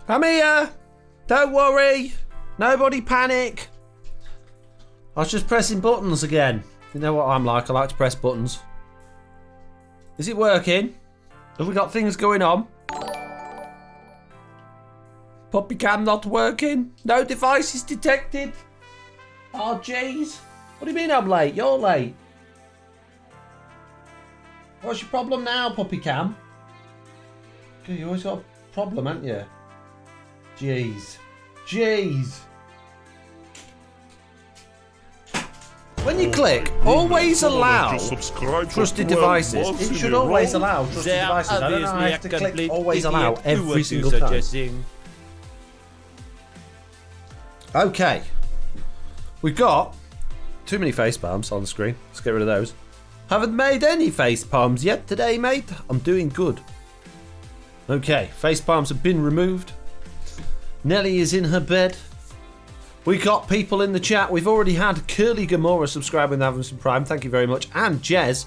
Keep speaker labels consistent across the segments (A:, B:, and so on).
A: I'm here. Don't worry. Nobody panic. I was just pressing buttons again. You know what I'm like. I like to press buttons. Is it working? Have we got things going on? Puppy cam not working. No devices detected. Oh, jeez. What do you mean I'm late? You're late. What's your problem now, puppy cam? God, you always got a problem, haven't you? Jeez. Jeez. When you click always allow trusted devices, it should always allow trusted devices. I don't know how I have to click always allow every single time. Okay. We've got too many face palms on the screen. Let's get rid of those. Haven't made any face palms yet today, mate. I'm doing good. Okay, face palms have been removed. Nelly is in her bed. We got people in the chat. We've already had Curly Gamora subscribing with Amazon Prime. Thank you very much. And Jez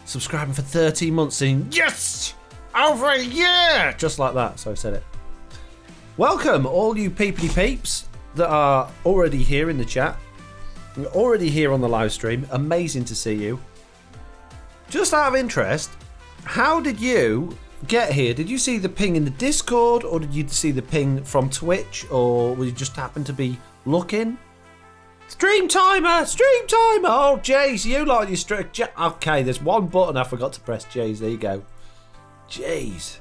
A: subscribing for 13 months saying, yes! Over a year! Just like that. So I said it. Welcome, all you peepity peeps that are already here in the chat. You're already here on the live stream. Amazing to see you. Just out of interest, how did you get here? Did you see the ping in the Discord, or did you see the ping from Twitch, or you just happen to be looking? Stream timer! Stream timer! Oh, Jays, you like your stream. Okay, there's one button I forgot to press, Jays. There you go. Jays.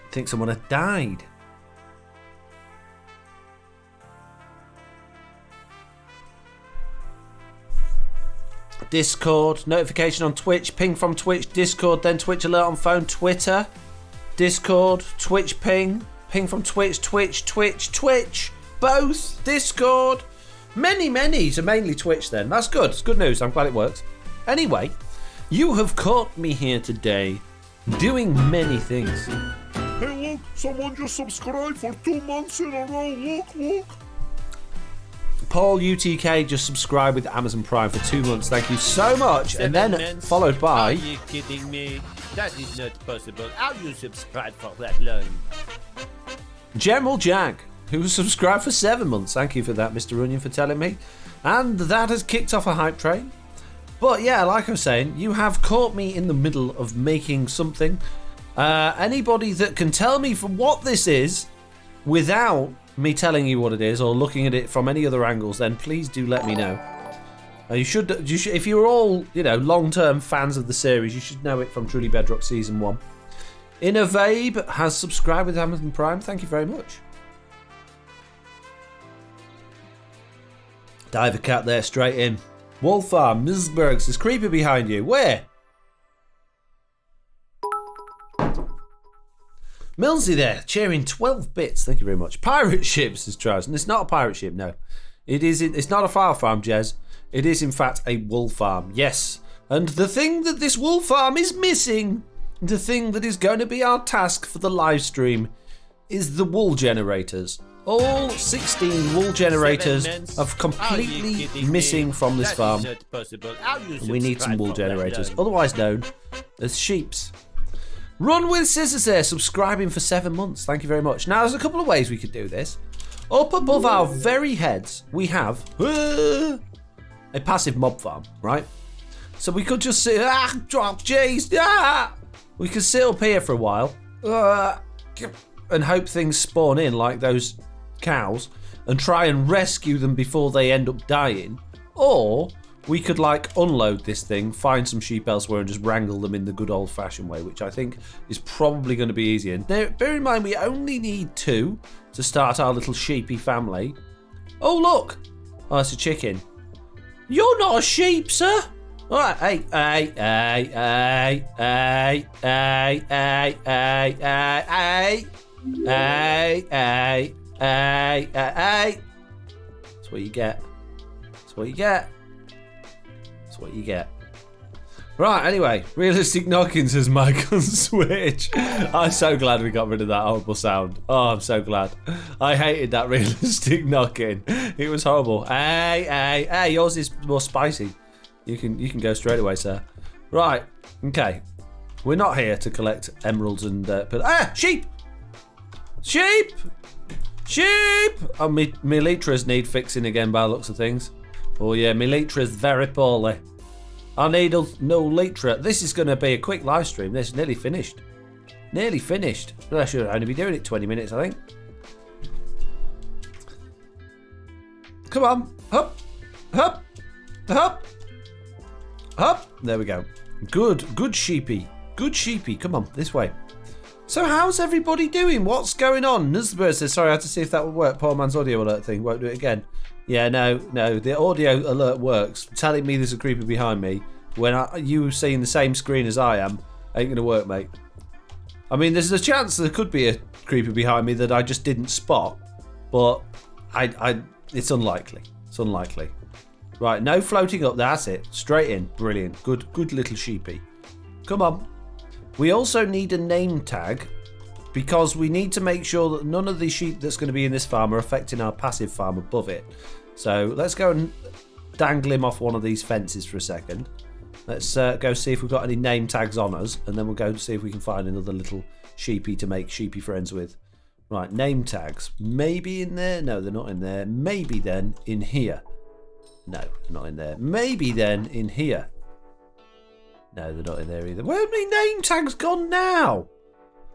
A: I think someone had died. Discord, notification on Twitch, ping from Twitch, Discord, then Twitch alert on phone, Twitter, Discord, Twitch ping from Twitch, Twitch, both, Discord, many, so mainly Twitch then. That's good, it's good news, I'm glad it works. Anyway, you have caught me here today doing many things.
B: Hey look, someone just subscribed for 2 months in a row, look.
A: Paul UTK just subscribed with Amazon Prime for 2 months. Thank you so much. And then followed by...
C: Are you kidding me? That is not possible. How you subscribe for that long?
A: General Jack, who subscribed for 7 months. Thank you for that, Mr. Onion, for telling me. And that has kicked off a hype train. But yeah, like I was saying, you have caught me in the middle of making something. Anybody that can tell me from what this is without me telling you what it is or looking at it from any other angles, then please do let me know. You should, if you're all, long-term fans of the series, you should know it from Truly Bedrock Season 1. Innovabe has subscribed with Amazon Prime. Thank you very much. Diver Cat there, straight in. Wolfarm, Mrs. Bergs, there's creeper behind you. Where? Millsy there, cheering 12 bits. Thank you very much. Pirate ships is Charles, and it's not a pirate ship, no. It's not a file farm, Jez. It is in fact a wool farm, yes. And the thing that this wool farm is missing, the thing that is going to be our task for the live stream, is the wool generators. All 16 wool generators are completely missing from this farm. And we need some wool generators, otherwise known as sheeps. Run with Scissors there, subscribing for 7 months. Thank you very much. Now, there's a couple of ways we could do this. Up above our very heads, we have a passive mob farm, right? So we could just sit... We could sit up here for a while and hope things spawn in like those cows and try and rescue them before they end up dying. Or... we could unload this thing, find some sheep elsewhere and just wrangle them in the good old fashioned way, which I think is probably going to be easier. Now, bear in mind we only need 2 to start our little sheepy family. Oh look! Oh, it's a chicken. You're not a sheep, sir! Alright, hey. That's what you get. That's what you get. That's what you get. Right, anyway, realistic knocking says Mike on Switch. I'm so glad we got rid of that horrible sound. Oh, I'm so glad. I hated that realistic knocking. It was horrible. Hey, yours is more spicy. You can go straight away, sir. Right, okay. We're not here to collect emeralds and... sheep! Sheep! Sheep! Oh, my elytras need fixing again by the looks of things. Oh yeah, my elytra's very poorly. I need no elytra. This is going to be a quick live stream. This is nearly finished. Nearly finished. Well, I should only be doing it 20 minutes, I think. Come on. Up. Up. Up. Up. There we go. Good sheepy. Good sheepy. Come on, this way. So how's everybody doing? What's going on? Nuzbert says, sorry, I had to see if that would work. Poor man's audio alert thing. Won't do it again. Yeah, no. The audio alert works. Telling me there's a creeper behind me when you seeing the same screen as I am ain't going to work, mate. I mean, there's a chance there could be a creeper behind me that I just didn't spot. But it's unlikely. It's unlikely. Right, no floating up. That's it. Straight in. Brilliant. Good little sheepy. Come on. We also need a name tag because we need to make sure that none of the sheep that's going to be in this farm are affecting our passive farm above it. So let's go and dangle him off one of these fences for a second. Let's go see if we've got any name tags on us, and then we'll go and see if we can find another little sheepy to make sheepy friends with. Right, name tags. Maybe in there? No, they're not in there. Maybe then in here. No, not in there. Maybe then in here. No, they're not in there either. Where have my name tags gone now?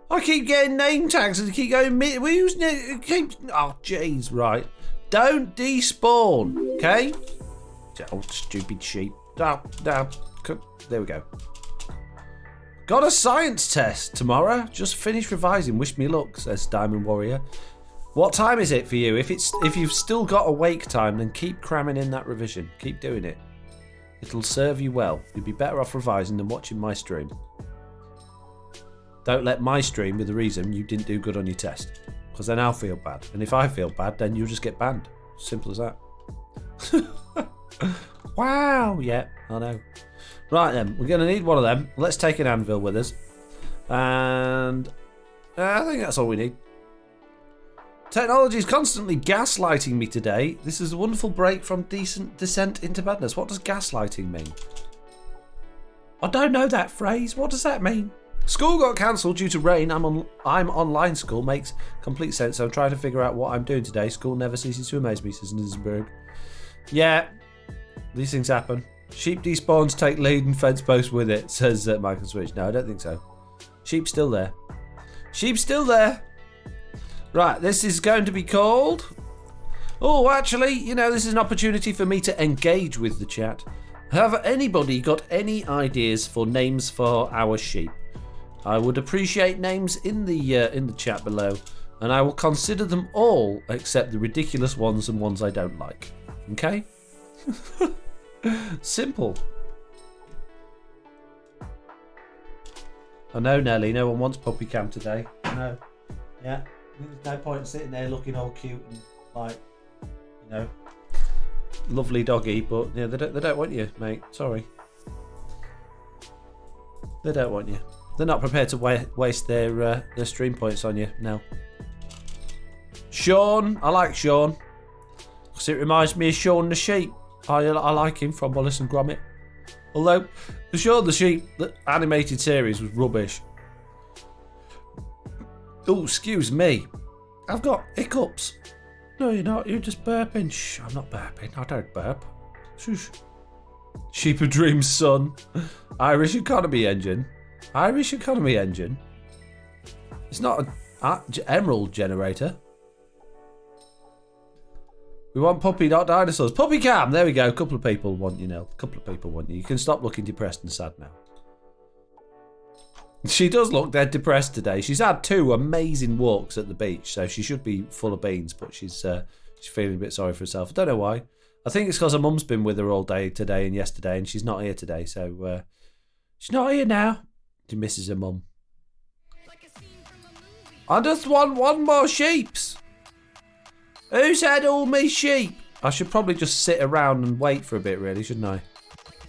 A: I keep getting name tags and keep going. Who's keeps? Oh, jeez, right. Don't despawn, okay? Oh, stupid sheep. There we go. Got a science test tomorrow. Just finished revising. Wish me luck, says Diamond Warrior. What time is it for you? If you've still got awake time, then keep cramming in that revision. Keep doing it. It'll serve you well. You'd be better off revising than watching my stream. Don't let my stream be the reason you didn't do good on your test, because then I'll feel bad. And if I feel bad, then you'll just get banned. Simple as that. Wow. Yeah, I know. Right then, we're going to need one of them. Let's take an anvil with us. And I think that's all we need. Technology is constantly gaslighting me today. This is a wonderful break from decent descent into madness. What does gaslighting mean? I don't know that phrase. What does that mean? School got cancelled due to rain. I'm online school. Makes complete sense. So I'm trying to figure out what I'm doing today. School never ceases to amaze me, says Nisenberg. Yeah, these things happen. Sheep despawns, take lead and fence post with it, says Michael Switch. No, I don't think so. Sheep's still there. Sheep's still there. Right, this is going to be called... Oh, actually, you know, this is an opportunity for me to engage with the chat. Have anybody got any ideas for names for our sheep? I would appreciate names in the chat below, and I will consider them all except the ridiculous ones and ones I don't like. Okay? Simple. I know, Nelly, no one wants puppy cam today. No. Yeah. There's no point in sitting there looking all cute and like, you know, lovely doggy, but yeah, they don't want you, mate. Sorry. They don't want you. They're not prepared to waste their stream points on you. No. Sean, I like Sean, because it reminds me of Shaun the Sheep. I like him from Wallace and Gromit. Although the Shaun the Sheep, the animated series, was rubbish. Oh, excuse me. I've got hiccups. No, you're not. You're just burping. Shh, I'm not burping. I don't burp. Shush. Sheep of Dreams, son. Irish economy engine. Irish economy engine. It's not an emerald generator. We want puppy, not dinosaurs. Puppy cam. There we go. A couple of people want you now. A couple of people want you. You can stop looking depressed and sad now. She does look dead depressed today. She's had 2 amazing walks at the beach, so she should be full of beans, but she's feeling a bit sorry for herself. I don't know why. I think it's because her mum's been with her all day today and yesterday, and she's not here today, so she's not here now. She misses her mum. I just want one more sheeps. Who's had all me sheep? I should probably just sit around and wait for a bit, really, shouldn't I?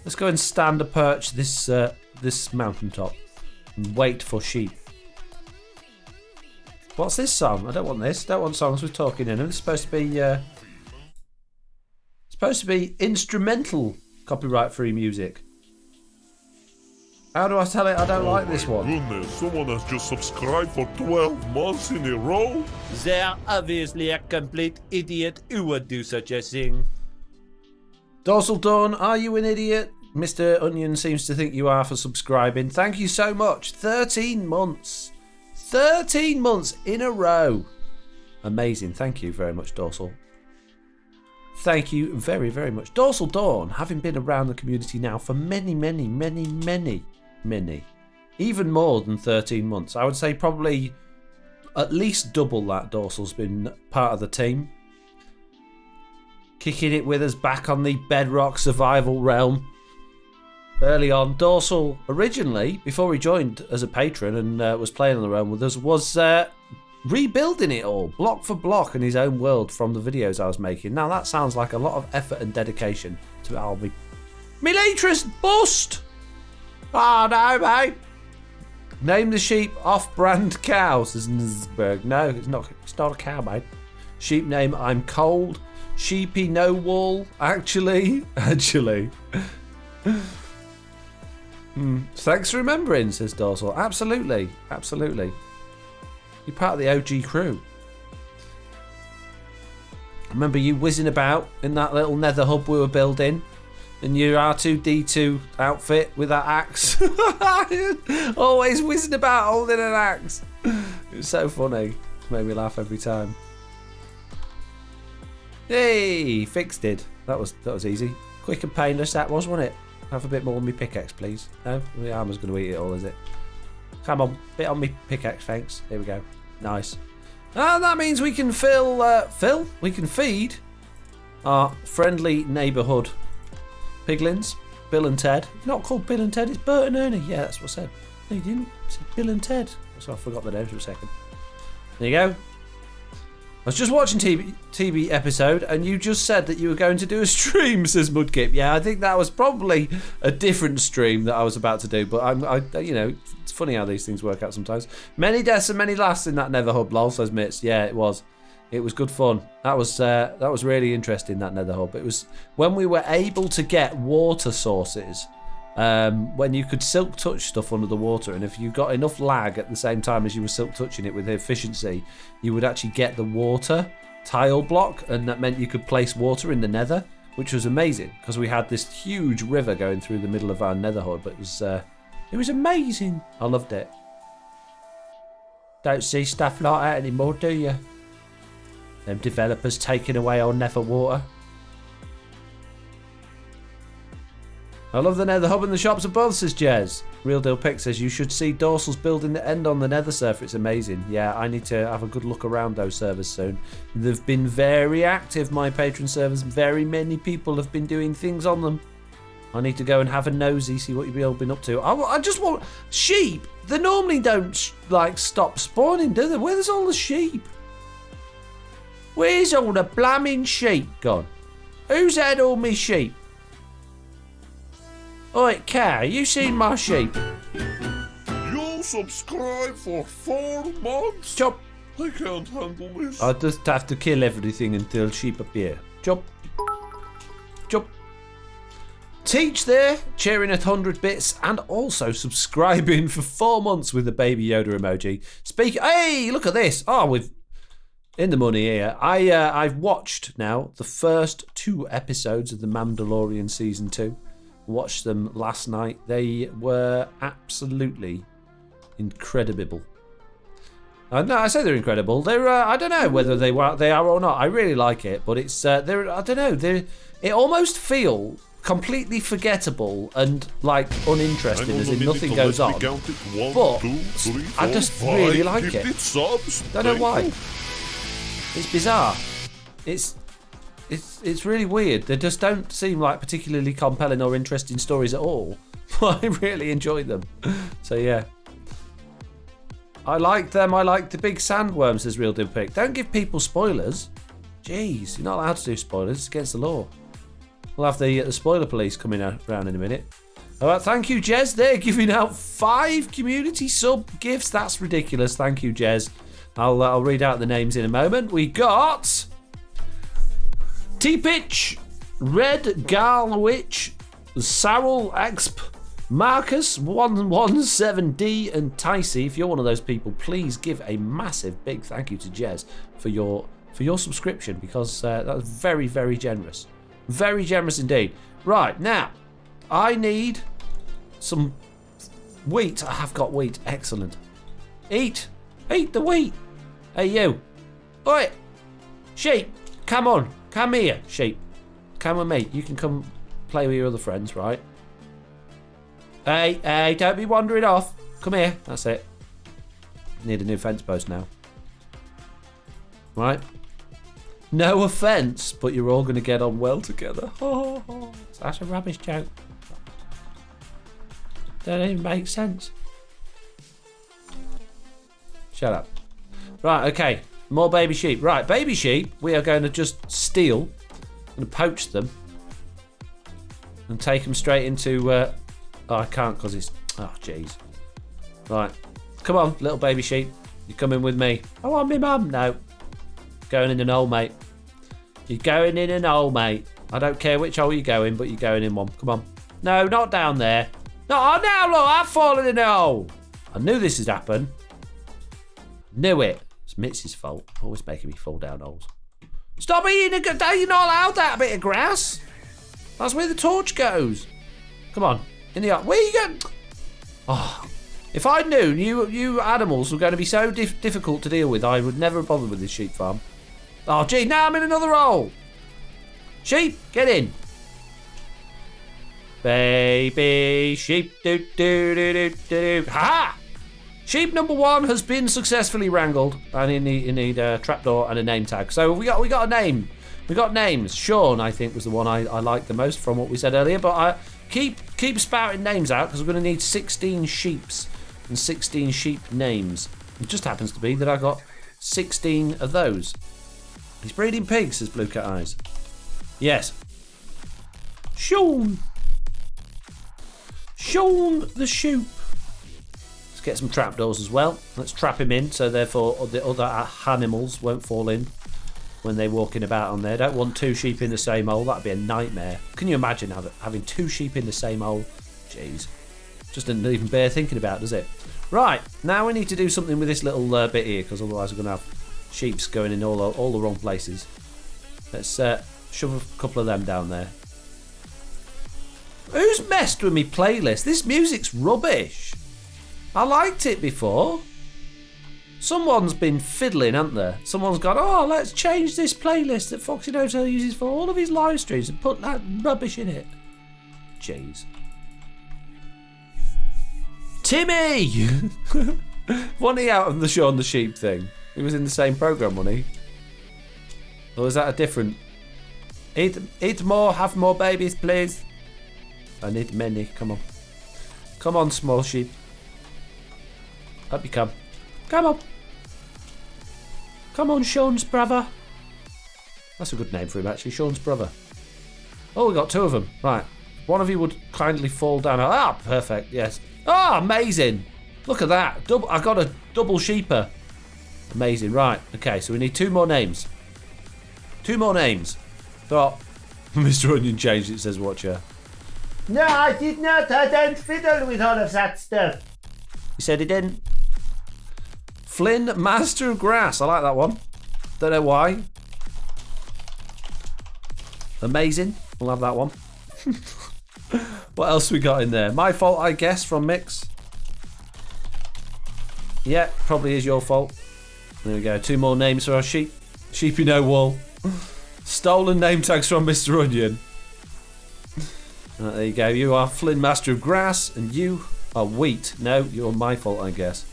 A: Let's go and stand a perch this mountaintop. Wait for sheep. What's this song? I don't want this. Don't want songs with talking in them. It's supposed to be instrumental copyright-free music. How do I tell it I don't like this one?
B: Goodness, someone has just subscribed for 12 months in a row.
C: They're obviously a complete idiot who would do such a thing.
A: Dorsal Dawn, are you an idiot? Mr. Onion seems to think you are for subscribing. Thank you so much. 13 months. 13 months in a row. Amazing. Thank you very much, Dorsal. Thank you very, very much. Dorsal Dawn, having been around the community now for many, even more than 13 months. I would say probably at least double that Dorsal's been part of the team. Kicking it with us back on the Bedrock survival realm. Early on, Dorsal originally, before he joined as a patron and was playing on the realm with us, was rebuilding it all, block for block, in his own world from the videos I was making. Now that sounds like a lot of effort and dedication to our me Elytra's bust! Oh no, mate! Name the sheep off-brand cow, says Nzberg. No, it's not a cow, mate. Sheep name, I'm cold. Sheepy no wool, actually. Thanks for remembering, says Dorsal. Absolutely. You're part of the OG crew. I remember you whizzing about in that little nether hub we were building in your R2-D2 outfit with that axe. Always whizzing about holding an axe. It was so funny. It made me laugh every time. Hey, fixed it. That was easy. Quick and painless that was, wasn't it? Have a bit more on me pickaxe, please. No? The armor's going to eat it all, is it? Come on, bit on me pickaxe, thanks. Here we go. Nice. And that means we can we can feed our friendly neighbourhood piglins, Bill and Ted. Not called Bill and Ted, it's Bert and Ernie. Yeah, that's what I said. No, you didn't. I said Bill and Ted. So I forgot the names for a second. There you go. I was just watching TV episode and you just said that you were going to do a stream, says Mudkip. Yeah, I think that was probably a different stream that I was about to do, but it's funny how these things work out sometimes. Many deaths and many laughs in that Nether Hub, lol, says Mitz. Yeah, it was. It was good fun. That was really interesting, that Nether Hub. It was when we were able to get water sources, when you could silk touch stuff under the water, and if you got enough lag at the same time as you were silk touching it with efficiency, you would actually get the water tile block, and that meant you could place water in the nether, which was amazing because we had this huge river going through the middle of our Nether Hub. It was amazing. I loved it. Don't see stuff like that anymore, do you? Them developers taking away our nether water. I love the Nether Hub and the shops above, says Jez. Real Deal Pick says you should see Dorsal's building the end on the Nether server. It's amazing. Yeah, I need to have a good look around those servers soon. They've been very active, my patron servers. Very many people have been doing things on them. I need to go and have a nosy, see what you've all been up to. I just want sheep. They normally don't stop spawning, do they? Where's all the sheep? Where's all the blamming sheep gone? Who's had all my sheep? Oi, cow, you seen my sheep?
B: You subscribe for 4 months?
A: Chop.
B: I can't handle this.
A: I just have to kill everything until sheep appear. Chop. Chop. Teach there, cheering at 100 bits, and also subscribing for 4 months with the Baby Yoda emoji. Hey, look at this. Oh, we've in the money here. I've watched now the first 2 episodes of The Mandalorian Season 2. Watched them last night. They were absolutely incredible. No, I say they're incredible. They're I don't know whether they are or not. I really like it, but it's I don't know. It almost feel completely forgettable and uninteresting, as if nothing goes on. But I just really like it. Don't know why. It's bizarre. It's really weird. They just don't seem like particularly compelling or interesting stories at all. But I really enjoyed them. So yeah. I like them. I like the big sandworms, says Real Dim Pick. Don't give people spoilers. Jeez, you're not allowed to do spoilers. It's against the law. We'll have the spoiler police coming around in a minute. All right, thank you, Jez. They're giving out 5 community sub gifts. That's ridiculous. Thank you, Jez. I'll read out the names in a moment. We got T-Pitch, Red Garlwich, Sarrel Exp, Marcus 117D, and Ticey. If you're one of those people, please give a massive big thank you to Jez for your subscription, because that was very, very generous. Very generous indeed. Right, now, I need some wheat. I have got wheat. Excellent. Eat the wheat. Hey, you. Oi, sheep, come on. Come here, sheep. come with me. You can come play with your other friends, right? Hey, don't be wandering off. Come here. That's it. Need a new fence post now. Right? No offence, but you're all going to get on well together. That's a rubbish joke. Don't even make sense. Shut up. Right, okay. More baby sheep. Right, baby sheep, we are going to just steal and poach them and take them straight into... oh, I can't because it's... Oh, jeez. Right. Come on, little baby sheep. You're coming with me. I want me mum. No. Going in an hole, mate. You're going in an hole, mate. I don't care which hole you're going, but you're going in one. Come on. No, not down there. No, oh, now look, I've fallen in a hole. I knew this would happen. Knew it. It's Mitzi's fault. Always making me fall down holes. Stop eating a... You're not allowed that bit of grass. That's where the torch goes. Come on. In the... Where are you going? Oh... If I'd known you animals were going to be so difficult to deal with, I would never have bothered with this sheep farm. Oh, gee, now I'm in another hole. Sheep, get in. Baby sheep, do. Ha! Sheep number 1 has been successfully wrangled, and you need a trapdoor and a name tag. So we got a name. We got names. Sean, I think, was the one I liked the most from what we said earlier. But I keep spouting names out because we're going to need 16 sheeps and 16 sheep names. It just happens to be that I got 16 of those. He's breeding pigs, says Blue Cat Eyes. Yes. Sean the sheep. Let's get some trapdoors as well. Let's trap him in so therefore the other animals won't fall in when they're walking about on there. Don't want 2 sheep in the same hole. That'd be a nightmare. Can you imagine having 2 sheep in the same hole? Jeez. Just doesn't even bear thinking about, does it? Right, now we need to do something with this little bit here, because otherwise we're going to have sheeps going in all the wrong places. Let's shove a couple of them down there. Who's messed with me playlist? This music's rubbish. I liked it before. Someone's been fiddling, hasn't there? Someone's gone, oh, let's change this playlist that Foxy Hotel uses for all of his live streams and put that rubbish in it. Jeez. Timmy! Wasn't he out on the Shaun the Sheep thing? He was in the same programme, wasn't he? Or is that a different... Eat more, have more babies, please. I need many, come on. Come on, small sheep. Up you come. Come on. Come on, Sean's brother. That's a good name for him, actually. Sean's brother. Oh, we got 2 of them. Right. One of you would kindly fall down. Ah, perfect. Yes. Ah, amazing. Look at that. I got a double sheeper. Amazing. Right. Okay, so we need 2 more names. 2 more names. Thought Mr. Onion changed it, says Watcher.
C: No, I did not. I don't fiddle with all of that stuff.
A: He said he didn't. Flynn, Master of Grass. I like that one. Don't know why. Amazing. We'll have that one. What else we got in there? My fault, I guess, from Mix. Yeah, probably is your fault. There we go. 2 more names for our sheep. Sheepy no wool. Stolen name tags from Mr. Onion. There you go. You are Flynn, Master of Grass, and you are Wheat. No, you're my fault, I guess.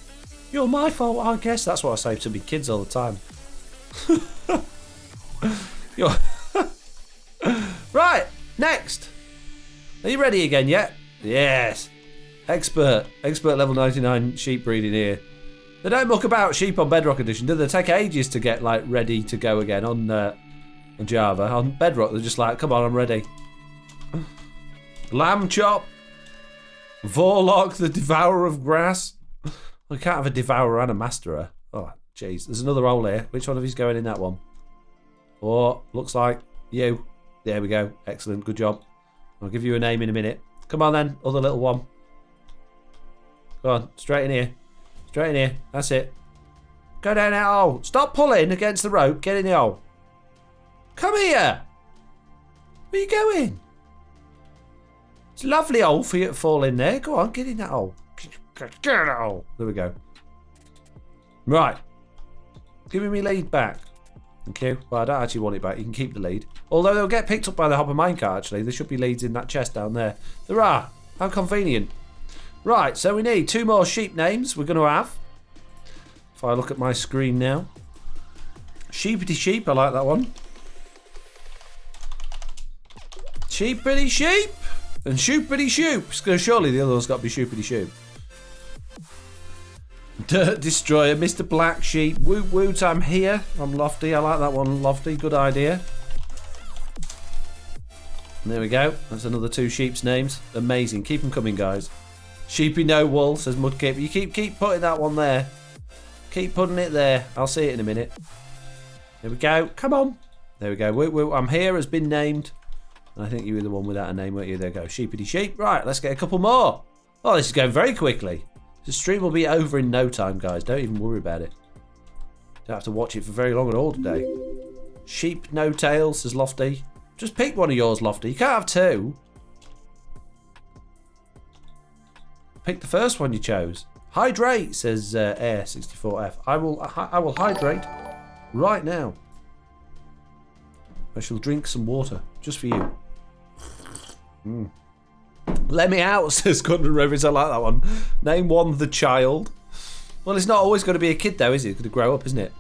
A: You're my fault, I guess. That's what I say to my kids all the time. Right, next. Are you ready again yet? Yes. Expert level 99 sheep breeding here. They don't muck about sheep on Bedrock Edition, do they? They take ages to get like ready to go again on Java. On Bedrock, they're just like, come on, I'm ready. Lamb Chop. Vorlock, the Devourer of Grass. We can't have a Devourer and a Masterer. Oh, jeez. There's another hole here. Which one of you's going in that one? Oh, looks like you. There we go. Excellent. Good job. I'll give you a name in a minute. Come on then, other little one. Go on, straight in here. Straight in here. That's it. Go down that hole. Stop pulling against the rope. Get in the hole. Come here. Where are you going? It's a lovely hole for you to fall in there. Go on, get in that hole. Get in that hole. There we go. Right. Give me my lead back. Thank you. Well, I don't actually want it back. You can keep the lead. Although they'll get picked up by the hopper minecart, actually. There should be leads in that chest down there. There are. How convenient. Right, so we need 2 more sheep names we're going to have. If I look at my screen now. Sheepity sheep, I like that one. Sheepity sheep and shoopity shoop. Surely the other one's got to be shoopity shoop. Dirt Destroyer, Mr. Black Sheep, Woot Woot, I'm here. I'm Lofty, I like that one, Lofty, good idea. And there we go, that's another 2 sheep's names. Amazing, keep them coming, guys. Sheepy No Wool, says Mudkip. You keep putting that one there. Keep putting it there, I'll see it in a minute. There we go, come on. There we go, Woot Woot, I'm here has been named. I think you were the one without a name, weren't you? There we go, Sheepity Sheep. Right, let's get a couple more. Oh, this is going very quickly. The stream will be over in no time, guys. Don't even worry about it. Don't have to watch it for very long at all today. Sheep No Tails, says Lofty. Just pick one of yours, Lofty. You can't have 2. Pick the first one you chose. Hydrate, says Air64F. I will hydrate right now. I shall drink some water just for you. Let me out, says Gundam Rivers. I like that one. Name one the child. Well, it's not always going to be a kid, though, is it? It's going to grow up, isn't it?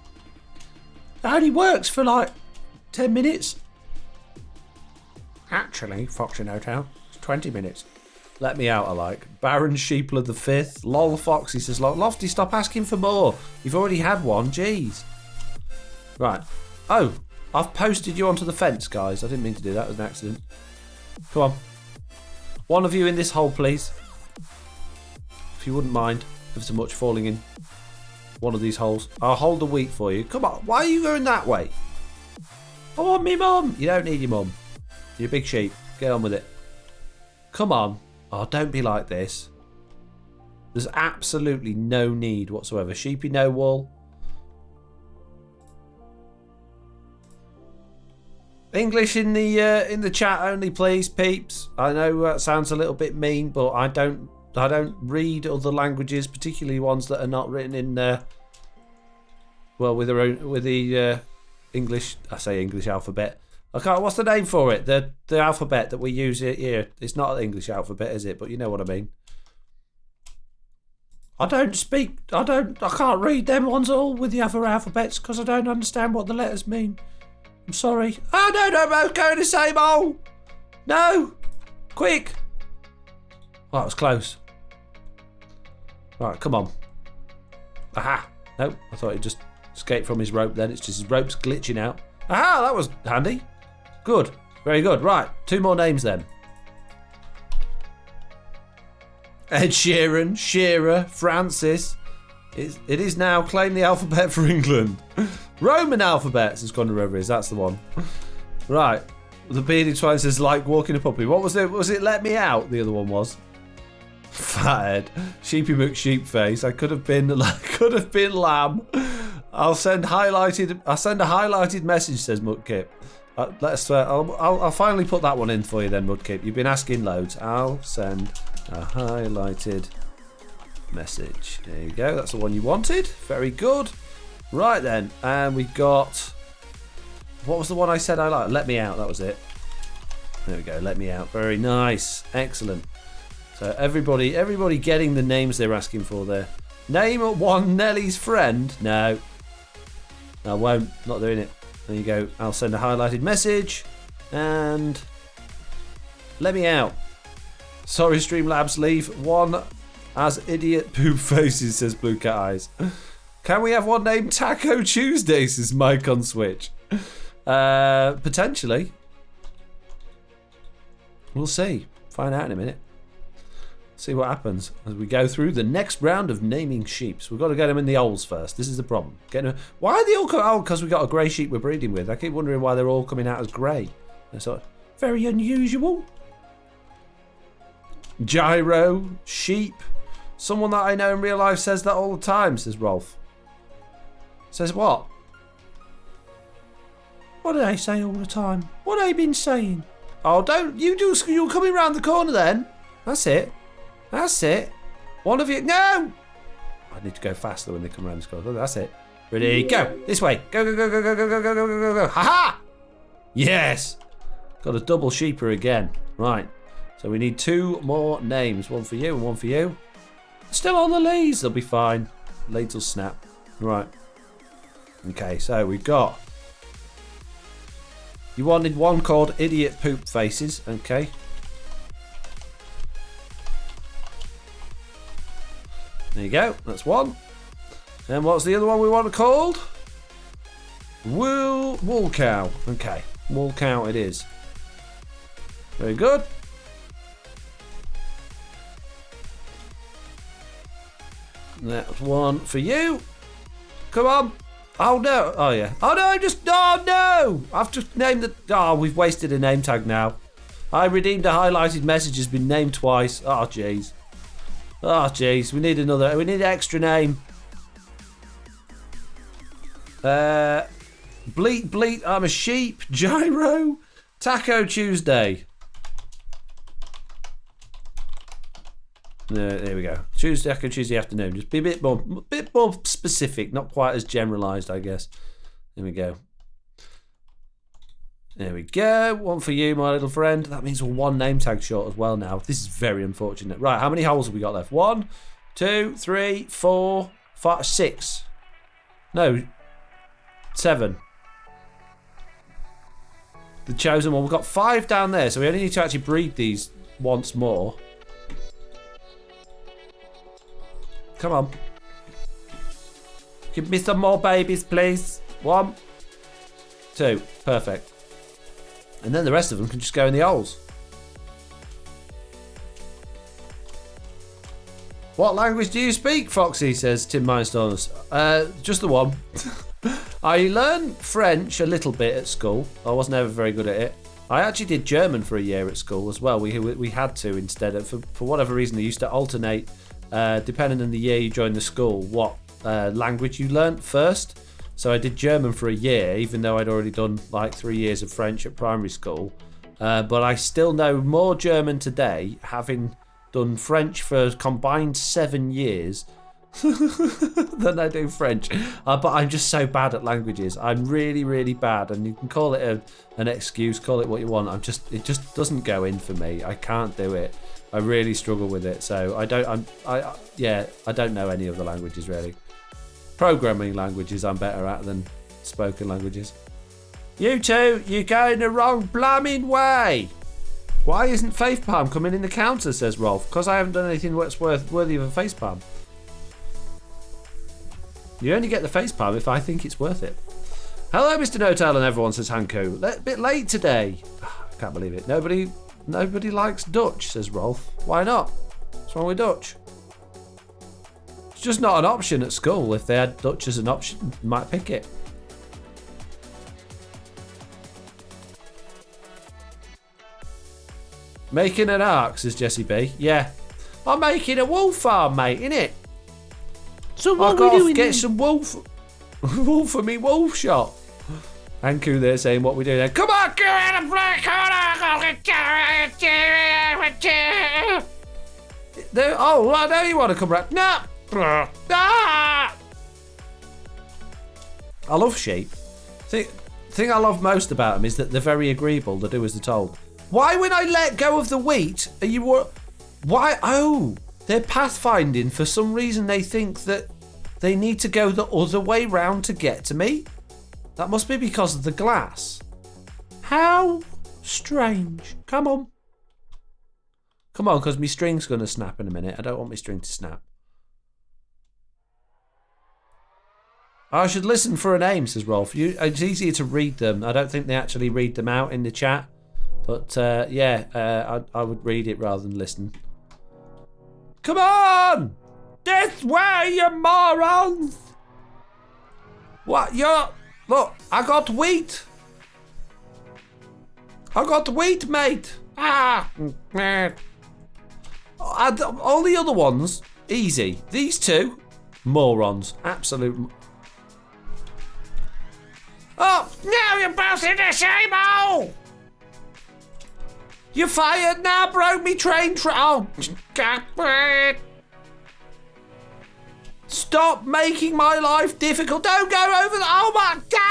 A: It only works for like 10 minutes. Actually, Foxy No Tail, it's 20 minutes. Let me out, I like. Baron Sheepler the 5th. Lol Foxy says, Lofty, stop asking for more. You've already had one, jeez. Right. Oh, I've posted you onto the fence, guys. I didn't mean to do that. It was an accident. Come on. One of you in this hole, please. If you wouldn't mind, ever so much, falling in one of these holes. I'll hold the wheat for you. Come on, why are you going that way? I want me mum. You don't need your mum. You're a big sheep. Get on with it. Come on. Oh, don't be like this. There's absolutely no need whatsoever. Sheepy No Wool. English in the chat only, please, peeps. I know that sounds a little bit mean, but I don't read other languages, particularly ones that are not written in well, with the English. I say English alphabet. Okay, what's the name for it? The alphabet that we use here. It's not the English alphabet, is it? But you know what I mean. I can't read them ones all with the other alphabets because I don't understand what the letters mean. I'm sorry. Oh, no, both go in the same hole. No. Quick. Oh, that was close. Right, come on. Aha. Nope, I thought he'd just escape from his rope then. It's just his rope's glitching out. Aha, that was handy. Good. Very good. Right, 2 more names then. Ed Sheeran, Shearer, Francis. It is now claim the alphabet for England. Roman alphabet, says Conor Reveries. That's the one. Right. The bearded swine says, like walking a puppy. What was it? Was it Let Me Out? The other one was. Fathead. Sheepy McSheepface. I could have been lamb. I'll send a highlighted message, says Mudkip. I'll finally put that one in for you then, Mudkip. You've been asking loads. I'll send a highlighted message. There you go. That's the one you wanted. Very good. Right then, and we got. What was the one I said I liked? Let Me Out. That was it. There we go. Let Me Out. Very nice. Excellent. So everybody getting the names they're asking for there. Name one Nellie's friend. No. I won't. Not doing it. There you go. I'll send a highlighted message. And let me out. Sorry, Streamlabs, leave one as idiot poop faces, says Blue Cat Eyes. Can we have one named Taco Tuesday, says Mike on Switch. Potentially. We'll see. Find out in a minute. See what happens as we go through the next round of naming sheeps. We've got to get them in the holes first. This is the problem. Why are they all coming out? Because we've got a grey sheep we're breeding with. I keep wondering why they're all coming out as grey. That's sort of very unusual. Gyro, sheep. Someone that I know in real life says that all the time, says Rolf. Says what? What do they say all the time? What have they been saying? Oh, don't you do? You're coming round the corner then. That's it. That's it. One of you. No! I need to go faster when they come around this corner. That's it. Ready, go. This way. Go, go, go, go, go, go, go, go, go, go, go. Ha-ha! Yes! Got a double sheeper again. Right. So we need 2 more names. One for you and one for you. Still on the leads. They'll be fine. Leads will snap. Right. Okay, so we've got... You wanted one called Idiot Poop Faces. Okay. There you go. That's one. And what's the other one we want called? Wool Cow. Okay. Wool Cow it is. Very good. That's one for you. Come on. Oh no. Oh yeah. Oh no, oh no. I've just named the... Oh, we've wasted a name tag now. I redeemed a highlighted message has been named twice. Oh jeez. Oh jeez. We need an extra name. Bleat, I'm a sheep. Gyro. Taco Tuesday. There we go. Taco Tuesday afternoon. Just be a bit more specific, not quite as generalised, I guess. There we go. There we go. One for you, my little friend. That means we're 1 name tag short as well now. This is very unfortunate. Right, how many holes have we got left? 1, 2, 3, 4, 5, 6. No, 7. The chosen one. We've got 5 down there, so we only need to actually breed these once more. Come on. Give me some more babies, please. 1, 2. Perfect. And then the rest of them can just go in the holes. What language do you speak, Foxy? Says Tim Mindstorms. Just the one. I learned French a little bit at school. I wasn't ever very good at it. I actually did German for a year at school as well. We had to instead of, for whatever reason, they used to alternate, depending on the year you joined the school, what language you learnt first. So I did German for a year, even though I'd already done like 3 years of French at primary school. But I still know more German today, having done French for a combined 7 years than I do French. But I'm just so bad at languages. I'm really, really bad. And you can call it an excuse, call it what you want. It just doesn't go in for me. I can't do it. I really struggle with it. So I don't know any of the languages really. Programming languages I'm better at than spoken languages. You two, you're going the wrong blooming way. Why isn't facepalm coming in the counter, says Rolf? Because I haven't done anything that's worthy of a facepalm. You only get the facepalm if I think it's worth it. Hello, Mr. No-Tail and everyone, says Hanko. A bit late today. I can't believe it. Nobody likes Dutch, says Rolf. Why not? What's wrong with Dutch? It's just not an option at school. If they had Dutch as an option, you might pick it. Making an ark, says Jesse B. Yeah. I'm making a wool farm, mate, innit?
C: So what
A: I've got
C: we
A: to
C: doing
A: get
C: then?
A: some wool for me wolf shop. Anku there saying what we do there. Come on, go out and play. Oh, I know you want to come back. No. I love sheep. Thing I love most about them is that they're very agreeable. They do as they're told. Why, when I let go of the wheat, are you... Why? Oh, they're pathfinding. For some reason, they think that they need to go the other way round to get to me. That must be because of the glass. How strange. Come on. Come on, because my string's going to snap in a minute. I don't want my string to snap. I should listen for a name, says Rolf. It's easier to read them. I don't think they actually read them out in the chat. But, I would read it rather than listen. Come on! This way, you morons! What? Look, I got wheat. I got wheat, mate. All the other ones, easy. These two, morons. Absolute. Oh, now you're both in the same hole! You're fired now, broke me train. Oh, Stop making my life difficult. Don't go over the... Oh, my God!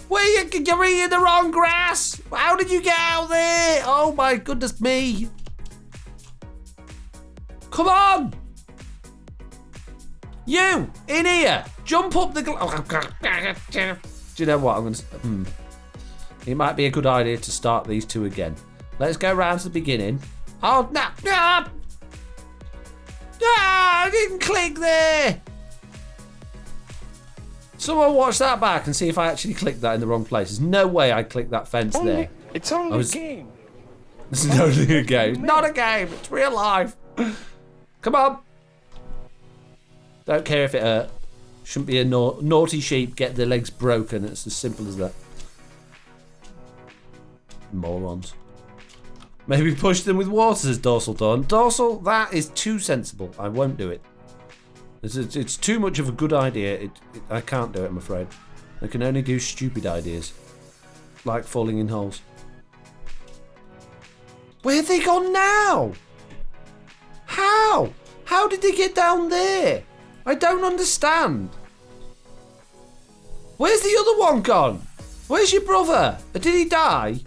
A: You're eating the wrong grass. How did you get out there? Oh, my goodness me. Come on. You, in here. Jump up the... Do you know what? I'm going to... It might be a good idea to start these two again. Let's go round to the beginning. Oh, no. I didn't click there. Someone watch that back and see if I actually clicked that in the wrong place. There's no way I clicked that fence there.
D: It's only a game.
A: This is only a game. It's not a game. It's real life. Come on. Don't care if it hurt. Shouldn't be a naughty sheep get their legs broken. It's as simple as that. Morons. Maybe push them with water, says Dorsal Dawn. Dorsal, that is too sensible. I won't do it. It's too much of a good idea. I can't do it, I'm afraid. I can only do stupid ideas. Like falling in holes. Where have they gone now? How? How did they get down there? I don't understand. Where's the other one gone? Where's your brother? Did he die?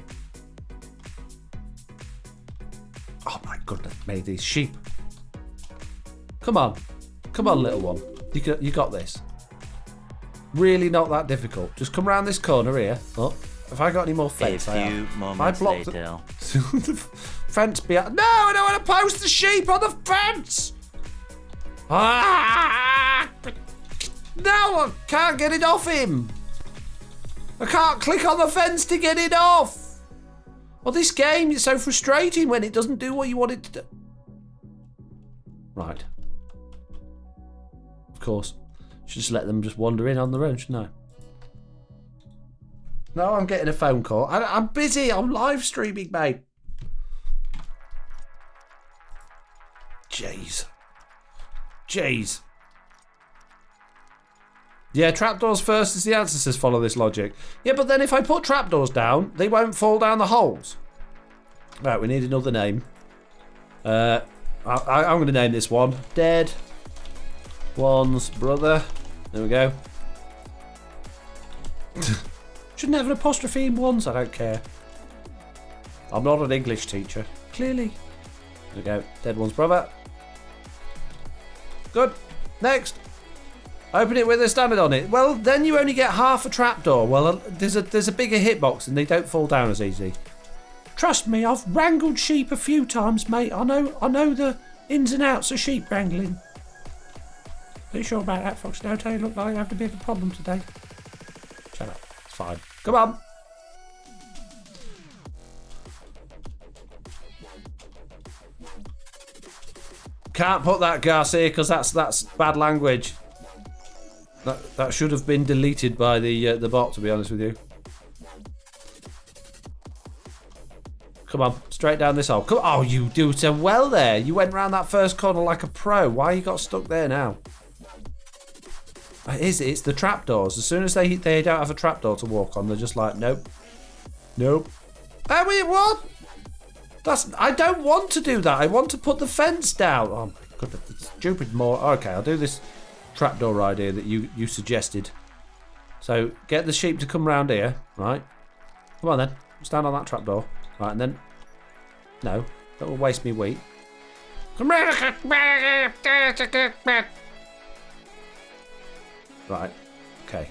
A: Oh my goodness me, these sheep. Come on. Come on, little one. You got this. Really not that difficult. Just come around this corner here. Oh, have I got any more fence?
E: A few moments later.
A: The fence behind. No, I don't want to post the sheep on the fence. Ah! No, I can't get it off him. I can't click on the fence to get it off. Well, this game is so frustrating when it doesn't do what you want it to do. Right. Of course. Should just let them just wander in on their own, shouldn't I? No, I'm getting a phone call. I'm busy. I'm live streaming, mate. Jeez. Yeah, trapdoors first is the answer, says follow this logic. Yeah, but then if I put trapdoors down, they won't fall down the holes. Right, we need another name. I'm going to name this one Dead One's Brother. There we go. Shouldn't have an apostrophe in ones, I don't care. I'm not an English teacher, clearly. There we go, Dead One's Brother. Good, next. Open it with a standard on it. Well, then you only get half a trapdoor. Well, there's a bigger hitbox and they don't fall down as easy. Trust me, I've wrangled sheep a few times, mate. I know the ins and outs of sheep wrangling. Are you sure about that, Fox? Don't you look like you have a bit of a problem today? Shut up. It's fine. Come on. Can't put that Garcia because that's bad language. That should have been deleted by the bot, to be honest with you. Come on, straight down this hole. Come on. Oh, you do so well there. You went round that first corner like a pro. Why you got stuck there now? It's the trapdoors. As soon as they don't have a trapdoor to walk on, they're just like, nope. I mean, what? I don't want to do that. I want to put the fence down. Oh my goodness, stupid more. Okay, I'll do this trapdoor idea that you suggested. So get the sheep to come round here, right? Come on then, stand on that trapdoor, right? And then, no, that will waste me wheat. Come round. Right, okay.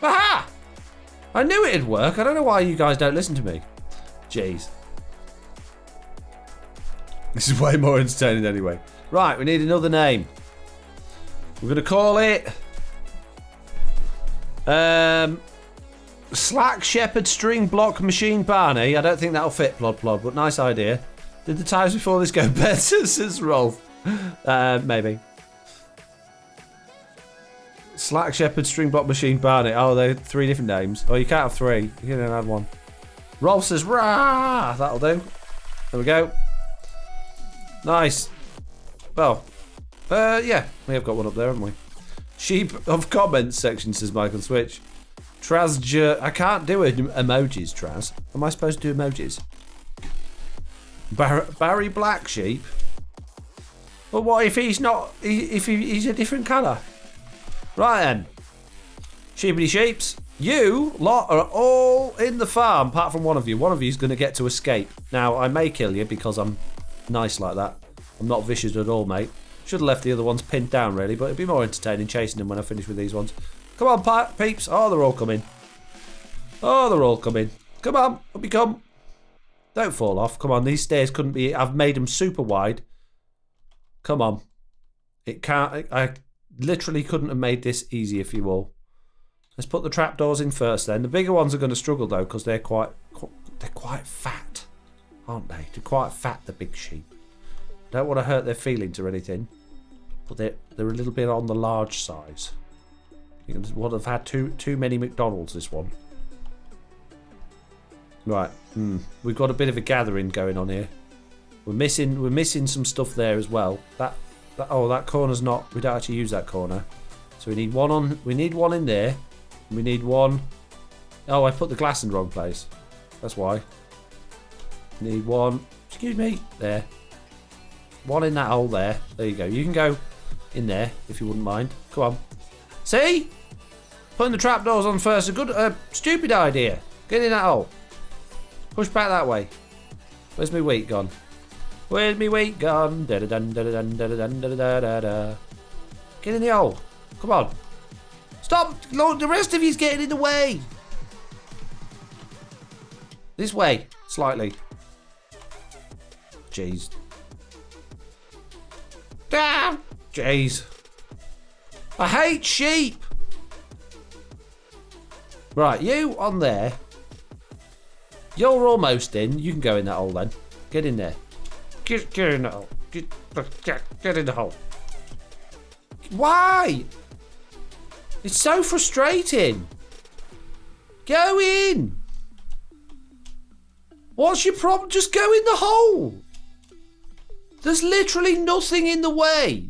A: Aha! I knew it'd work. I don't know why you guys don't listen to me. Jeez. This is way more entertaining anyway. Right, we need another name. We're going to call it Slack Shepherd String Block Machine Barney. I don't think that'll fit Plod, but nice idea. Did the times before this go better, says Rolf? Maybe. Slack Shepherd String Block Machine Barney. Oh, they're 3 different names. Oh, you can't have 3. You can only have 1. Rolf says, rah! That'll do. There we go. Nice. Well, yeah, we have got one up there, haven't we? Sheep of comments section, says Michael Switch. I can't do emojis, Traz. Am I supposed to do emojis? Barry Black Sheep? But what if he's not? If he's a different colour? Right then. Sheepity sheeps. You lot are all in the farm, apart from one of you. One of you is going to get to escape. Now, I may kill you because I'm nice like that. I'm not vicious at all, mate. Should have left the other ones pinned down, really, but it'd be more entertaining chasing them when I finish with these ones. Come on, peeps. Oh, they're all coming. Oh, they're all coming. Come on, up you come. Don't fall off. Come on, these stairs couldn't be... I've made them super wide. Come on. It can't... I literally couldn't have made this easier for you all. Let's put the trapdoors in first then. The bigger ones are going to struggle though because they're quite fat, aren't they? They're quite fat, the big sheep. Don't want to hurt their feelings or anything, but they're a little bit on the large size. You would have had too many McDonald's this one. Right, we've got a bit of a gathering going on here. We're missing some stuff there as well. That corner's not. We don't actually use that corner, so we need one on. We need one in there. We need one. Oh, I put the glass in the wrong place. That's why. Need one. Excuse me. There. One in that hole there. There you go. You can go in there if you wouldn't mind. Come on. See? Putting the trapdoors on first. A good, stupid idea. Get in that hole. Push back that way. Where's my wheat gone? Where's my wheat gone? Da da dun da da dun da da dun da da da da. Get in the hole. Come on. Stop! Look, the rest of you's getting in the way. This way, slightly. Jeez. Damn! Jeez. I hate sheep. Right, you on there. You're almost in. You can go in that hole then. Get in there. Get in the hole. Get in the hole. Why? It's so frustrating. Go in. What's your problem? Just go in the hole. There's literally nothing in the way.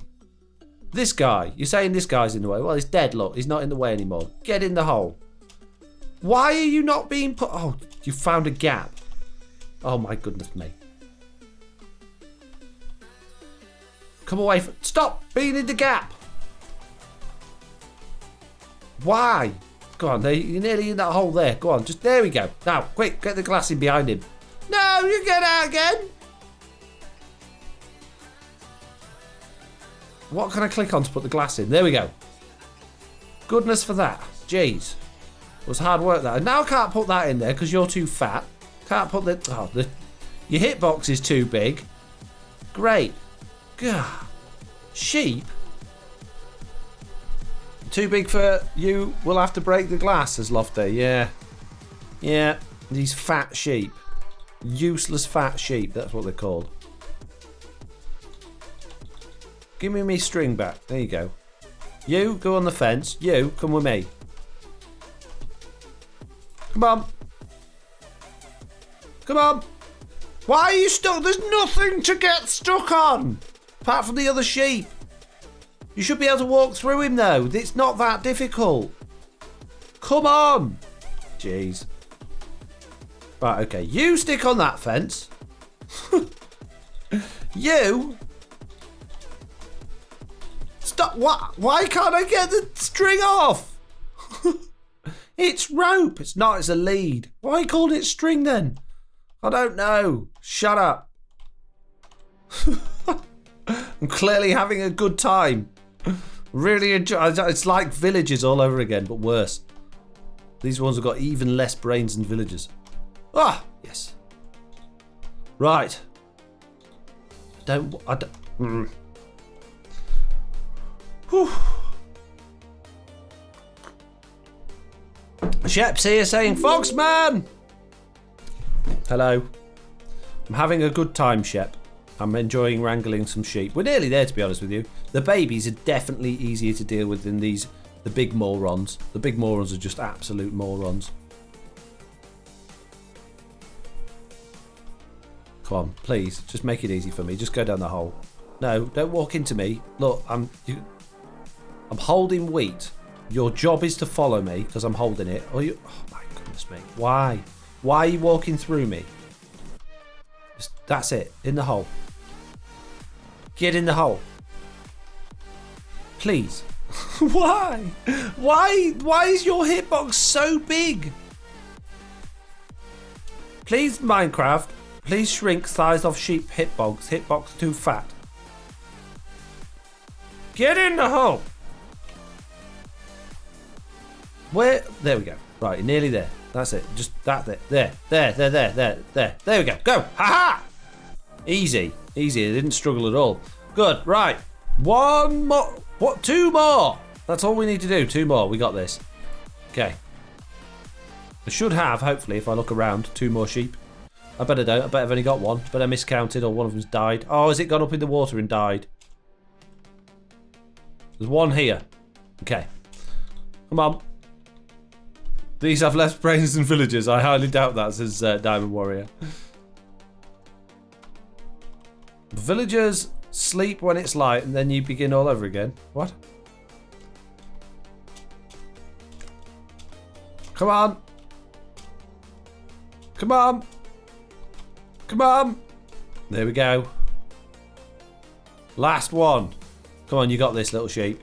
A: This guy. You're saying this guy's in the way. Well, he's dead, look. He's not in the way anymore. Get in the hole. Why are you not being put... Oh, you found a gap. Oh, my goodness me. Come away from... Stop being in the gap. Why? Go on, you're nearly in that hole there. Go on, just there we go. Now, quick, get the glass in behind him. No, you get out again. What can I click on to put the glass in? There we go. Goodness for that. Jeez. It was hard work that. And now I can't put that in there because you're too fat. Can't put the... Oh, your hitbox is too big. Great. Gah. Sheep. Too big for you. We'll have to break the glass, says Lofty. Yeah. Yeah. These fat sheep. Useless fat sheep. That's what they're called. Give me string back. There you go. You, go on the fence. You, come with me. Come on. Come on. Why are you stuck? There's nothing to get stuck on. Apart from the other sheep. You should be able to walk through him, though. It's not that difficult. Come on. Jeez. Right, okay. You stick on that fence. You. Stop. What? Why can't I get the string off? It's rope. It's not. It's a lead. Why are you calling it string, then? I don't know. Shut up. I'm clearly having a good time. Really enjoy. It's like Villagers all over again, but worse. These ones have got even less brains than Villagers. Ah, yes. Right. I don't. Whew. Shep's here saying, Foxman! Hello. I'm having a good time, Shep. I'm enjoying wrangling some sheep. We're nearly there, to be honest with you. The babies are definitely easier to deal with than the big morons. The big morons are just absolute morons. Come on, please. Just make it easy for me. Just go down the hole. No, don't walk into me. Look, I'm holding wheat. Your job is to follow me because I'm holding it. Oh my goodness me. Why? Why are you walking through me? That's it. In the hole. Get in the hole. Please. Why? Why is your hitbox so big? Please, Minecraft. Please shrink size of sheep hitbox. Hitbox too fat. Get in the hole. Where? There we go. Right, you're nearly there. That's it. Just that there. There. There we go. Go. Ha ha. Easy. Easy. It didn't struggle at all. Good. Right. One more. What? Two more. That's all we need to do. Two more. We got this. Okay. I should have, hopefully, if I look around, two more sheep. I bet I don't. I bet I've only got one. But I miscounted or one of them's died. Oh, has it gone up in the water and died? There's one here. Okay. Come on. These have less brains than villagers. I highly doubt that, says Diamond Warrior. Villagers sleep when it's light and then you begin all over again. What? Come on. Come on. Come on. There we go. Last one. Come on, you got this, little sheep.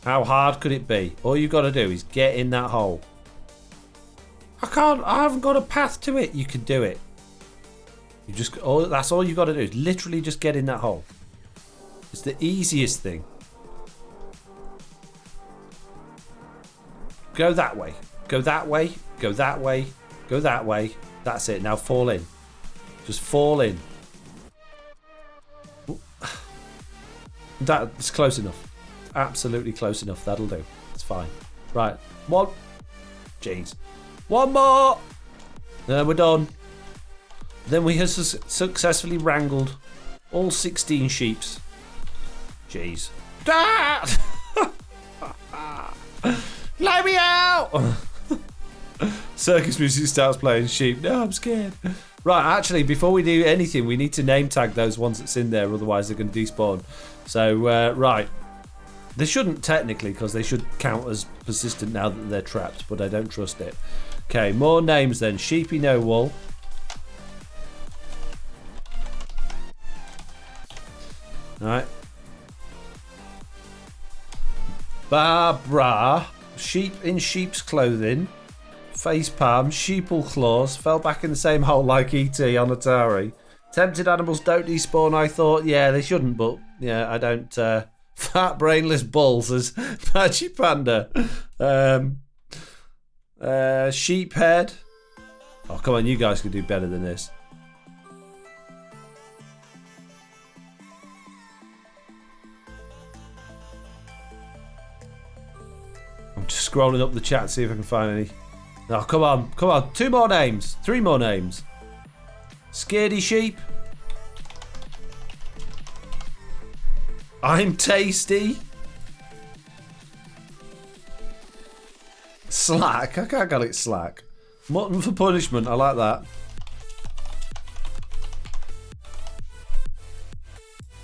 A: How hard could it be? All you got to do is get in that hole. I haven't got a path to it. You can do it. You just, that's all you got to do is literally just get in that hole. It's the easiest thing. Go that way. Go that way. Go that way. Go that way. That's it. Now fall in. Just fall in. That's close enough. Absolutely close enough. That'll do. It's fine. Right. One. Jeez. One more. Then we're done. Then we have successfully wrangled all 16 sheeps. Jeez. Let me out! Circus music starts playing sheep. No, I'm scared. Right, actually, before we do anything, we need to name tag those ones that's in there, otherwise they're going to despawn. So, right. They shouldn't technically, because they should count as persistent now that they're trapped, but I don't trust it. Okay, more names then. Sheepy No Wool. Alright. Barbara. Sheep in sheep's clothing. Facepalm. Sheeple claws. Fell back in the same hole like E.T. on Atari. Tempted animals don't despawn, I thought. Yeah, they shouldn't, but yeah, I don't. Fat brainless balls as Patchy Panda. Sheephead. Oh, come on, you guys could do better than this. I'm just scrolling up the chat, see if I can find any. Oh, come on, come on. 2 more names. 3 more names. Scaredy Sheep. I'm Tasty. Slack. I can't call it slack. Mutton for punishment. I like that.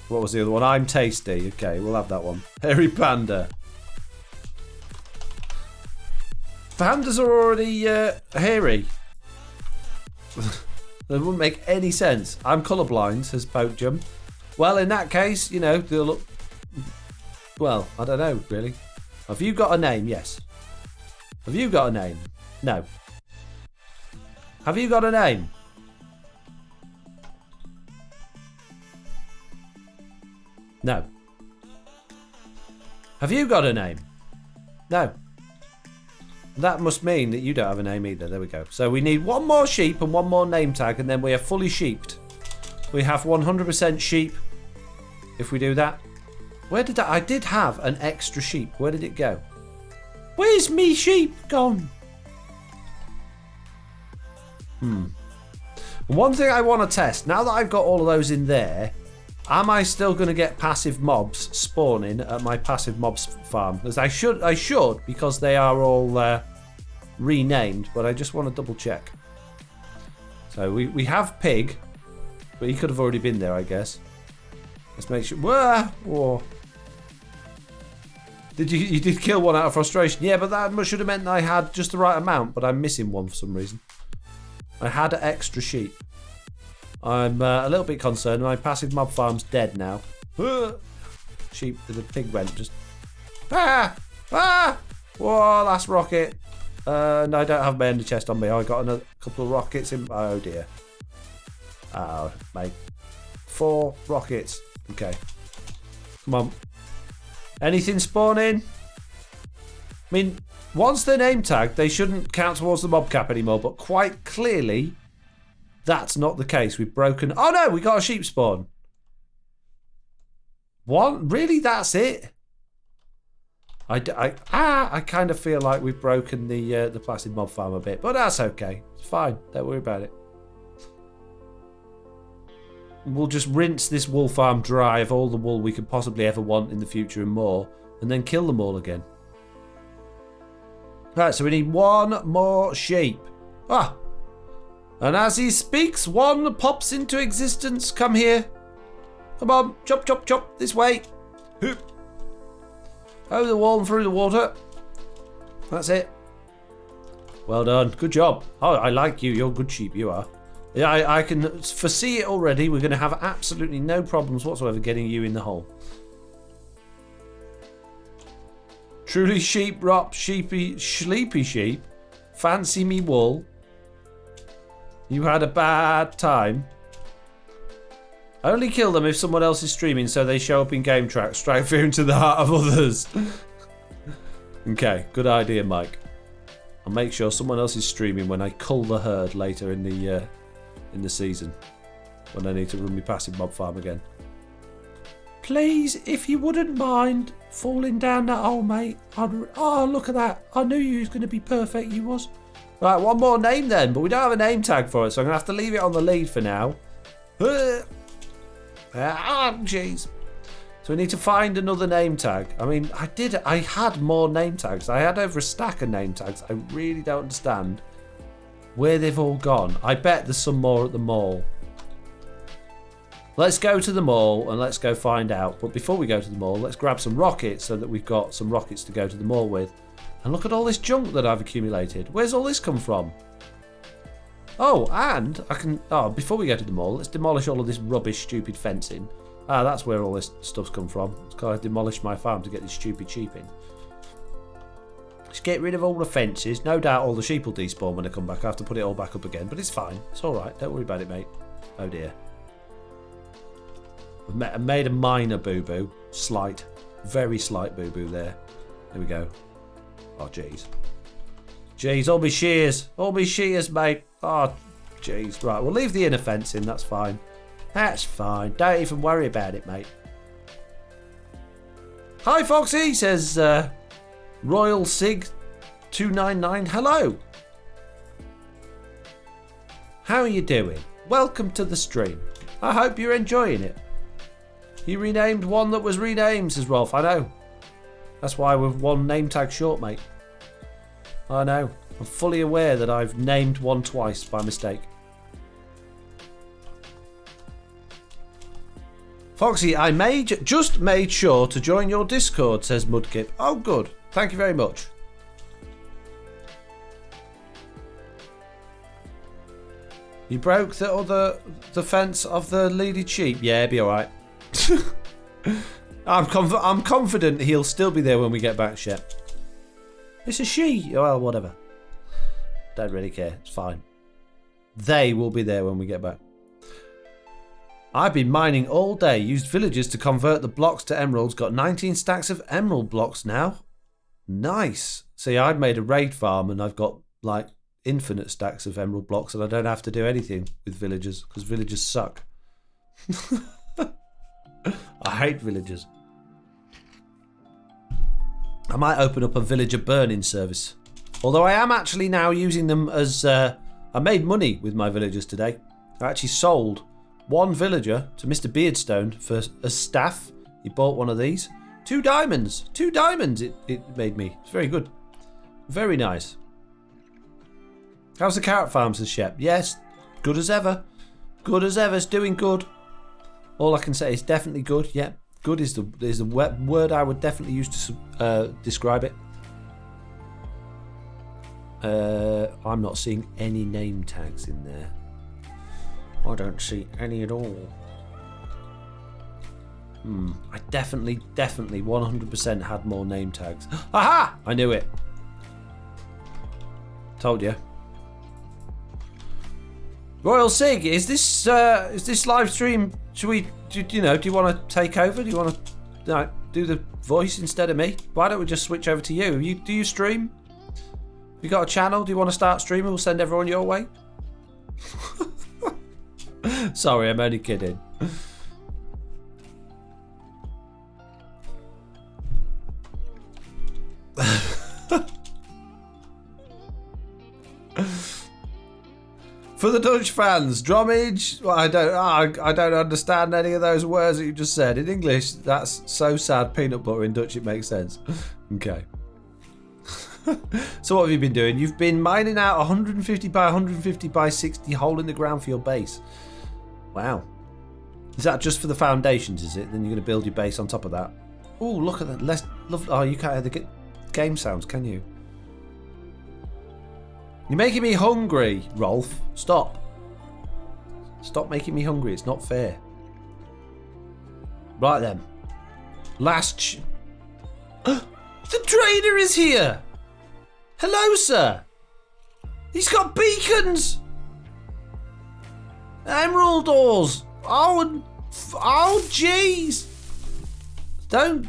A: What was the other one? I'm Tasty. Okay, we'll have that one. Hairy Panda. Pandas are already hairy. That wouldn't make any sense. I'm colourblind, says Pokejum. Well, in that case, you know, they'll look... Well, I don't know, really. Have you got a name? Yes. Have you got a name? No. Have you got a name? No. Have you got a name? No. That must mean that you don't have a name either. There we go. So we need 1 more sheep and 1 more name tag, and then we are fully sheeped. We have 100% sheep if we do that. Where did that... I did have an extra sheep. Where did it go? Where's me sheep gone? One thing I want to test, now that I've got all of those in there, am I still going to get passive mobs spawning at my passive mobs farm? Because I should, because they are all renamed, but I just want to double check. So we have Pig, but he could have already been there, I guess. Let's make sure. Whoa. You did kill one out of frustration? Yeah, but that should have meant I had just the right amount, but I'm missing one for some reason. I had an extra sheep. I'm a little bit concerned. My passive mob farm's dead now. sheep, the pig went. Just Whoa, last rocket. No, I don't have my ender chest on me. I got another couple of rockets in. Oh dear. Oh, mate. 4 rockets. Okay. Come on. Anything spawning? I mean, once they're name tagged, they shouldn't count towards the mob cap anymore, but quite clearly, that's not the case. We've broken... Oh no, we got a sheep spawn. What? Really? That's it? I kind of feel like we've broken the placid mob farm a bit, but that's okay. It's fine. Don't worry about it. We'll just rinse this wool farm dry of all the wool we could possibly ever want in the future and more, and then kill them all again. Right, so we need 1 more sheep. Ah! And as he speaks, one pops into existence. Come here. Come on, chop, chop, chop, this way. Hoop. Over the wall and through the water. That's it. Well done. Good job. Oh, I like you. You're a good sheep, you are. Yeah, I can foresee it already. We're going to have absolutely no problems whatsoever getting you in the hole. Truly sheep, rop, sheepy, sleepy sheep. Fancy me wool. You had a bad time. Only kill them if someone else is streaming so they show up in game tracks. Strike fear into the heart of others. Okay, good idea, Mike. I'll make sure someone else is streaming when I cull the herd later in the season. When I need to run my passive mob farm again. Please, if you wouldn't mind falling down that hole, mate. Oh, look at that. I knew you was going to be perfect, you was. Right, one more name then, but we don't have a name tag for it, so I'm going to have to leave it on the lead for now. Jeez. So we need to find another name tag. I mean, I had more name tags. I had over a stack of name tags. I really don't understand where they've all gone. I bet there's some more at the mall. Let's go to the mall and let's go find out. But before we go to the mall, let's grab some rockets so that we've got some rockets to go to the mall with. And look at all this junk that I've accumulated. Where's all this come from? Oh, and I can... Oh, before we go to the mall, let's demolish all of this rubbish, stupid fencing. Ah, that's where all this stuff's come from. It's because I demolished my farm to get this stupid sheep in. Let's get rid of all the fences. No doubt all the sheep will despawn when I come back. I have to put it all back up again, but it's fine. It's all right. Don't worry about it, mate. Oh, dear. I made a minor boo-boo. Slight. Very slight boo-boo there. There we go. Oh, jeez. Jeez, all my shears. All my shears, mate. Oh, jeez. Right, we'll leave the inner fence in. That's fine. That's fine. Don't even worry about it, mate. Hi, Foxy, says Royal Sig 299. Hello. How are you doing? Welcome to the stream. I hope you're enjoying it. You renamed one that was renamed, says Rolf. I know. That's why we're one name tag short, mate. I know. I'm fully aware that I've named one twice by mistake. Foxy, I just made sure to join your Discord, says Mudkip. Oh, good. Thank you very much. You broke the fence of the leaded sheep. Yeah, be all right. I'm confident he'll still be there when we get back, Shep. It's a she. Well, whatever. Don't really care. It's fine. They will be there when we get back. I've been mining all day. Used villagers to convert the blocks to emeralds. Got 19 stacks of emerald blocks now. Nice. See, I'd made a raid farm and I've got like infinite stacks of emerald blocks and I don't have to do anything with villagers because villagers suck. I hate villagers. I might open up a villager burning service. Although I am actually now using them as... I made money with my villagers today. I actually sold one villager to Mr. Beardstone for a staff. He bought one of these. 2 diamonds. 2 diamonds it made me. It's very good. Very nice. How's the carrot farm, says Shep? Yes, good as ever. Good as ever. It's doing good. All I can say is definitely good. Yeah, good is the word I would definitely use to describe it. I'm not seeing any name tags in there. I don't see any at all. I definitely 100% had more name tags. Aha! I knew it. Told you. Royal Sig, is this live stream? Should we? Do you want to take over? Do you want to do the voice instead of me? Why don't we just switch over to you? Do you stream? You got a channel? Do you want to start streaming? We'll send everyone your way. Sorry, I'm only kidding. For the Dutch fans, drummage. Well, I don't understand any of those words that you just said in English. That's so sad. Peanut butter. In Dutch, it makes sense. Okay. So what have you been doing? You've been mining out 150 by 150 by 60 hole in the ground for your base. Wow. Is that just for the foundations? Is it? Then you're going to build your base on top of that. Oh, look at that. Oh, you can't hear the game sounds, can you? You're making me hungry, Rolf. Stop. Stop making me hungry. It's not fair. Right then. The trader is here. Hello, sir. He's got beacons. Emerald ores. Oh, jeez. Don't.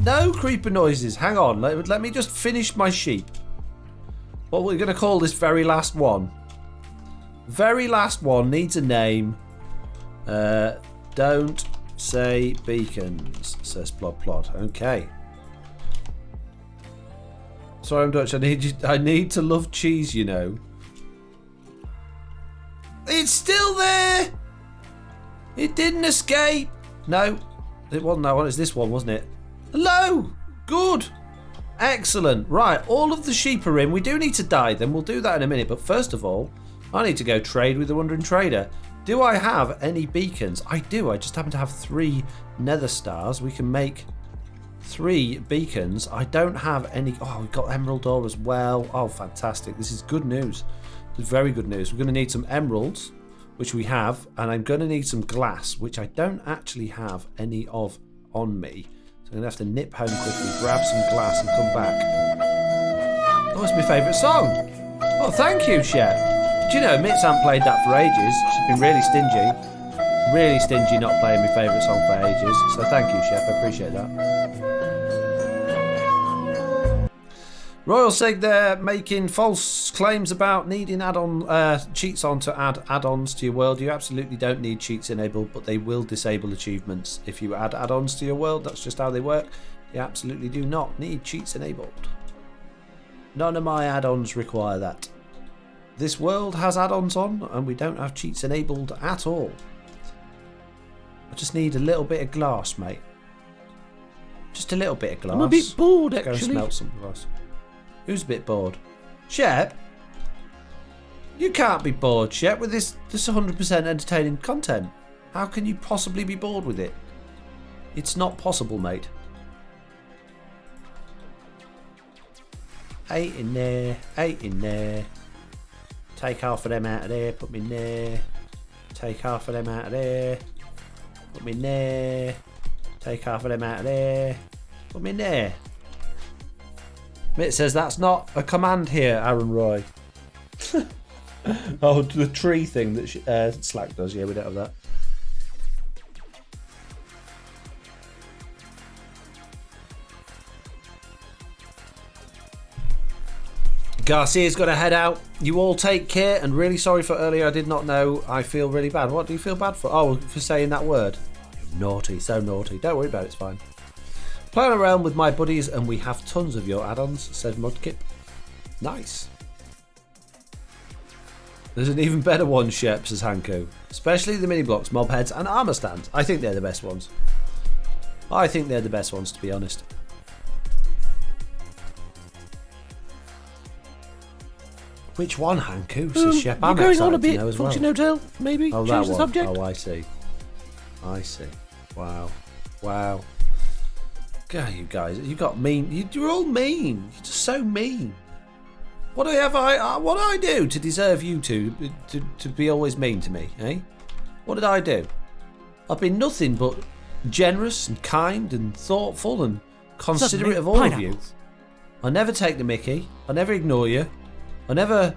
A: No creeper noises. Hang on. Let me just finish my sheep. What we're going to call this very last one. Very last one needs a name. Don't say beacons, says Plod. Okay. Sorry, I'm Dutch. I need to love cheese, you know. It's still there. It didn't escape. No, it wasn't that one. It's this one, wasn't it? Hello. Good. Excellent. Right, all of the sheep are in. We do need to dye them. We'll do that in a minute. But first of all, I need to go trade with the Wandering Trader. Do I have any beacons? I do. I just happen to have 3 nether stars. We can make 3 beacons. I don't have any. Oh, we've got emerald ore as well. Oh, fantastic. This is good news. This is very good news. We're going to need some emeralds, which we have. And I'm going to need some glass, which I don't actually have any of on me. So I'm going to have to nip home quickly, grab some glass and come back. Oh, it's my favourite song. Oh, thank you, Shep. Do you know, Mitz hasn't played that for ages. She's been really stingy. Really stingy not playing my favourite song for ages. So thank you, Shep. I appreciate that. Royal Sig there making false claims about needing cheats on to add add-ons to your world. You absolutely don't need cheats enabled, but they will disable achievements if you add add-ons to your world. That's just how they work. You absolutely do not need cheats enabled. None of my add-ons require that. This world has add-ons on, and we don't have cheats enabled at all. I just need a little bit of glass, mate. Just a little bit of glass.
C: I'm a bit bored,
A: Let's
C: actually.
A: go smelt some glass. Who's a bit bored? Shep? You can't be bored, Shep, with this 100% entertaining content. How can you possibly be bored with it? It's not possible, mate. 8 in there, 8 in there. Take half of them out of there, put me in there. Take half of them out of there. Put me in there. Take half of them out of there. Put me in there. Mitt says that's not a command here, Aaron Roy. Oh, the tree thing that Slack does. Yeah, we don't have that. Garcia's got to head out. You all take care, and really sorry for earlier. I did not know. I feel really bad. What do you feel bad for? Oh, for saying that word. Naughty, so naughty. Don't worry about it, it's fine. Playing around with my buddies, and we have tons of your add-ons, said Mudkip. Nice. There's an even better one, Shep, says Hanko. Especially the mini blocks, mob heads, and armor stands. I think they're the best ones. I think they're the best ones, to be honest. Which one, Hanko? Says Shep.
C: You're
A: I'm
C: going
A: excited
C: on a bit.
A: to know as well.
C: Function Hotel, maybe?
A: Oh,
C: Change
A: that
C: the
A: one.
C: subject?
A: Oh, I see. I see. Wow. Wow. God, you guys, you got mean. You're all mean. You're just so mean. What do I do to deserve you to be always mean to me, eh? What did I do? I've been nothing but generous and kind and thoughtful and considerate of all of you. I never take the mickey. I never ignore you. I never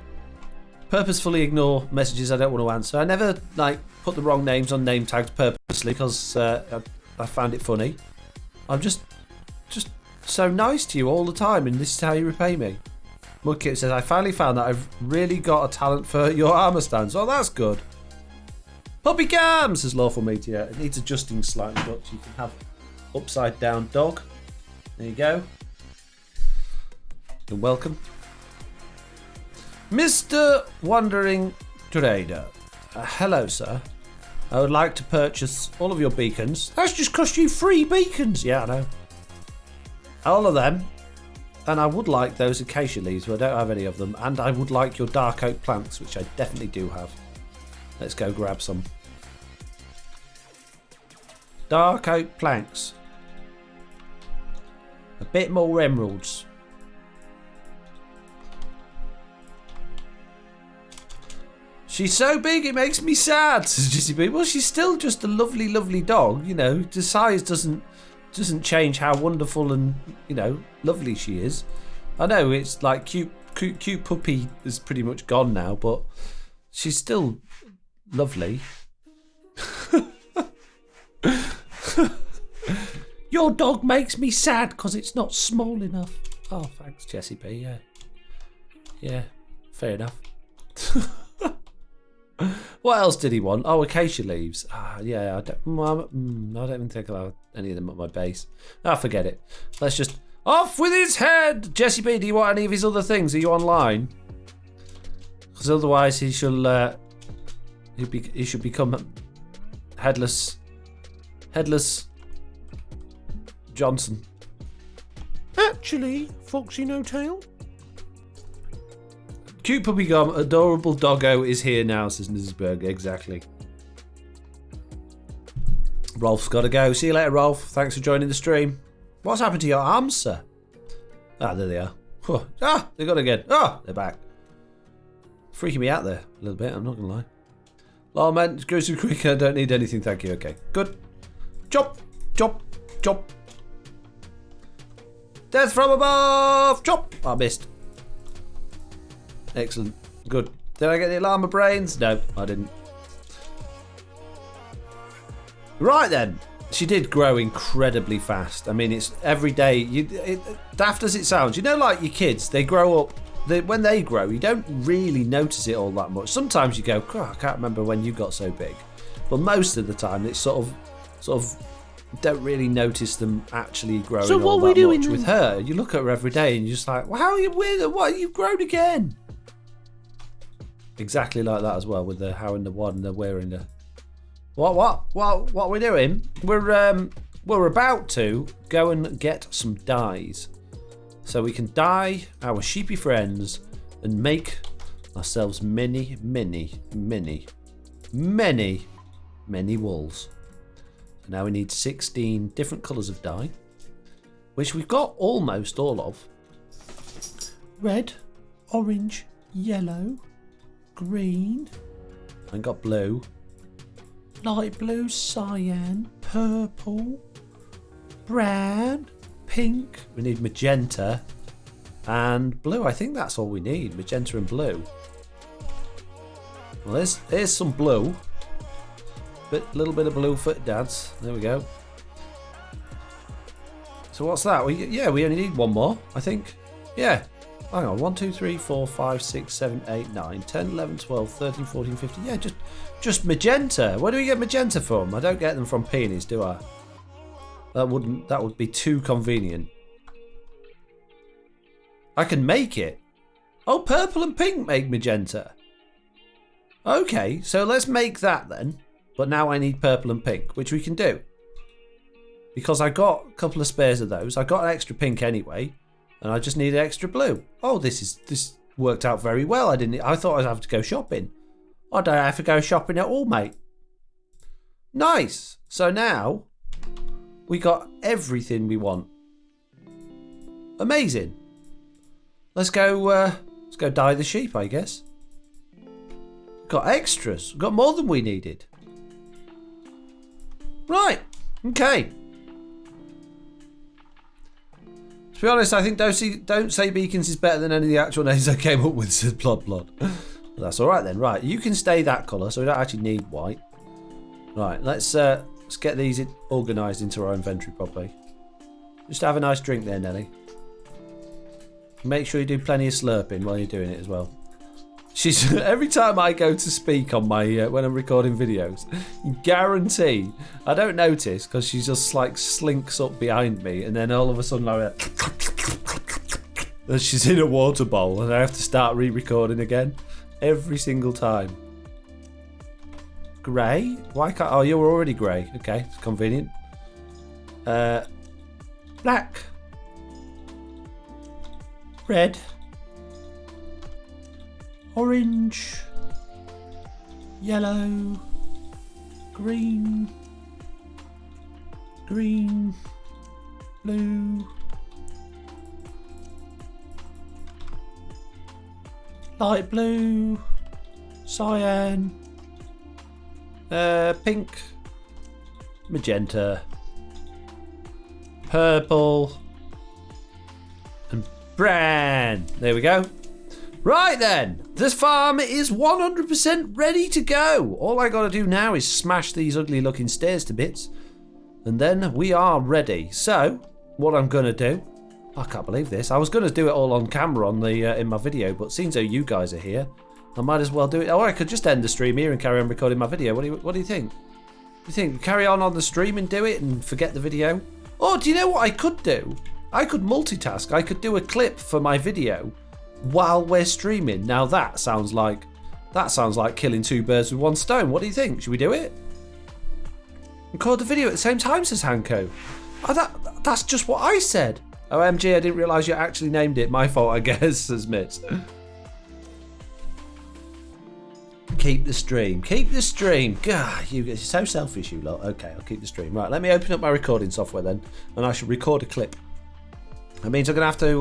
A: purposefully ignore messages I don't want to answer. I never put the wrong names on name tags purposely because I found it funny. I'm just so nice to you all the time, and this is how you repay me. Mudkip says, I finally found that I've really got a talent for your armour stands. Oh, that's good. Puppy Cam, says Lawful Meteor. It needs adjusting slightly, but you can have upside down dog. There you go. You're welcome. Mr. Wandering Trader. Hello, sir. I would like to purchase all of your beacons. That's just cost you 3 beacons. Yeah, I know. All of them. And I would like those acacia leaves, but I don't have any of them. And I would like your dark oak plants, which I definitely do have. Let's go grab some. Dark oak planks. A bit more emeralds. She's so big it makes me sad, says Jissy B. Well, she's still just a lovely, lovely dog, you know. The size doesn't change how wonderful and, you know, lovely she is. I know it's like cute puppy is pretty much gone now, but she's still lovely. Your dog makes me sad because it's not small enough. Oh, thanks, Jessie B. Yeah, fair enough. What else did he want? Oh, acacia leaves. Yeah, I don't even think I'll have any of them at my base. Forget it. Let's just off with his head. Jessie B, do you want any of his other things? Are you online? Because otherwise he should become headless Johnson.
D: Actually, Foxy No Tail.
A: Cute puppy gum, adorable doggo is here now, says Mrs. Berg. Exactly. Rolf's got to go. See you later, Rolf. Thanks for joining the stream. What's happened to your arms, sir? There they are. They got again. They're back. Freaking me out there a little bit, I'm not going to lie. Oh, man, go too quick. I don't need anything, thank you. Okay, good. Chop, chop, chop. Death from above. Chop. I missed. Excellent. Good. Did I get the llama brains? No, I didn't. Right then. She did grow incredibly fast. I mean, it's every day. Daft as it sounds, you know, like your kids, they grow up. When they grow, you don't really notice it all that much. Sometimes you go, I can't remember when you got so big. But most of the time, it's sort of don't really notice them actually growing. So what are we doing much. With her? You look at her every day and you're just like, well, how are you with? What, you've grown again? Exactly like that as well with the how and the what and the where and the what are we doing? We're about to go and get some dyes so we can dye our sheepy friends and make ourselves many wools. So now we need 16 different colours of dye, which we've got almost all of. Red, orange, yellow, green, and got blue, light blue, cyan, purple, brown, pink. We need magenta and blue. I think that's all we need, magenta and blue. Well, here's some blue. Little bit of blue for dads. There we go. So what's that? We only need one more, I think. Yeah. Hang on, 1, 2, 3, 4, 5, 6, 7, 8, 9, 10, 11, 12, 13, 14, 15. Yeah, just magenta. Where do we get magenta from? I don't get them from peonies, do I? That would be too convenient. I can make it. Oh, purple and pink make magenta. Okay, so let's make that then. But now I need purple and pink, which we can do. Because I got a couple of spares of those. I got an extra pink anyway. And I just need extra blue. Oh, this worked out very well. I thought I'd have to go shopping. I don't have to go shopping at all, mate. Nice. So now we got everything we want. Amazing. Let's go dye the sheep, I guess. Got extras. Got more than we needed. Right. Okay. To be honest, I think Don't Say Beacons is better than any of the actual names I came up with, said Blood. That's alright then. Right, you can stay that colour, so we don't actually need white. Right, let's get these organised into our inventory properly. Just have a nice drink there, Nelly. Make sure you do plenty of slurping while you're doing it as well. She's every time I go to speak on my when I'm recording videos, guarantee I don't notice because she just like slinks up behind me, and then all of a sudden like she's in a water bowl, and I have to start re-recording again every single time. Grey? Why can't? Oh, you're already grey. Okay, it's convenient. Black. Red. Orange. Yellow. Green. Green. Blue. Light blue. Cyan. Pink. Magenta. Purple. And brown. There we go. Right then, this farm is 100% ready to go. All I gotta do now is smash these ugly looking stairs to bits, and then we are ready. So, what I'm gonna do, I can't believe this. I was gonna do it all on camera on the in my video, but seeing though you guys are here, I might as well do it. Or I could just end the stream here and carry on recording my video. What do you think? Do you think carry on the stream and do it and forget the video? Or do you know what I could do? I could multitask. I could do a clip for my video while we're streaming. Now that sounds like killing two birds with one stone. What do you think? Should we do it? Record the video at the same time, says Hanko. Oh, that's just what I said. OMG, I didn't realise you actually named it. My fault, I guess, says Mitz. Keep the stream. Keep the stream. God, you're so selfish, you lot. Okay, I'll keep the stream. Right, let me open up my recording software then, and I should record a clip. That means I'm going to have to...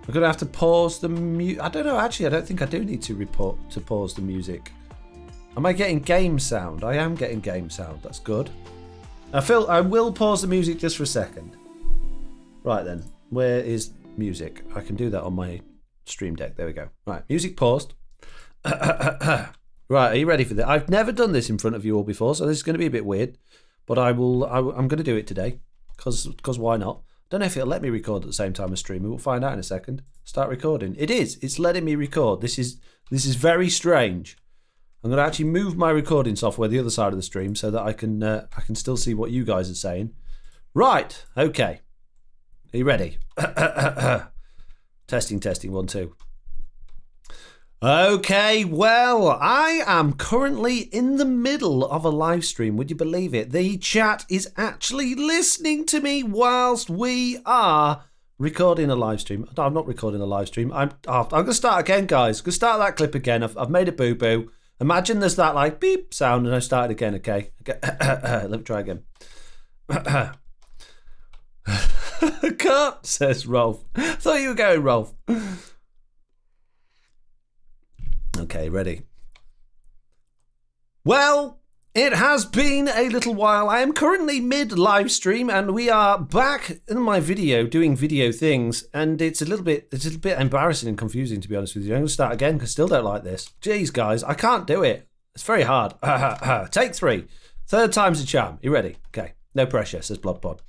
A: we're going to have to pause the music. I don't know, actually, I don't think I do need to pause the music. Am I getting game sound? I am getting game sound. That's good. I will pause the music just for a second. Right then, where is music? I can do that on my stream deck. There we go. Right, music paused. Right, are you ready for this? I've never done this in front of you all before, so this is going to be a bit weird. But I'm going to do it today, because why not? Don't know if it'll let me record at the same time as streaming. We'll find out in a second. Start recording. It is. It's letting me record. This is very strange. I'm going to actually move my recording software the other side of the stream so that I can still see what you guys are saying. Right. Okay. Are you ready? Testing. 1, 2. Okay, well, I am currently in the middle of a live stream. Would you believe it? The chat is actually listening to me whilst we are recording a live stream. No, I'm not recording a live stream. I'm going to start again, guys. I'm going to start that clip again. I've made a boo-boo. Imagine there's that, like, beep sound, and I start it again, okay? Let me try again. Cut, says Rolf. Thought you were going, Rolf. Okay, ready. Well, it has been a little while. I am currently mid-live stream, and we are back in my video doing video things, and it's a little bit embarrassing and confusing, to be honest with you. I'm going to start again because I still don't like this. Jeez, guys, I can't do it. It's very hard. Take 3. Third time's a charm. You ready? Okay. No pressure, says Bloodpod.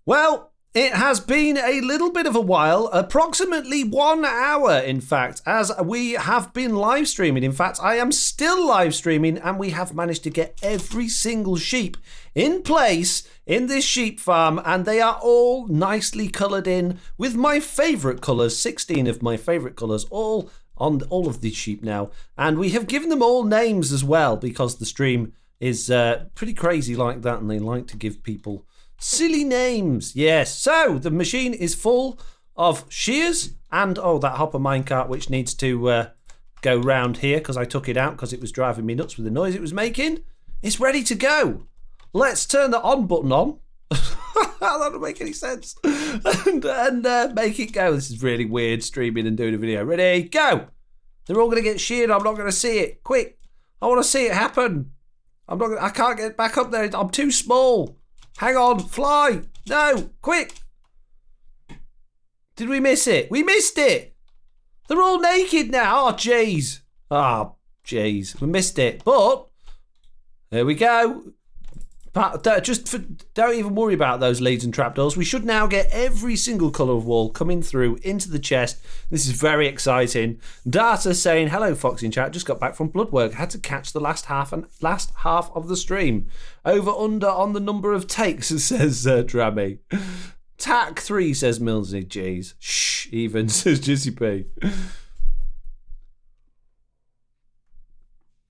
A: Well, it has been a little bit of a while, approximately 1 hour, in fact, as we have been live streaming. In fact, I am still live streaming, and we have managed to get every single sheep in place in this sheep farm, and they are all nicely coloured in with my favourite colours, 16 of my favourite colours, all on all of these sheep now. And we have given them all names as well, because the stream is pretty crazy like that, and they like to give people silly names. Yes, so the machine is full of shears and that hopper minecart which needs to go round here because I took it out because it was driving me nuts with the noise it was making. It's ready to go. Let's turn the on button on. That doesn't make any sense. and make it go. This is really weird streaming and doing a video. Ready, go. They're all going to get sheared. I'm not going to see it. Quick. I want to see it happen. I'm not. I can't get back up there. I'm too small. Hang on. Fly. No. Quick. Did we miss it? We missed it. They're all naked now. Oh, jeez. Oh, jeez. We missed it. But there we go. Don't even worry about those leads and trapdoors. We should now get every single colour of wall coming through into the chest. This is very exciting. Data saying, hello, Foxy in chat. Just got back from blood work. Had to catch the last half of the stream. Over under on the number of takes, says Drammy. Tack 3, says Millsy. Jeez. Shh, even, says Jizzy P.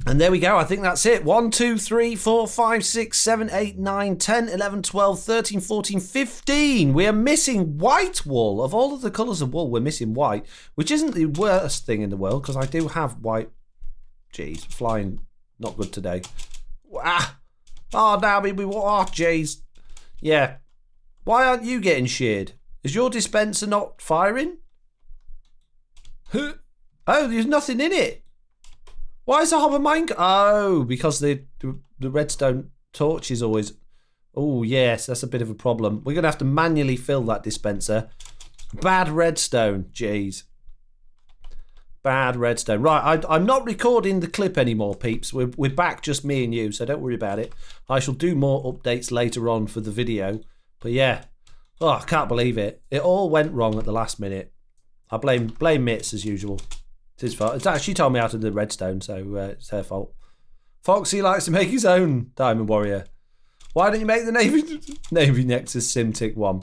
A: And there we go. I think that's it. 1, 2, 3, 4, 5, 6, 7, 8, 9, 10, 11, 12, 13, 14, 15. We are missing white wool. Of all of the colours of wool, we're missing white, which isn't the worst thing in the world because I do have white. Jeez, flying not good today. Ah. Oh, now we. Oh, jeez. Yeah. Why aren't you getting sheared? Is your dispenser not firing? Oh, there's nothing in it. Why is the hopper mine? Oh, because the redstone torch is always... Oh, yes, that's a bit of a problem. We're going to have to manually fill that dispenser. Bad redstone. Jeez. Bad redstone. Right, I'm not recording the clip anymore, peeps. We're back, just me and you, so don't worry about it. I shall do more updates later on for the video. But yeah. Oh, I can't believe it. It all went wrong at the last minute. I blame Mitz as usual. It's his fault. She told me how to do the redstone, so it's her fault. Foxy likes to make his own Diamond Warrior. Why don't you make the Navy Nexus SimTick 1?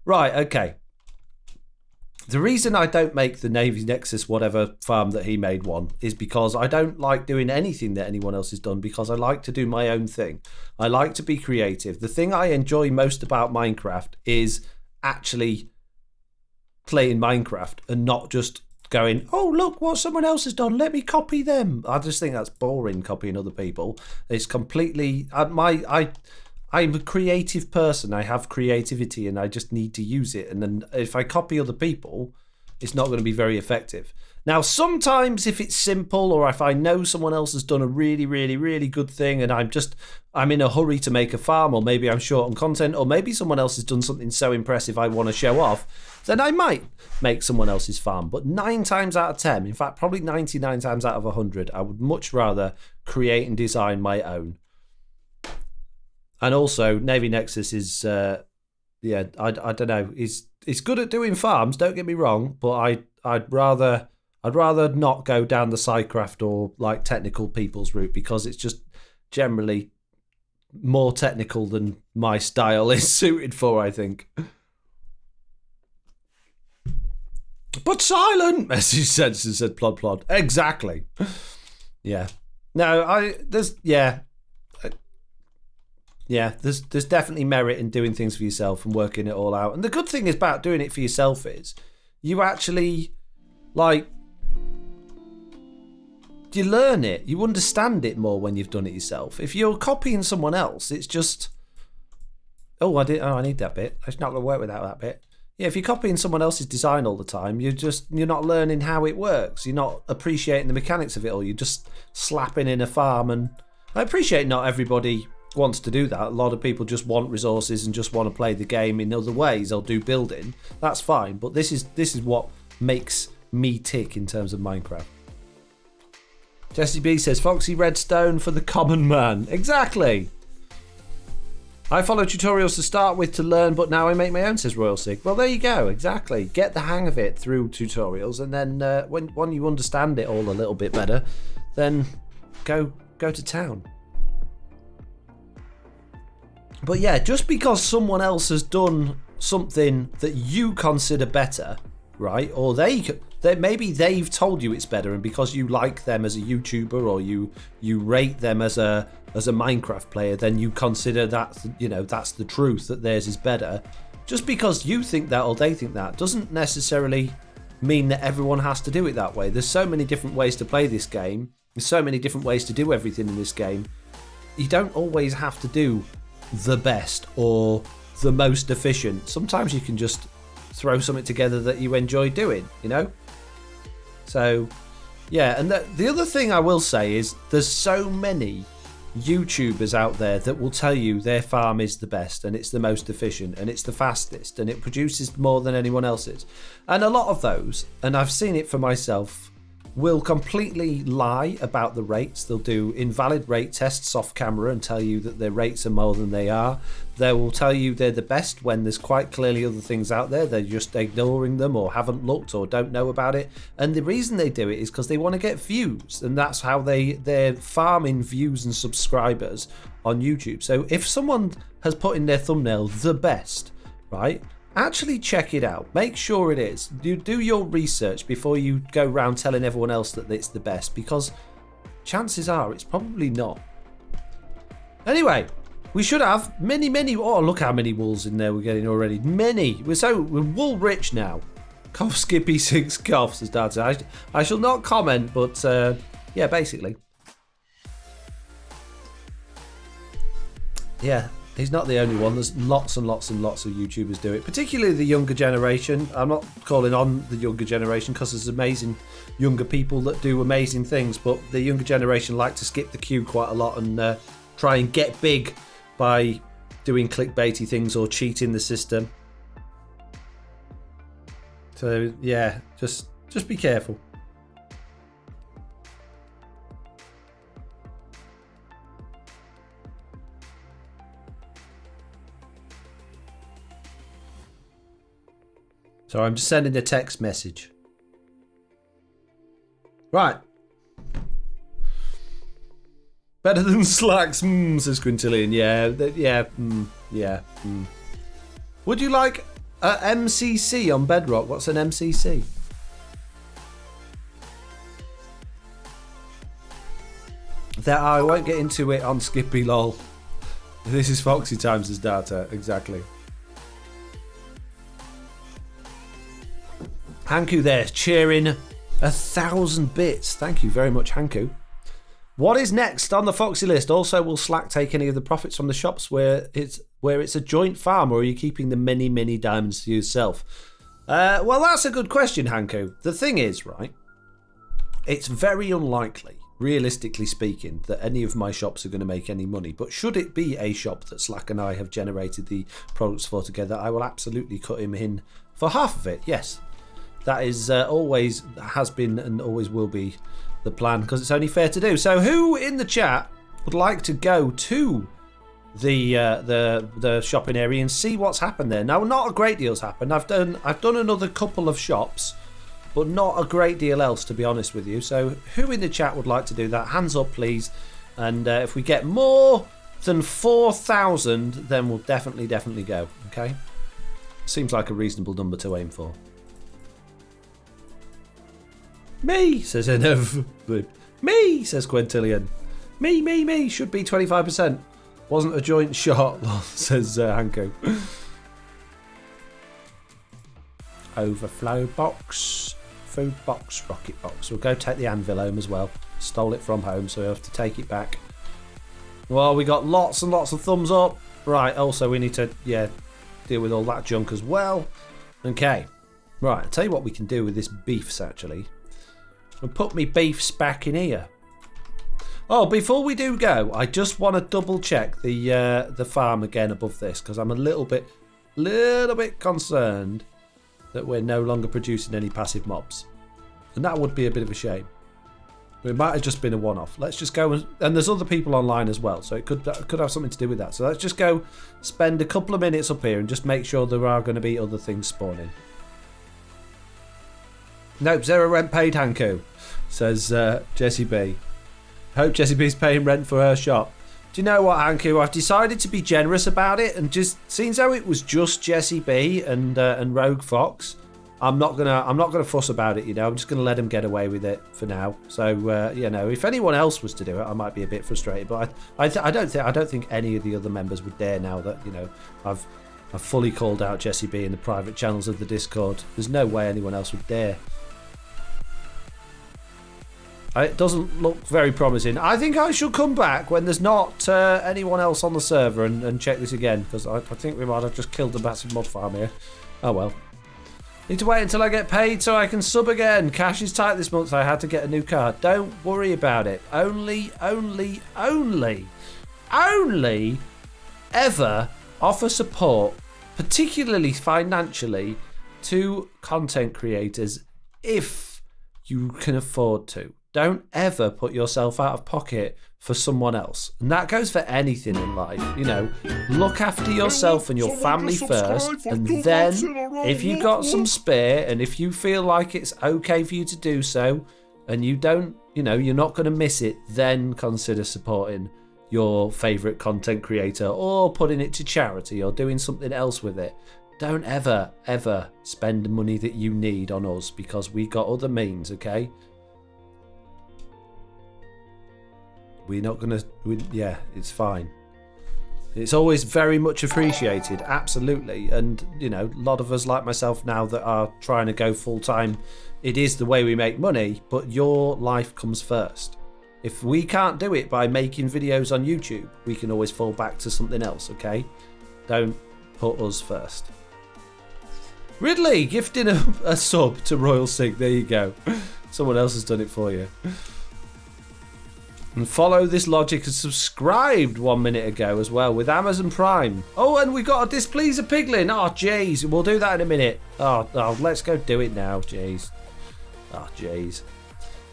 A: Right, okay. The reason I don't make the Navy Nexus whatever farm that he made one is because I don't like doing anything that anyone else has done because I like to do my own thing. I like to be creative. The thing I enjoy most about Minecraft is actually playing Minecraft and not just going, oh, look what someone else has done, let me copy them. I just think that's boring, copying other people. It's completely... I'm a creative person. I have creativity and I just need to use it. And then if I copy other people, it's not going to be very effective. Now, sometimes if it's simple or if I know someone else has done a really, really, really good thing and I'm in a hurry to make a farm, or maybe I'm short on content, or maybe someone else has done something so impressive I want to show off, then I might make someone else's farm. But 9 times out of 10, in fact, probably 99 times out of 100, I would much rather create and design my own. And also, Navy Nexus is, I don't know, he's good at doing farms, don't get me wrong, but I'd rather not go down the Psycraft or like technical people's route because it's just generally more technical than my style is suited for, I think. But silent, message sensor said plod plod. Exactly. Yeah. No, there's definitely merit in doing things for yourself and working it all out. And the good thing is about doing it for yourself is you actually, like, you learn it. You understand it more when you've done it yourself. If you're copying someone else, it's just, I need that bit. It's not going to work without that bit. Yeah, if you're copying someone else's design all the time, you're not learning how it works. You're not appreciating the mechanics of it all. You're just slapping in a farm. And I appreciate not everybody wants to do that. A lot of people just want resources and just want to play the game in other ways. They'll do building. That's fine. But this is what makes me tick in terms of Minecraft. Jesse B says, Foxy Redstone for the common man. Exactly. I follow tutorials to start with to learn, but now I make my own, says Royal Sig. Well, there you go. Exactly. Get the hang of it through tutorials, and then when you understand it all a little bit better, then go to town. But yeah, just because someone else has done something that you consider better, right? Or maybe they've told you it's better, and because you like them as a YouTuber or you rate them as a Minecraft player, then you consider that, that's the truth, that theirs is better. Just because you think that or they think that doesn't necessarily mean that everyone has to do it that way. There's so many different ways to play this game. There's so many different ways to do everything in this game. You don't always have to do the best or the most efficient. Sometimes you can just throw something together that you enjoy doing, So yeah, and the other thing I will say is there's so many YouTubers out there that will tell you their farm is the best and it's the most efficient and it's the fastest and it produces more than anyone else's. And a lot of those, and I've seen it for myself, will completely lie about the rates. They'll do invalid rate tests off camera and tell you that their rates are more than they are. They will tell you they're the best when there's quite clearly other things out there. They're just ignoring them or haven't looked or don't know about it. And the reason they do it is because they want to get views, and that's how they're farming views and subscribers on YouTube. So if someone has put in their thumbnail the best, right? Actually check it out. Make sure it is. You do your research before you go around telling everyone else that it's the best, because chances are it's probably not. Anyway, we should have many. Oh, look how many wools in there we're getting already. Many. We're wool rich now. Cough Skippy 6 coughs, as Dad said. I shall not comment, but yeah, basically. Yeah. He's not the only one. There's lots and lots and lots of YouTubers do it, particularly the younger generation. I'm not calling on the younger generation because there's amazing younger people that do amazing things, but the younger generation like to skip the queue quite a lot and try and get big by doing clickbaity things or cheating the system. So yeah, just be careful. So I'm just sending a text message. Right. Better than slacks, says Quintillion. Yeah. Would you like a MCC on Bedrock? What's an MCC? That I won't get into it on Skippy lol. This is Foxy Times as data, exactly. Hanku there, cheering 1,000 bits. Thank you very much, Hanku. What is next on the Foxy list? Also, will Slack take any of the profits from the shops where it's a joint farm, or are you keeping the many diamonds to yourself? Well, that's a good question, Hanku. The thing is, right, it's very unlikely, realistically speaking, that any of my shops are going to make any money. But should it be a shop that Slack and I have generated the products for together, I will absolutely cut him in for half of it, yes. That is always has been and always will be the plan, because it's only fair to do. So who in the chat would like to go to the shopping area and see what's happened there? Now, not a great deal's happened. I've done another couple of shops, but not a great deal else, to be honest with you. So who in the chat would like to do that? Hands up, please. And if we get more than 4,000, then we'll definitely go. Okay? Seems like a reasonable number to aim for. Me, says Enev. Me, says Quintillion. Me. Should be 25%. Wasn't a joint shot, says Hanko. Overflow box. Food box. Rocket box. We'll go take the anvil home as well. Stole it from home, so we have to take it back. Well, we got lots and lots of thumbs up. Right, also we need to, deal with all that junk as well. Okay. Right, I'll tell you what we can do with this beefs, actually. We'll put me beefs back in here. Oh, before we do go, I just want to double check the farm again above this, because I'm a little bit concerned that we're no longer producing any passive mobs, and that would be a bit of a shame. It might have just been a one-off. Let's just go and there's other people online as well, so it could have something to do with that. So let's just go spend a couple of minutes up here and just make sure there are going to be other things spawning. Nope, 0 rent paid, Hanku, says Jessie B. Hope Jessie B's paying rent for her shop. Do you know what, Hanku? I've decided to be generous about it, and just seeing how it was just Jessie B and Rogue Fox, I'm not gonna fuss about it. I'm just gonna let them get away with it for now. So if anyone else was to do it, I might be a bit frustrated. But I don't think any of the other members would dare now that I've fully called out Jessie B in the private channels of the Discord. There's no way anyone else would dare. It doesn't look very promising. I think I should come back when there's not anyone else on the server and check this again, because I think we might have just killed the massive mod farm here. Oh well. Need to wait until I get paid so I can sub again. Cash is tight this month, so I had to get a new card. Don't worry about it. Only ever offer support, particularly financially, to content creators if you can afford to. Don't ever put yourself out of pocket for someone else. And that goes for anything in life. You know, look after yourself and your family first. And then, if you got some spare and if you feel like it's okay for you to do so, and you don't, you know, you're not going to miss it, then consider supporting your favourite content creator or putting it to charity or doing something else with it. Don't ever spend money that you need on us because we got other means, okay? We're not gonna. Yeah, it's fine. It's always very much appreciated, absolutely. And you know, a lot of us, like myself, now that are trying to go full time, it is the way we make money. But your life comes first. If we can't do it by making videos on YouTube, we can always fall back to something else. Okay, don't put us first. Ridley gifting a sub to Royal Sig. There you go. Someone else has done it for you. And follow this logic and subscribed 1 minute ago as well with Amazon Prime. Oh, and we've got a Displeaser Piglin. Oh, jeez. We'll do that in a minute. Oh, let's go do it now. Jeez. Oh, jeez.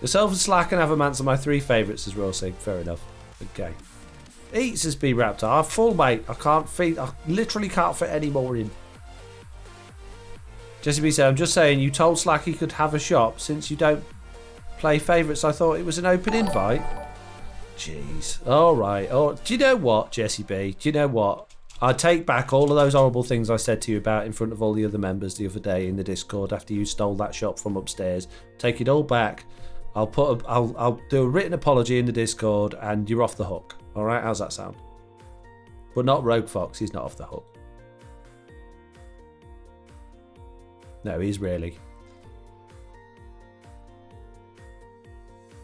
A: Yourself and Slack and Avamancer are my 3 favourites as Royal Sig. Fair enough. Okay. Eats as B Raptor. I'm full, mate. I can't feed. I literally can't fit any more in. Jesse B said, I'm just saying, you told Slack he could have a shop. Since you don't play favourites, I thought it was an open invite. Jeez. All right. Oh, do you know what, Jesse B? Do you know what? I take back all of those horrible things I said to you about in front of all the other members the other day in the Discord after you stole that shop from upstairs. Take it all back. I'll do a written apology in the Discord and you're off the hook. All right? How's that sound? But not Rogue Fox. He's not off the hook. No, he's really.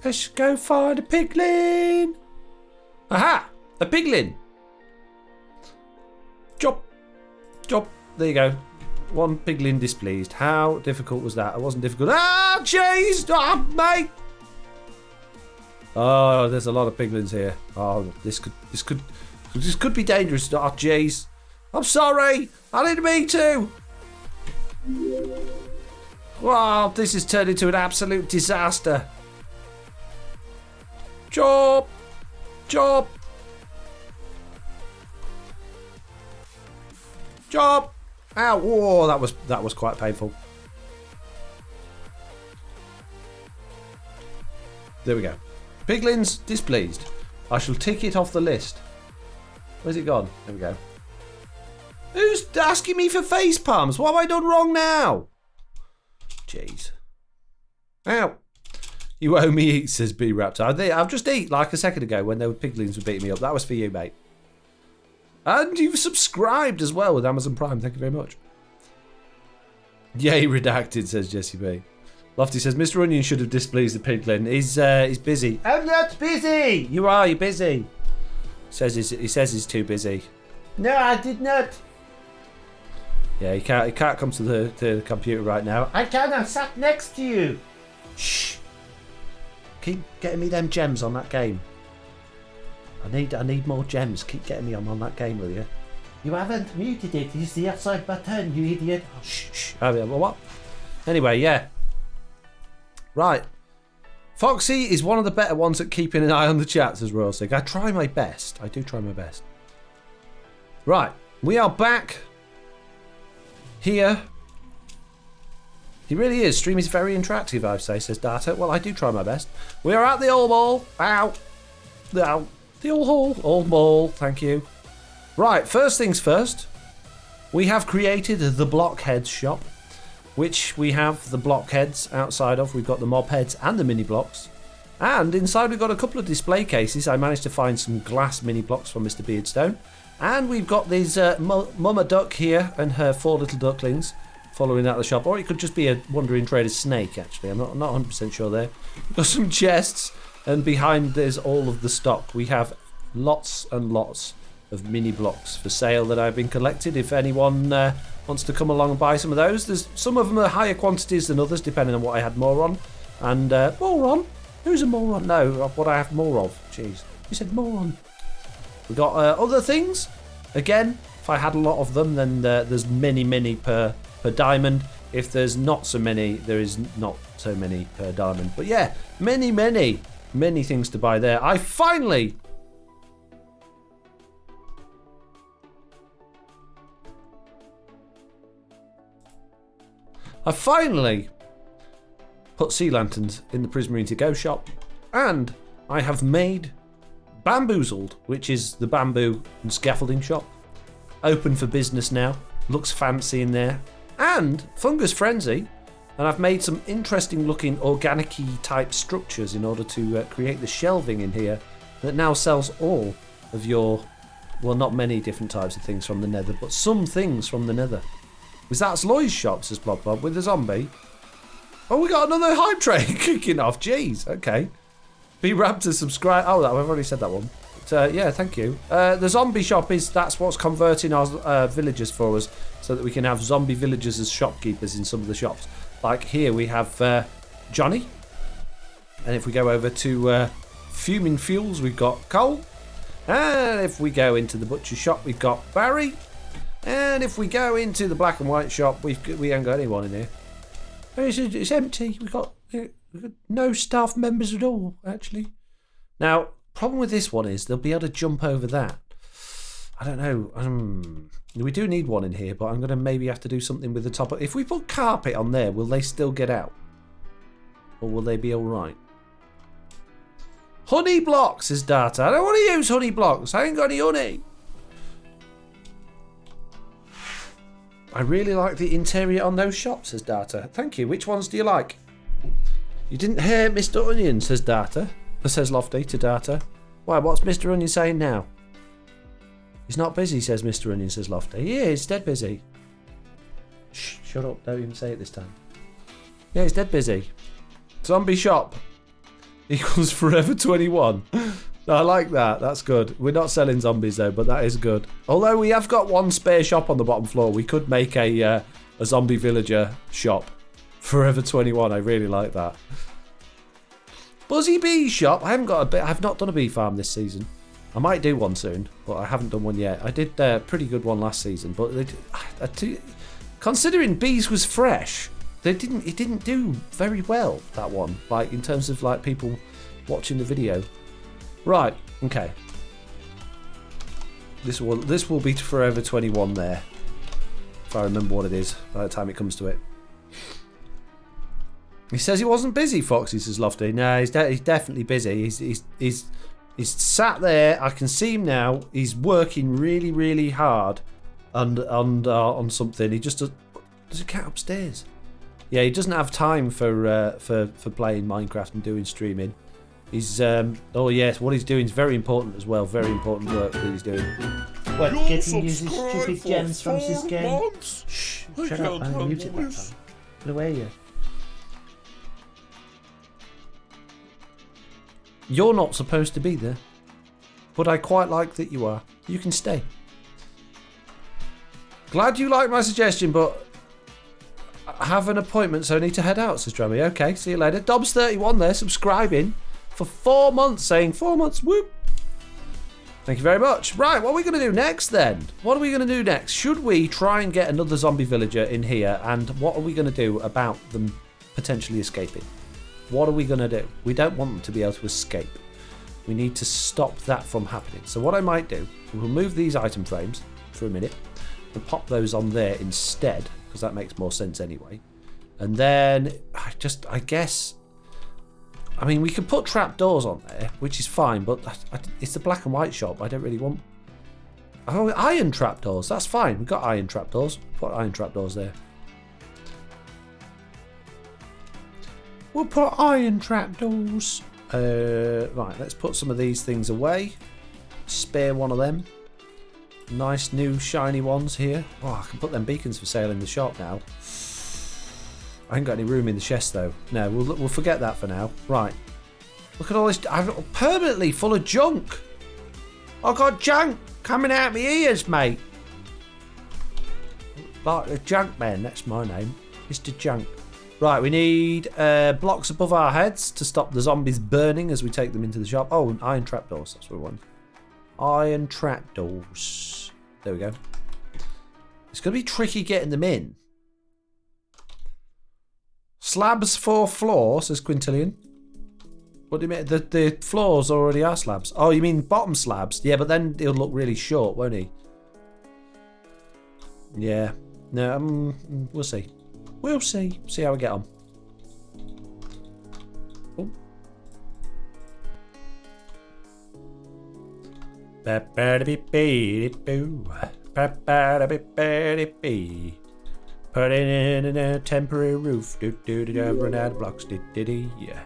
A: Let's go find a piglin. Aha! A piglin. Chop. There you go. 1 piglin displeased. How difficult was that? It wasn't difficult. Ah, jeez! Ah, mate! Oh, there's a lot of piglins here. Oh, this could be dangerous. Oh, jeez. I'm sorry. I didn't mean to. Wow, this has turned into an absolute disaster. Chop! Chop! Chop! Ow! Whoa, that was quite painful. There we go. Piglins displeased. I shall tick it off the list. Where's it gone? There we go. Who's asking me for face palms? What have I done wrong now? Jeez. Ow. You owe me eats, says B Raptor. I've just eat like a second ago when there were piglins were beating me up. That was for you, mate. And you've subscribed as well with Amazon Prime. Thank you very much. Yay, redacted, says Jesse B. Lofty says, Mr. Onion should have displeased the piglin. He's busy. I'm not busy! You're busy. He says he's too busy. No, I did not. Yeah, he can't come to the computer right now. I can't. I sat next to you. Shh. Keep getting me them gems on that game. I need more gems. Keep getting me on that game, will you? You haven't muted it. Use the outside button, you idiot. Oh, shh. Oh, yeah, well, what? Anyway, yeah. Right. Foxy is one of the better ones at keeping an eye on the chat, says Royal Sig. I try my best. I do try my best. Right. We are back here. He really is. Stream is very interactive, I say, says Data. Well, I do try my best. We are at the All Mall. Ow. Ow. The All Mall. Thank you. Right, first things first. We have created the Blockheads shop, which we have the blockheads outside of. We've got the mob heads and the mini blocks. And inside we've got a couple of display cases. I managed to find some glass mini blocks from Mr. Beardstone. And we've got these Mama Duck here and her 4 little ducklings following out the shop. Or it could just be a wandering trader snake, actually. I'm not 100% sure there. We've got some chests. And behind there's all of the stock. We have lots and lots of mini blocks for sale that I've been collected. If anyone wants to come along and buy some of those, there's some of them are higher quantities than others, depending on what I had more on. And moron? Who's a moron? No, what I have more of. Jeez, you said moron. We got other things. Again, if I had a lot of them, then there's many per diamond. If there's not so many, there is not so many per diamond. But yeah, many things to buy there. I finally put sea lanterns in the Prismarine to Go shop, and I have made Bamboozled, which is the bamboo and scaffolding shop, open for business now. Looks fancy in there. And Fungus Frenzy, and I've made some interesting looking organic-y type structures in order to create the shelving in here that now sells all of your, well, not many different types of things from the nether, but some things from the nether. Because that's Lloyd's shop, says Blob Bob, with a zombie. Oh, we got another hype train kicking off. Jeez, okay. Be Raptor subscribe. Oh, I've already said that one. But, yeah, thank you. The zombie shop that's what's converting our villagers for us, so that we can have zombie villagers as shopkeepers in some of the shops. Like here we have Johnny. And if we go over to Fuming Fuels, we've got Cole. And if we go into the butcher shop, we've got Barry. And if we go into the black and white shop, we ain't got anyone in here. It's empty. We've got no staff members at all, actually. Now, problem with this one is they'll be able to jump over that. I don't know. We do need one in here, but I'm going to maybe have to do something with the top. If we put carpet on there, will they still get out? Or will they be all right? Honey blocks is data. I don't want to use honey blocks. I ain't got any honey. I really like the interior on those shops, says Data. Thank you. Which ones do you like? You didn't hear Mr. Onion, says Data. Says Lofty to Data. Why, what's Mr. Onion saying now? He's not busy, says Mr. Onion, says Lofty. Yeah, he's dead busy. Shh, shut up. Don't even say it this time. Yeah, he's dead busy. Zombie shop equals Forever 21. I like that. That's good. We're not selling zombies though, but that is good. Although we have got one spare shop on the bottom floor, we could make a zombie villager shop. Forever 21. I really like that. Buzzy Bee shop. I've not done a bee farm this season. I might do one soon, but I haven't done one yet. I did a pretty good one last season, but considering bees was fresh, it didn't do very well, that one. Like in terms of like people watching the video. Right, okay. This will be Forever 21 there. If I remember what it is by the time it comes to it. He says he wasn't busy, Foxy, says Lofty. No, he's definitely busy. He's sat there. I can see him now. He's working really, really hard on something. He just does a cat upstairs. Yeah, he doesn't have time for playing Minecraft and doing streaming. He's oh yes, what he's doing is very important as well. Very important work that he's doing.
E: What, getting uses stupid gems from his game?
A: Shh, shut up, I'm muted that time. Get away, you. You're not supposed to be there, but I quite like that you are. You can stay. Glad you like my suggestion, but I have an appointment, so I need to head out, says Drummy. Okay, see you later. Dobbs31 there, subscribing for 4 months, saying 4 months, whoop. Thank you very much. Right, what are we going to do next then? What are we going to do next? Should we try and get another zombie villager in here? And what are we going to do about them potentially escaping? What are we going to do? We don't want them to be able to escape. We need to stop that from happening. So what I might do, we'll move these item frames for a minute and pop those on there instead, because that makes more sense anyway. And then I guess, I mean, we can put trapdoors on there, which is fine, but it's the black and white shop. I don't really want... Oh, iron trapdoors. That's fine. We've got iron trapdoors. Put iron trapdoors there. We'll put iron trapdoors. Right, let's put some of these things away. Spare one of them. Nice new shiny ones here. Oh, I can put them beacons for sale in the shop now. I ain't got any room in the chest though. No, we'll forget that for now. Right. Look at all this. I'm permanently full of junk. I got junk. Coming out my ears, mate. Like the Junk Man, that's my name. Mr. Junk. Right, we need blocks above our heads to stop the zombies burning as we take them into the shop. Oh, iron trapdoors, that's what we want. Iron trapdoors. There we go. It's going to be tricky getting them in. Slabs for floor, says Quintillion. What do you mean? The floors already are slabs. Oh, you mean bottom slabs? Yeah, but then he'll look really short, won't he? Yeah. No, we'll see. We'll see. See how we get on. Oh. Put it in a temporary roof. Run out of blocks. Yeah.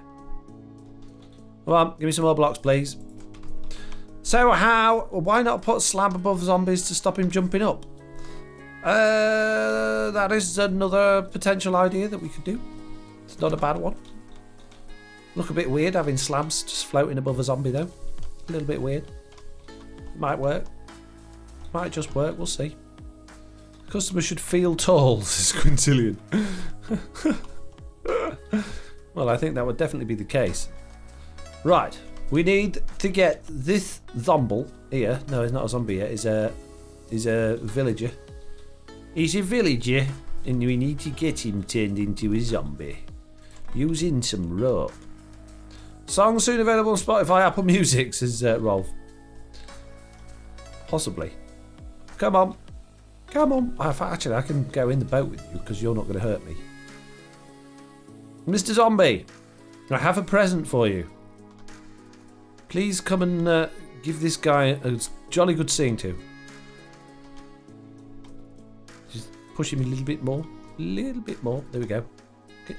A: Come on, give me some more blocks, please. So why not put a slab above zombies to stop him jumping up? That is another potential idea that we could do. It's not a bad one. Look a bit weird having slabs just floating above a zombie though. A little bit weird. Might work. Might just work, we'll see. Customers should feel tall, says Quintillion. Well, I think that would definitely be the case. Right, we need to get this zombie here. No, he's not a zombie yet. He's a villager. He's a villager, and we need to get him turned into a zombie using some rope. Song soon available on Spotify, Apple Music, says Rolf. Possibly. Come on. Come on. Actually, I can go in the boat with you because you're not going to hurt me. Mr. Zombie, I have a present for you. Please come and give this guy a jolly good seeing to. Just push him a little bit more. A little bit more. There we go.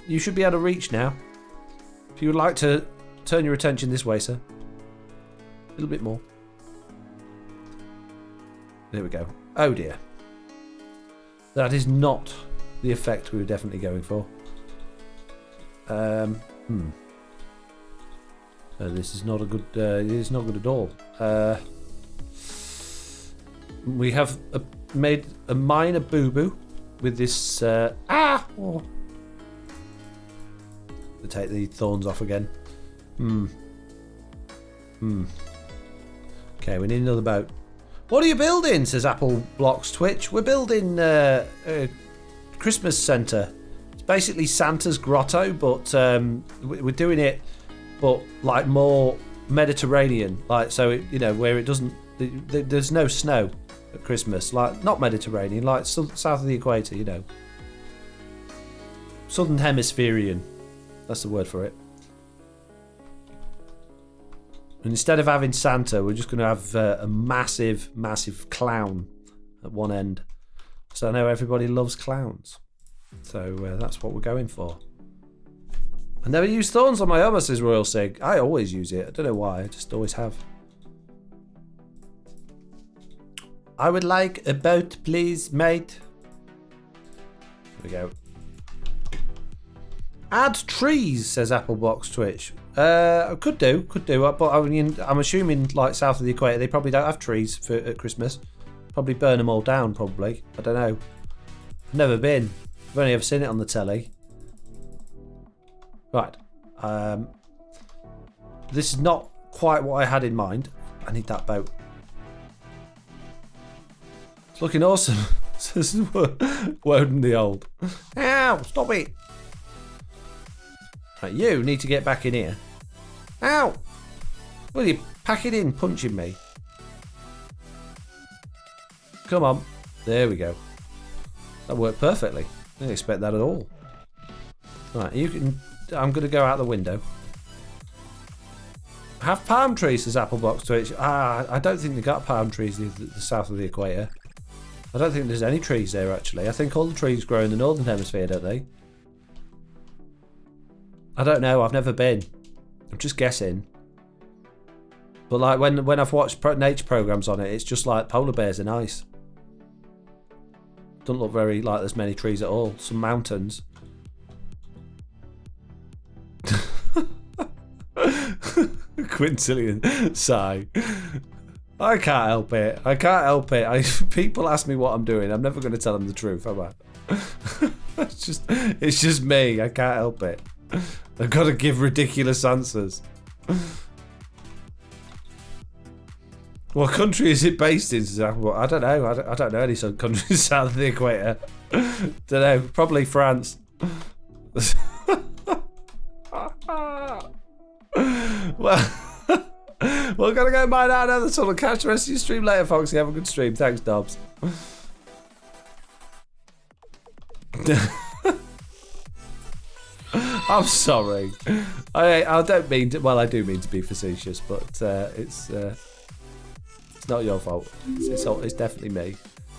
A: You should be able to reach now. If you would like to turn your attention this way, sir. A little bit more. There we go. Oh dear. That is not the effect we were definitely going for. This is not a good. It is not good at all. We have made a minor boo-boo with this. Oh. To take the thorns off again. Okay, we need another boat. What are you building? Says Apple Blocks Twitch. We're building a Christmas centre. It's basically Santa's grotto, but we're doing it, but like more Mediterranean, like so it, where it doesn't. There's no snow at Christmas, like not Mediterranean, like south of the equator, Southern Hemispherian. That's the word for it. And instead of having Santa, we're just going to have a massive, massive clown at one end. So I know everybody loves clowns. So that's what we're going for. I never use thorns on my armor, says Royal Sig. I always use it. I don't know why. I just always have. I would like a boat, please, mate. There we go. Add trees, says Applebox Twitch. Could do, but I mean, I'm assuming like south of the equator, they probably don't have trees at Christmas. Probably burn them all down, probably. I don't know. Never been. I've only ever seen it on the telly. Right. This is not quite what I had in mind. I need that boat. It's looking awesome, says Woden the Old. Ow! Stop it! Right, you need to get back in here. Ow! Will you pack it in, punching me? Come on. There we go. That worked perfectly. I didn't expect that at all. Right, you can. I'm going to go out the window. Have palm trees, says Applebox Twitch. I don't think they got palm trees in the south of the equator. I don't think there's any trees there, actually. I think all the trees grow in the northern hemisphere, don't they? I don't know. I've never been. I'm just guessing. But like when I've watched nature programs on it, it's just like polar bears in ice. Doesn't look very like there's many trees at all. Some mountains. Quintillion sigh. I can't help it. I can't help it. People ask me what I'm doing. I'm never going to tell them the truth, am I? It's just me. I can't help it. I've got to give ridiculous answers. What country is it based in? I don't know. I don't know any sort of countries south of the equator. Don't know. Probably France. Well, we're going to go mine out another tunnel. Catch the rest of your stream later, Foxy. Have a good stream. Thanks, Dobbs. I'm sorry. I don't mean to, well, I do mean to be facetious, but it's not your fault. It's definitely me.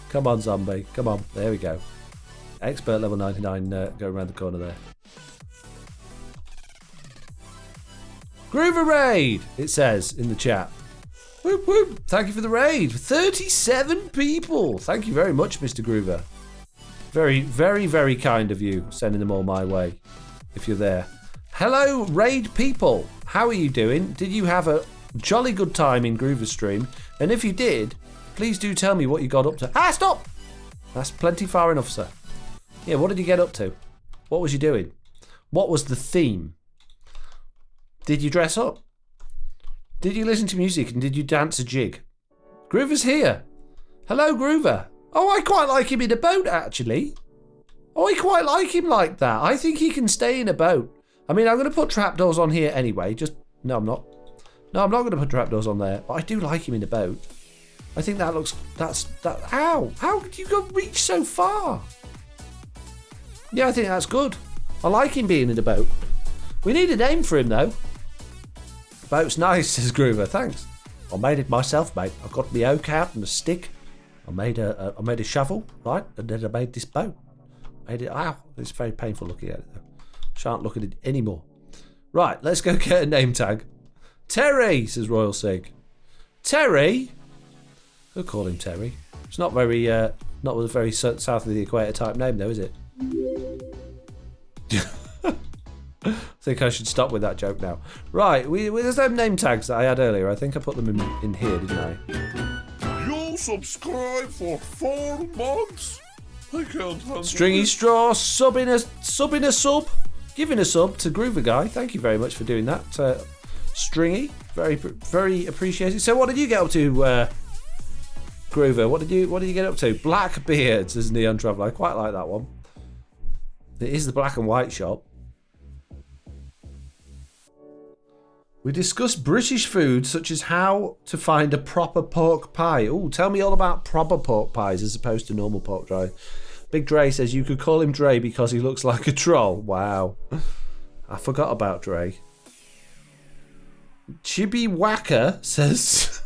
A: Come on, zombie. Come on. There we go. Expert level 99 going around the corner there. Groover raid, it says in the chat. Whoop whoop. Thank you for the raid. 37 people. Thank you very much, Mr. Groover. Very, very, very kind of you, sending them all my way, if you're there. Hello, raid people. How are you doing? Did you have a jolly good time in Groover's stream? And if you did, please do tell me what you got up to. Ah, stop! That's plenty far enough, sir. Yeah, what did you get up to? What was you doing? What was the theme? Did you dress up? Did you listen to music and did you dance a jig? Groover's here. Hello, Groover. Oh, I quite like him in a boat, actually. Oh, I quite like him like that. I think he can stay in a boat. I mean, I'm going to put trapdoors on here anyway. No, I'm not. No, I'm not going to put trapdoors on there. But I do like him in a boat. I think that looks... Ow! How did you reach so far? Yeah, I think that's good. I like him being in a boat. We need a name for him, though. Boat's nice, says Groover. Thanks. I made it myself, mate. I got my oak out and a stick. I made a shovel, right? And then I made this boat. Made it. Ow! It's very painful looking at it, though. Shan't look at it anymore. Right, let's go get a name tag. Terry, says Royal Sig. Terry? We'll call him Terry. It's not very, not a very south of the equator type name, though, is it? I think I should stop with that joke now. Right, there's those name tags that I had earlier. I think I put them in here, didn't I?
B: You subscribe for 4 months? I can't handle
A: Stringy
B: it.
A: Straw subbing a sub. Giving a sub to Groover Guy. Thank you very much for doing that. Stringy. Very, very appreciated. So what did you get up to, Groover? What did you get up to? Blackbeard, says Neon Traveller. I quite like that one. It is the black and white shop. We discussed British food, such as how to find a proper pork pie. Oh, tell me all about proper pork pies as opposed to normal pork pie. Big Dre says you could call him Dre because he looks like a troll. Wow. I forgot about Dre. Chibi Wacker says...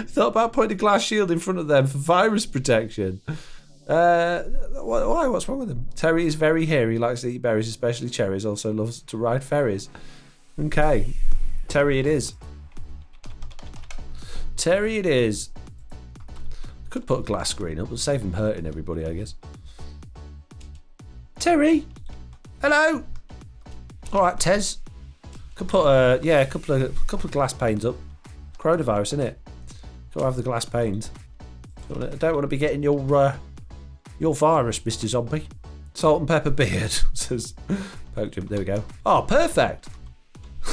A: thought about putting a glass shield in front of them for virus protection. Why? What's wrong with him? Terry is very hairy, likes to eat berries, especially cherries, also loves to ride ferries. Okay. Terry it is. Terry it is. Could put a glass screen up, but save him hurting everybody, I guess. Terry! Hello! Alright, Tez. Could put a couple of glass panes up. Coronavirus, innit? Gotta have the glass panes. I don't want to be getting your virus, Mr. Zombie. Salt and pepper beard, says Poke Jump. There we go. Oh, perfect!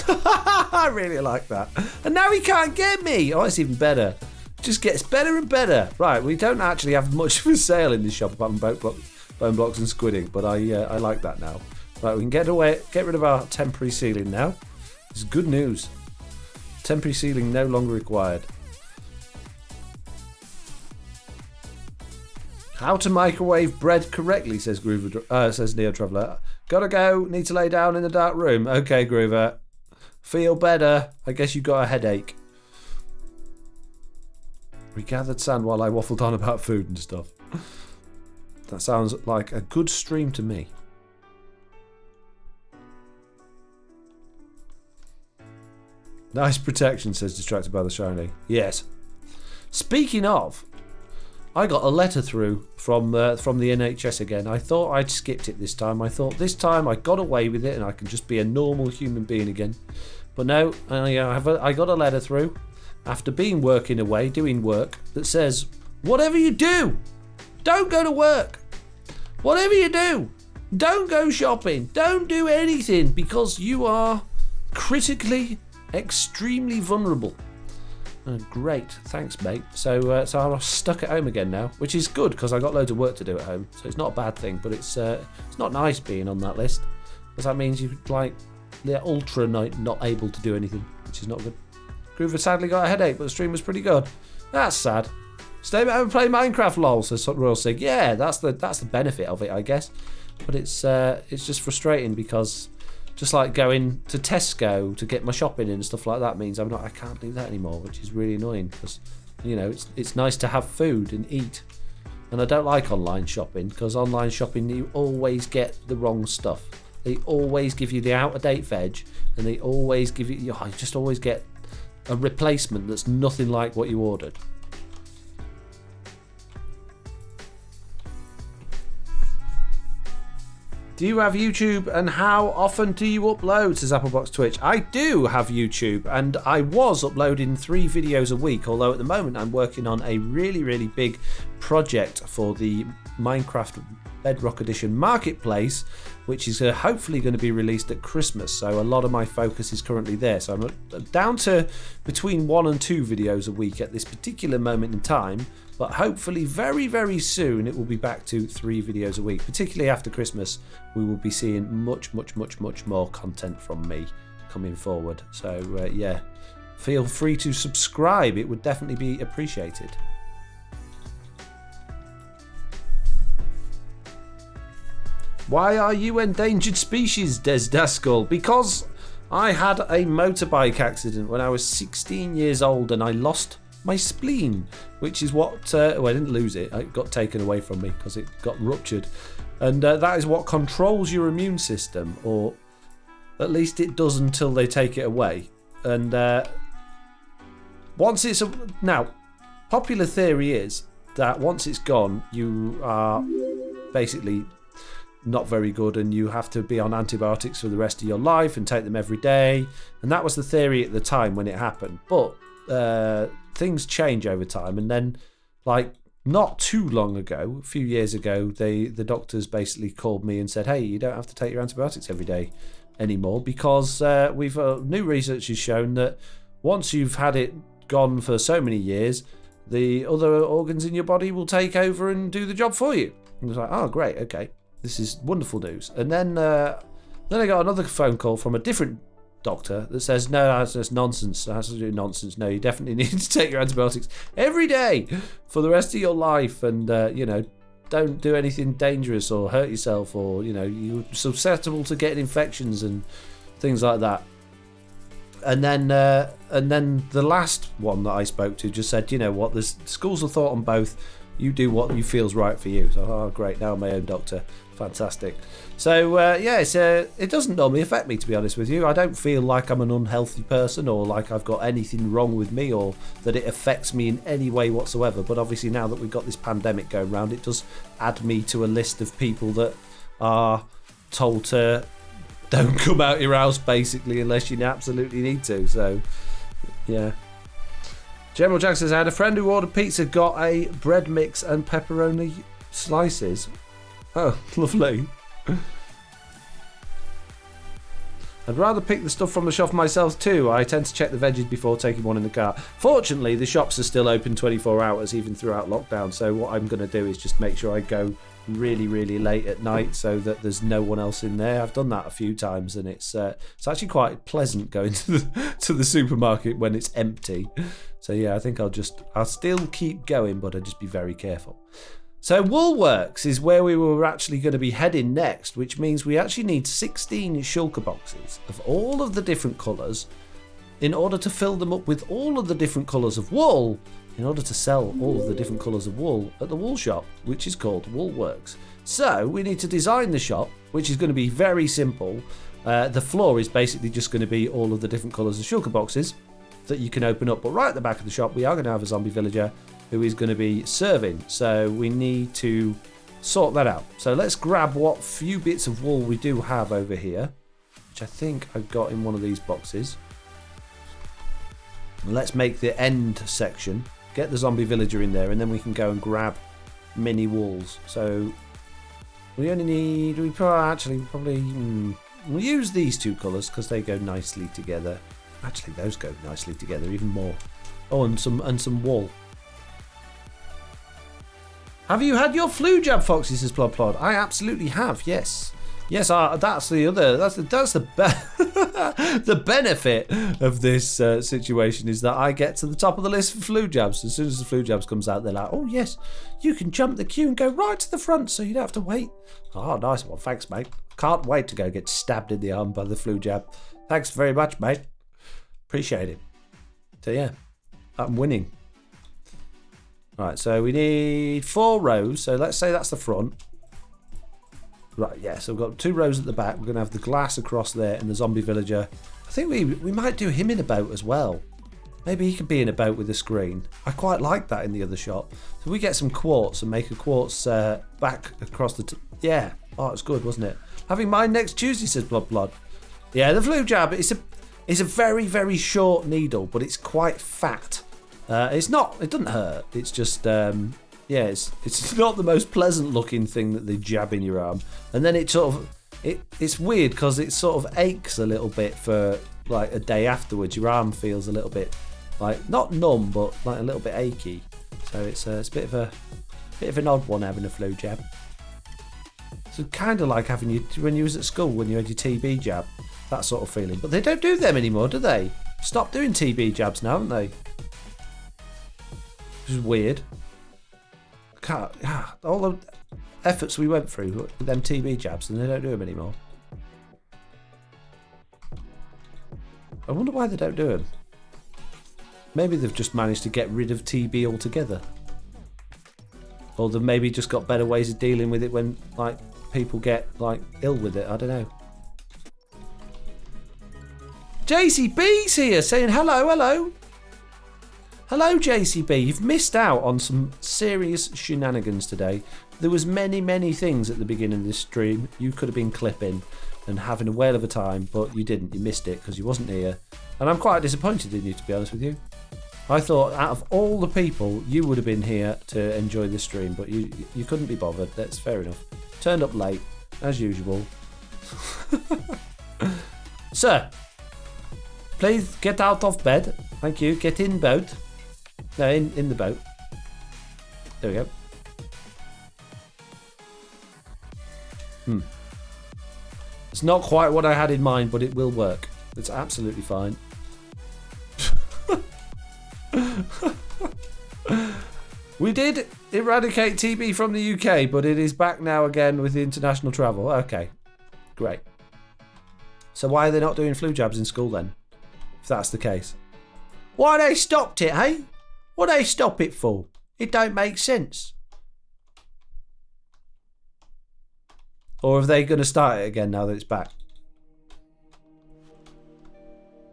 A: I really like that. And now he can't get me. Oh, it's even better. Just gets better and better. Right, we don't actually have much of a sale in this shop apart from bone blocks and squidding, but I like that now. Right, we can get rid of our temporary ceiling now. It's good news. Temporary ceiling no longer required. How to microwave bread correctly, says Groover. Says Neo Traveller. Gotta go. Need to lay down in the dark room. Okay, Groover. Feel better. I guess you got a headache. We gathered sand while I waffled on about food and stuff. That sounds like a good stream to me. Nice protection, says Distracted by the Shiny. Yes. Speaking of, I got a letter through from the NHS again. I thought I'd skipped it this time. I thought this time I got away with it and I can just be a normal human being again. But no, I got a letter through. after being working away, doing work, that says, whatever you do, don't go to work. Whatever you do, don't go shopping. Don't do anything because you are critically, extremely vulnerable. Great, thanks, mate. So I'm stuck at home again now, which is good because I got loads of work to do at home. So it's not a bad thing, but it's not nice being on that list because that means you they're ultra not able to do anything, which is not good. Groover sadly got a headache, but the stream was pretty good. That's sad. Stay at home and play Minecraft, lol, says Royal Sig. Yeah, that's the benefit of it, I guess. But it's just frustrating because just like going to Tesco to get my shopping and stuff like that means I can't do that anymore, which is really annoying because, you know, it's nice to have food and eat. And I don't like online shopping because online shopping you always get the wrong stuff. They always give you the out-of-date veg and they always give you just always get a replacement that's nothing like what you ordered. Do you have YouTube and how often do you upload, says Applebox Twitch? I do have YouTube and I was uploading 3 videos a week, although at the moment I'm working on a really, really big project for the Minecraft Bedrock Edition Marketplace, which is hopefully going to be released at Christmas, so a lot of my focus is currently there. So I'm down to between 1 and 2 videos a week at this particular moment in time, but hopefully very, very soon it will be back to 3 videos a week. Particularly after Christmas, we will be seeing much, much, much, much more content from me coming forward. So yeah, feel free to subscribe. It would definitely be appreciated. Why are you endangered species, Des Daskell? Because I had a motorbike accident when I was 16 years old and I lost my spleen, which is what, well, I didn't lose it, it got taken away from me because it got ruptured. And that is what controls your immune system, or at least it does until they take it away. And once it's, now, popular theory is that once it's gone, you are basically not very good and you have to be on antibiotics for the rest of your life and take them every day. And that was the theory at the time when it happened. But things change over time, and then like not too long ago, a few years ago, the doctors basically called me and said, hey, you don't have to take your antibiotics every day anymore because we've new research has shown that once you've had it gone for so many years, the other organs in your body will take over and do the job for you. And I was like, oh great, okay, this is wonderful news. And then I got another phone call from a different doctor that says, no, that's just nonsense. That's absolute nonsense. No, you definitely need to take your antibiotics every day for the rest of your life, and you know, don't do anything dangerous or hurt yourself, or you know, you're susceptible to getting infections and things like that. And then the last one that I spoke to just said, you know what, there's schools of thought on both. You do what you feels right for you. So, oh great, now I'm my own doctor. Fantastic. So yeah, it doesn't normally affect me, to be honest with you. I don't feel like I'm an unhealthy person or like I've got anything wrong with me or that it affects me in any way whatsoever. But obviously now that we've got this pandemic going around, it does add me to a list of people that are told to don't come out your house basically unless you absolutely need to. So yeah. General Jack says, I had a friend who ordered pizza, got a bread mix and pepperoni slices. Oh, lovely. I'd rather pick the stuff from the shop myself too. I tend to check the veggies before taking one in the car. Fortunately, the shops are still open 24 hours even throughout lockdown. So what I'm going to do is just make sure I go really, really late at night so that there's no one else in there. I've done that a few times and it's actually quite pleasant going to the supermarket when it's empty. So yeah, I think I'll still keep going, but I'll just be very careful. So Woolworks is where we were actually going to be heading next, which means we actually need 16 shulker boxes of all of the different colours in order to fill them up with all of the different colours of wool, in order to sell all of the different colours of wool at the wool shop, which is called Woolworks. So we need to design the shop, which is going to be very simple. The floor is basically just going to be all of the different colours of shulker boxes that you can open up. But right at the back of the shop, we are going to have a zombie villager who is going to be serving. So we need to sort that out. So let's grab what few bits of wool we do have over here, which I think I've got in one of these boxes. And let's make the end section. Get the zombie villager in there, and then we can go and grab mini walls. So we only need. We'll use these two colours because they go nicely together. Actually, those go nicely together even more. Oh, and some wool. Have you had your flu jab, Foxy? Says Plod Plod. I absolutely have. Yes. Yes, that's the other. That's the the benefit of this situation is that I get to the top of the list for flu jabs. As soon as the flu jabs comes out, they're like, "Oh yes, you can jump the queue and go right to the front, so you don't have to wait." Oh, nice one, thanks, mate. Can't wait to go get stabbed in the arm by the flu jab. Thanks very much, mate. Appreciate it. So yeah, I'm winning. Right, so we need 4 rows. So let's say that's the front. Right, yeah, so we've got 2 rows at the back. We're going to have the glass across there and the zombie villager. I think we might do him in a boat as well. Maybe he could be in a boat with a screen. I quite like that in the other shot. So we get some quartz and make a quartz back across the... yeah, oh, it's good, wasn't it? Having mine next Tuesday, says Blood. Yeah, the flu jab, it's a very, very short needle, but it's quite fat. It doesn't hurt. It's just... yeah, it's not the most pleasant looking thing that they jab in your arm. And then it sort of, it's weird because it sort of aches a little bit for like a day afterwards. Your arm feels a little bit like, not numb, but like a little bit achy. So it's a bit of an odd one having a flu jab. So kind of like having when you was at school, when you had your TB jab, that sort of feeling. But they don't do them anymore, do they? Stop doing TB jabs now, haven't they? Which is weird. All the efforts we went through with them TB jabs, and they don't do them anymore. I wonder why they don't do them. Maybe they've just managed to get rid of TB altogether, or they've maybe just got better ways of dealing with it when like people get like ill with it. I don't know. JCB's here saying hello. Hello, JCB. You've missed out on some serious shenanigans today. There was many things at the beginning of this stream you could have been clipping and having a whale of a time, but you didn't. You missed it because you wasn't here. And I'm quite disappointed in you, to be honest with you. I thought out of all the people, you would have been here to enjoy this stream, but you couldn't be bothered. That's fair enough. Turned up late, as usual. Sir, please get out of bed. Thank you. Get in boat. No, in the boat. There we go. It's not quite what I had in mind, but it will work. It's absolutely fine. We did eradicate TB from the UK, but it is back now again with the international travel. Okay, great. So why are they not doing flu jabs in school then? If that's the case. Why they stopped it, hey? What they stop it for? It don't make sense. Or are they going to start it again now that it's back?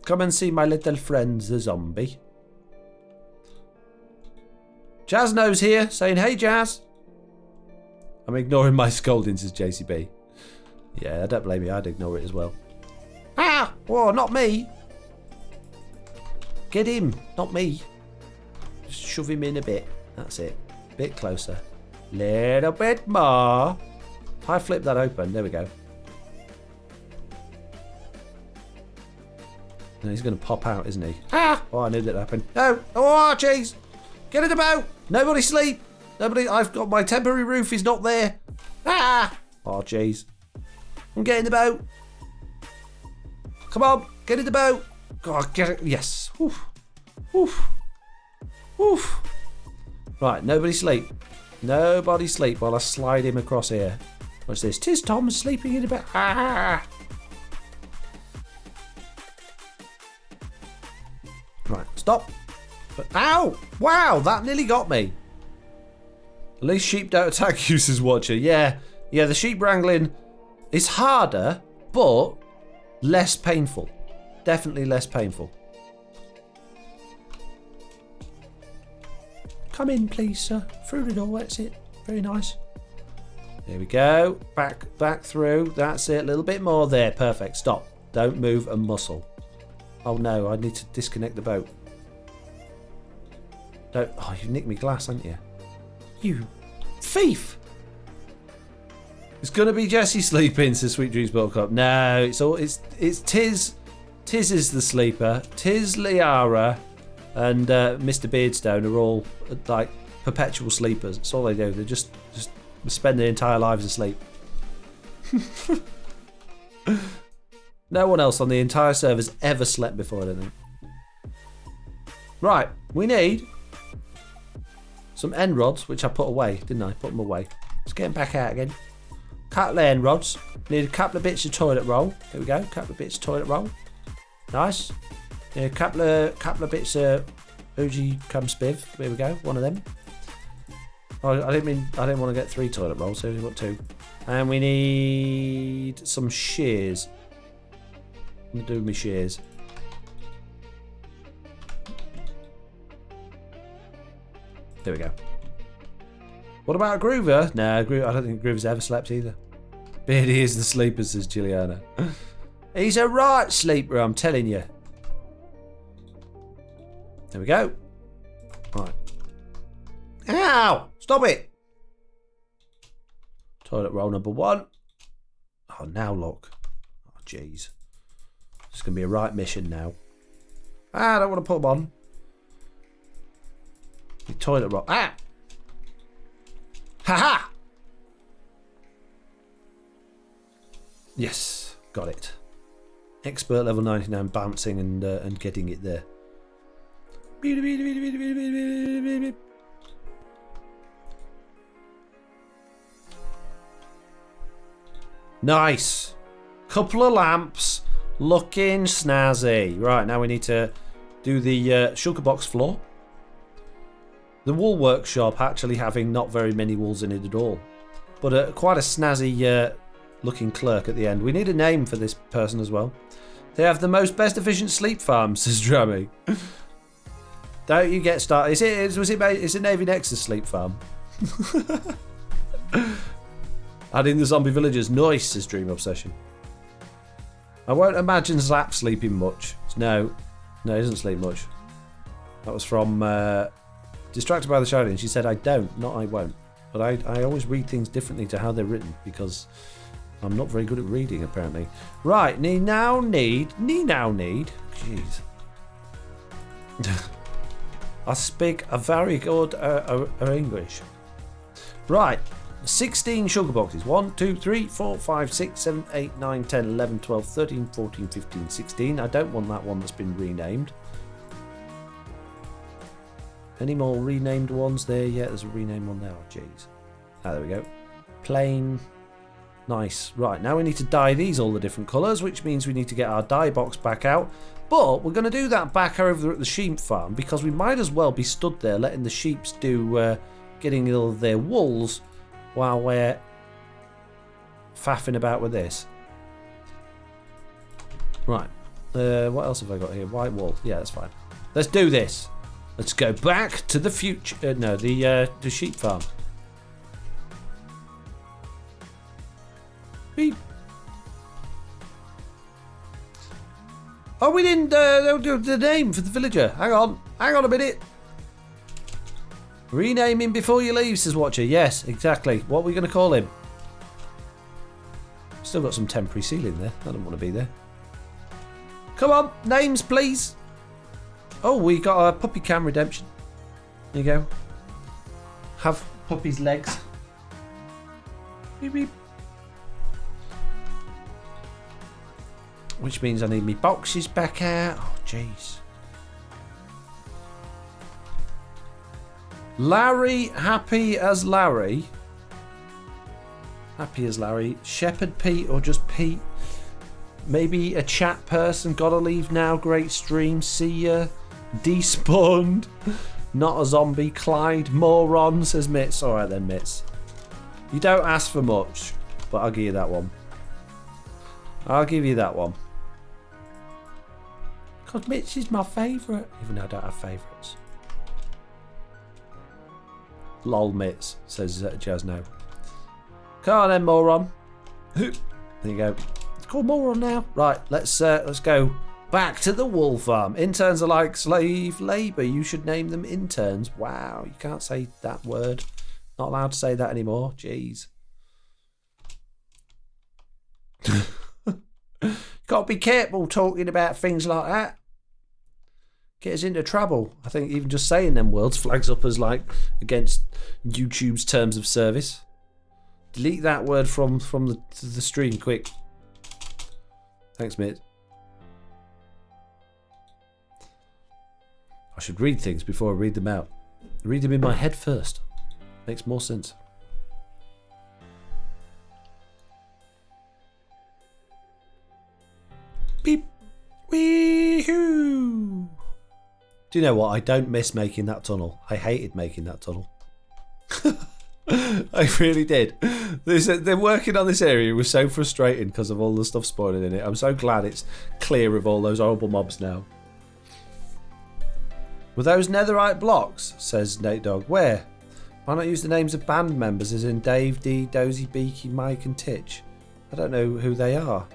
A: Come and see my little friend, the zombie. Jazz Nose here, saying, hey Jazz. I'm ignoring my scolding, says JCB. Yeah, I don't blame you, I'd ignore it as well. Ah! Whoa, not me. Get him, not me. Just shove him in a bit. That's it. Bit closer. Little bit more. If I flip that open, there we go. And he's going to pop out, isn't he? Ah! Oh, I knew that happened. No! Oh, jeez! Get in the boat! Nobody sleep! Nobody... I've got my temporary roof is not there. Ah! Oh, jeez. I'm getting the boat. Come on, get in the boat. God, get it. Yes. Oof. Oof. Oof. Right, nobody sleep. Nobody sleep while I slide him across here. What's this? 'Tis Tom sleeping in a bed. Ah! Right, stop. But, ow! Wow, that nearly got me. At least sheep don't attack you, says Watcher. Yeah, the sheep wrangling is harder, but less painful. Definitely less painful. Come in, please, sir. Through the door, that's it. Very nice. There we go. Back through. That's it. A little bit more there. Perfect. Stop. Don't move a muscle. Oh no, I need to disconnect the boat. Don't. Oh, you nicked me glass, haven't you? You thief! It's gonna be Jesse sleeping, says Sweet Dreams Buttercup. No, it's Tiz. Tiz is the sleeper. Tiz, Liara, and Mr. Beardstone are all like perpetual sleepers. That's all they do. They just spend their entire lives asleep. No one else on the entire server's ever slept before, I don't think. Right, we need some end rods, which I put away, didn't I? Put them away. Let's get them back out again. Couple of end rods. Need a couple of bits of toilet roll. Here we go. Couple of bits of toilet roll. Nice. Need a couple of bits of Uji cum spiv. Here we go. One of them. Oh, I didn't want to get 3 toilet rolls, so we've got 2. And we need some shears. I'm gonna do my shears. There we go. What about Groover? Nah, I don't think Groover's ever slept either. Beardy is the sleeper, says Juliana. He's a right sleeper, I'm telling you. There we go. Right. Ow! Stop it! Toilet roll number 1. Oh, now look. Oh, jeez. It's going to be a right mission now. I don't want to put them on. The toilet roll. Ah! Ha-ha! Yes, got it. Expert level 99 bouncing and getting it there. Nice. Couple of lamps. Looking snazzy. Right, now we need to do the sugar box floor. The wool workshop actually having not very many wools in it at all. But quite a snazzy looking clerk at the end. We need a name for this person as well. They have the most best efficient sleep farm, says Drammy. Don't you get started. Is it Navy Nexus sleep farm? Adding the zombie villagers. Nice, says Dream Obsession. I won't imagine Zap sleeping much. No, he doesn't sleep much. That was from Distracted by the Shining. She said, I don't, not I won't. But I always read things differently to how they're written because I'm not very good at reading, apparently. Right, we now need. Jeez. I speak a very good English. Right. 16 sugar boxes. 1, 2, 3, 4, 5, 6, 7, 8, 9, 10, 11, 12, 13, 14, 15, 16. I don't want that one that's been renamed. Any more renamed ones there? Yeah, there's a renamed one there. Oh, jeez. Ah, there we go. Plain. Nice. Right, now we need to dye these all the different colours, which means we need to get our dye box back out. But we're going to do that back over at the sheep farm because we might as well be stood there letting the sheeps do getting all their wools while we're faffing about with this. Right. What else have I got here? White wool. Yeah, that's fine. Let's do this. Let's go back to the future. No, the sheep farm. Beep. Oh, we didn't do the name for the villager. Hang on a minute. Rename him before you leave, says Watcher. Yes, exactly. What are we going to call him? Still got some temporary ceiling there. I don't want to be there. Come on, names, please. Oh, we got a puppy cam redemption. There you go. Have puppy's legs. Beep, beep. Which means I need me boxes back out. Oh, jeez. Larry, happy as Larry. Happy as Larry. Shepherd Pete or just Pete. Maybe a chat person. Gotta leave now. Great stream. See ya. Despawned. Not a zombie. Clyde. Moron, says Mitz. Alright then, Mitz. You don't ask for much, but I'll give you that one. I'll give you that one. Because Mitch is my favourite. Even though I don't have favourites. Lol Mitz, says Jazz now. Come on then, moron. There you go. It's called moron now. Right, let's go Back to the wool farm. Interns are like slave labour. You should name them interns. Wow, you can't say that word. Not allowed to say that anymore. Jeez. Got to be careful talking about things like that. Get us into trouble. I think even just saying them words flags up as like against YouTube's terms of service. Delete that word from the stream, quick. Thanks, mate. I should read things before I read them out. Read them in my head first. Makes more sense. Beep. Wee-hoo. Do you know what? I don't miss making that tunnel. I hated making that tunnel. I really did. They're working on this area. It was so frustrating because of all the stuff spoiling in it. I'm so glad it's clear of all those horrible mobs now. Were those netherite blocks? Says Nate Dogg. Where? Why not use the names of band members as in Dave, D, Dozy, Beaky, Mike and Titch? I don't know who they are.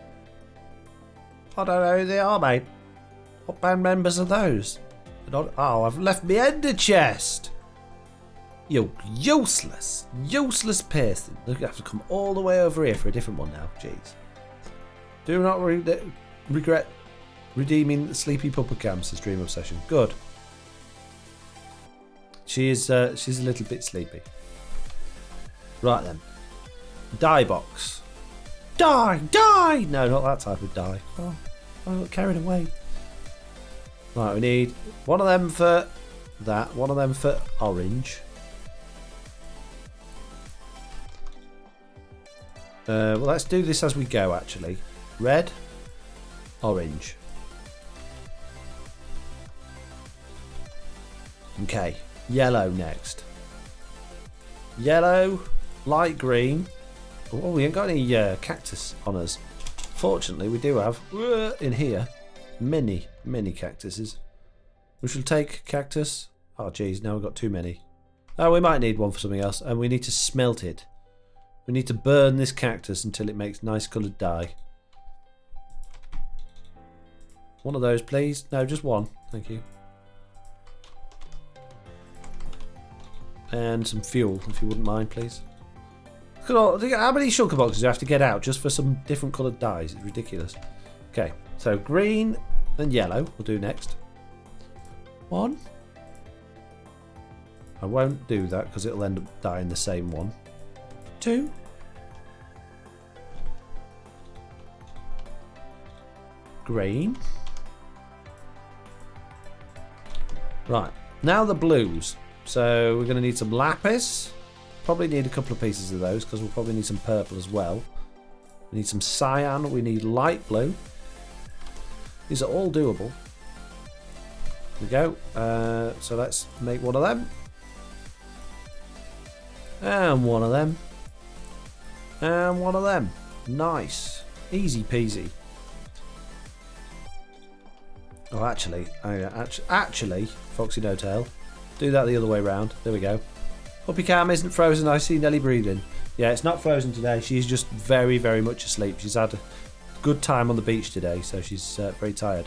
A: I don't know who they are, mate. What band members are those? Oh, I've left me ender chest. You useless person. Look, I have to come all the way over here for a different one now. Jeez. Do not regret redeeming the Sleepy Pupper Cam, says Dream Obsession. Good. She's a little bit sleepy. Right then. Die box. Die! No, not that type of die. Oh, I got carried away. Right, we need one of them for that, one of them for orange. Well, let's do this as we go, actually. Red, orange. Okay, yellow next. Yellow, light green. Oh, we ain't got any cactus on us. Fortunately, we do have in here many cactuses. We shall take cactus. Oh, geez, now we've got too many. Oh, we might need one for something else, and we need to smelt it. We need to burn this cactus until it makes nice coloured dye. One of those, please. No, just one. Thank you. And some fuel, if you wouldn't mind, please. Look at all, how many shulker boxes do you have to get out just for some different coloured dyes? It's ridiculous. Okay, so green and yellow we'll do next. One. I won't do that because it'll end up dyeing the same one. Two. Green. Right, now the blues. So we're going to need some lapis. Probably need a couple of pieces of those because we'll probably need some purple as well. We need some cyan. We need light blue. These are all doable. There we go. So let's make one of them. And one of them. And one of them. Nice. Easy peasy. Oh, actually, Foxy No Tail. Do that the other way round. There we go. Puppy Cam isn't frozen. I see Nelly breathing. Yeah, it's not frozen today. She's just very much asleep. She's had a good time on the beach today, so she's very tired.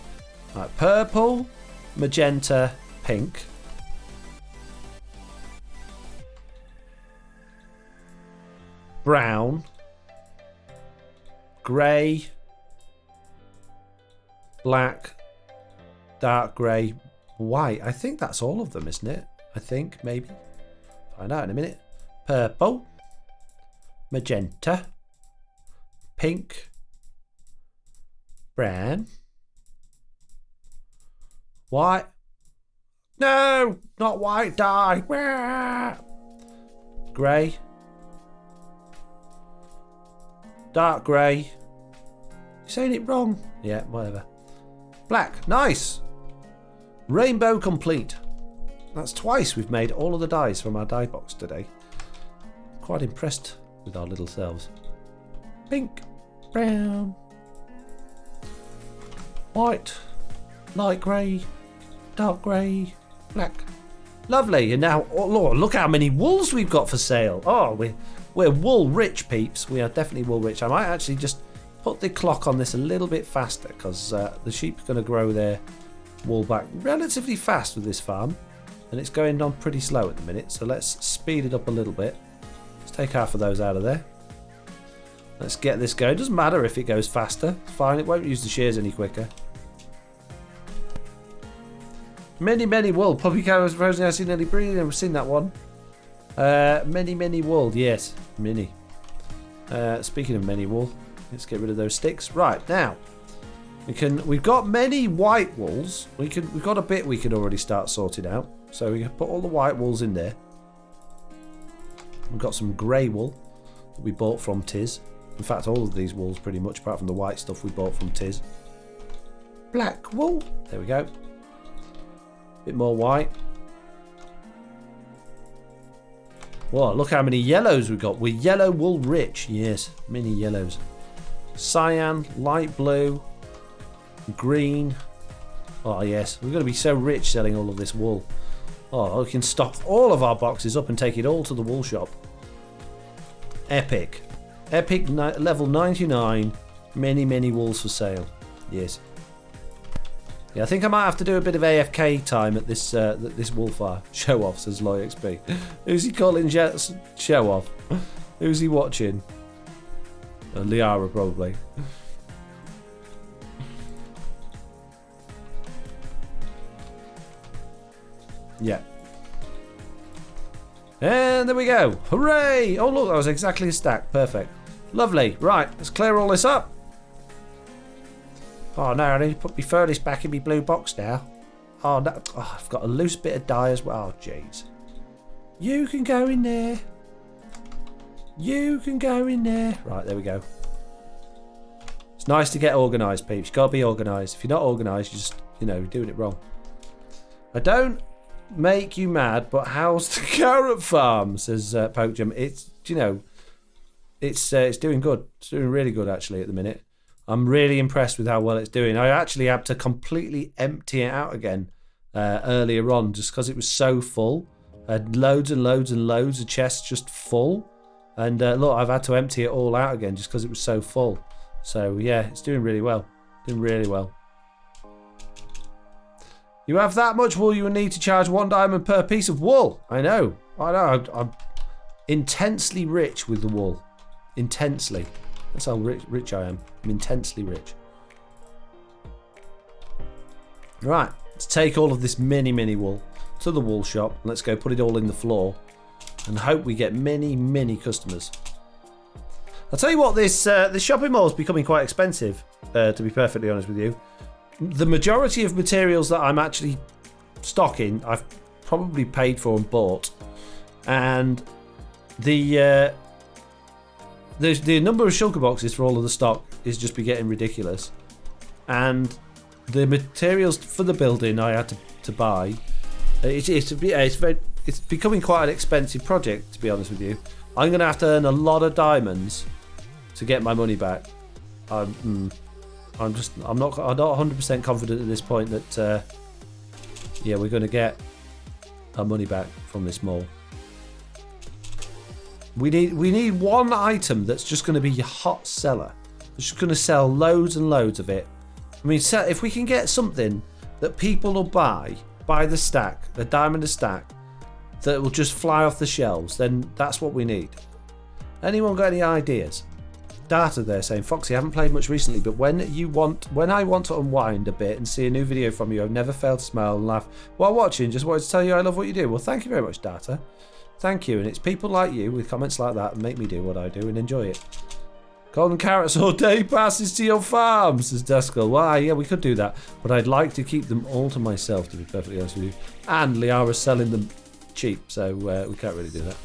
A: Right, purple, magenta, pink. Brown. Grey. Black. Dark grey. White. I think that's all of them, isn't it? I think, maybe. Find out in a minute. Purple. Magenta. Pink. Brown. White. No! Not white. Die. Grey. Dark grey. You're saying it wrong. Yeah, whatever. Black. Nice. Rainbow complete. That's twice we've made all of the dyes from our dye box today. Quite impressed with our little selves. Pink. Brown. White. Light grey. Dark grey. Black. Lovely. And now, oh Lord, look how many wools we've got for sale. Oh, we're wool rich, peeps. We are definitely wool rich. I might actually just put the clock on this a little bit faster because the sheep are going to grow their wool back relatively fast with this farm, and it's going on pretty slow at the minute. So let's speed it up a little bit. Let's take half of those out of there. Let's get this going. Doesn't matter if it goes faster. It's fine. It won't use the shears any quicker. Many wool. Puppy cows frozen. I've seen nearly breeding. I've seen that one. Many wool. Yes, many. Speaking of many wool, let's get rid of those sticks. Right now, we've got many white wools. We've got a bit we can already start sorting out. So we can put all the white wools in there. We've got some grey wool that we bought from Tiz. In fact, all of these wools pretty much, apart from the white stuff we bought from Tiz. Black wool. There we go. Bit more white. Whoa, look how many yellows we've got. We're yellow wool rich. Yes, many yellows. Cyan, light blue, green. Oh, yes. We're going to be so rich selling all of this wool. Oh, we can stock all of our boxes up and take it all to the wool shop. Epic. Epic level 99. Many wools for sale. Yes. Yeah, I think I might have to do a bit of AFK time at this wool farm. Show off, says LoyXP. Who's he calling show off? Who's he watching? Liara, probably. Yeah. And there we go. Hooray! Oh, look, that was exactly a stack. Perfect. Lovely. Right, let's clear all this up. Oh, no, I need to put my furnace back in my blue box now. Oh, no. Oh, I've got a loose bit of dye as well. Oh, jeez. You can go in there. You can go in there. Right, there we go. It's nice to get organised, peeps. You've got to be organised. If you're not organised, you're just, you're doing it wrong. I don't make you mad, but how's the carrot farm? Says Pokejam. It's, it's doing good. It's doing really good, actually, at the minute. I'm really impressed with how well it's doing. I actually had to completely empty it out again earlier on just because it was so full. I had loads of chests just full. And look, I've had to empty it all out again just because it was so full. So, yeah, it's doing really well. Doing really well. You have that much wool, you will need to charge 1 diamond per piece of wool. I know. I'm intensely rich with the wool. Intensely. That's how rich I am. I'm intensely rich. Right, let's take all of this many wool to the wool shop. Let's go put it all in the floor and hope we get many customers. I'll tell you what, this shopping mall is becoming quite expensive, to be perfectly honest with you. The majority of materials that I'm actually stocking, I've probably paid for and bought. And the number of shulker boxes for all of the stock is just be getting ridiculous, and the materials for the building I had to buy. It's becoming quite an expensive project, to be honest with you. I'm going to have to earn a lot of diamonds to get my money back. I'm not 100% confident at this point that yeah, we're going to get our money back from this mall. We need one item that's just going to be your hot seller. It's just going to sell loads and loads of it. I mean, if we can get something that people will buy by the stack, a diamond a stack, that will just fly off the shelves, then that's what we need. Anyone got any ideas? Data there saying, Foxy, I haven't played much recently, but when I want to unwind a bit and see a new video from you, I've never failed to smile and laugh while watching. Just wanted to tell you I love what you do. Well, thank you very much, Data. Thank you, and it's people like you with comments like that that make me do what I do and enjoy it. Golden carrots all day passes to your farm, says Duskull. Well, yeah, we could do that, but I'd like to keep them all to myself, to be perfectly honest with you. And Liara's selling them cheap, so we can't really do that.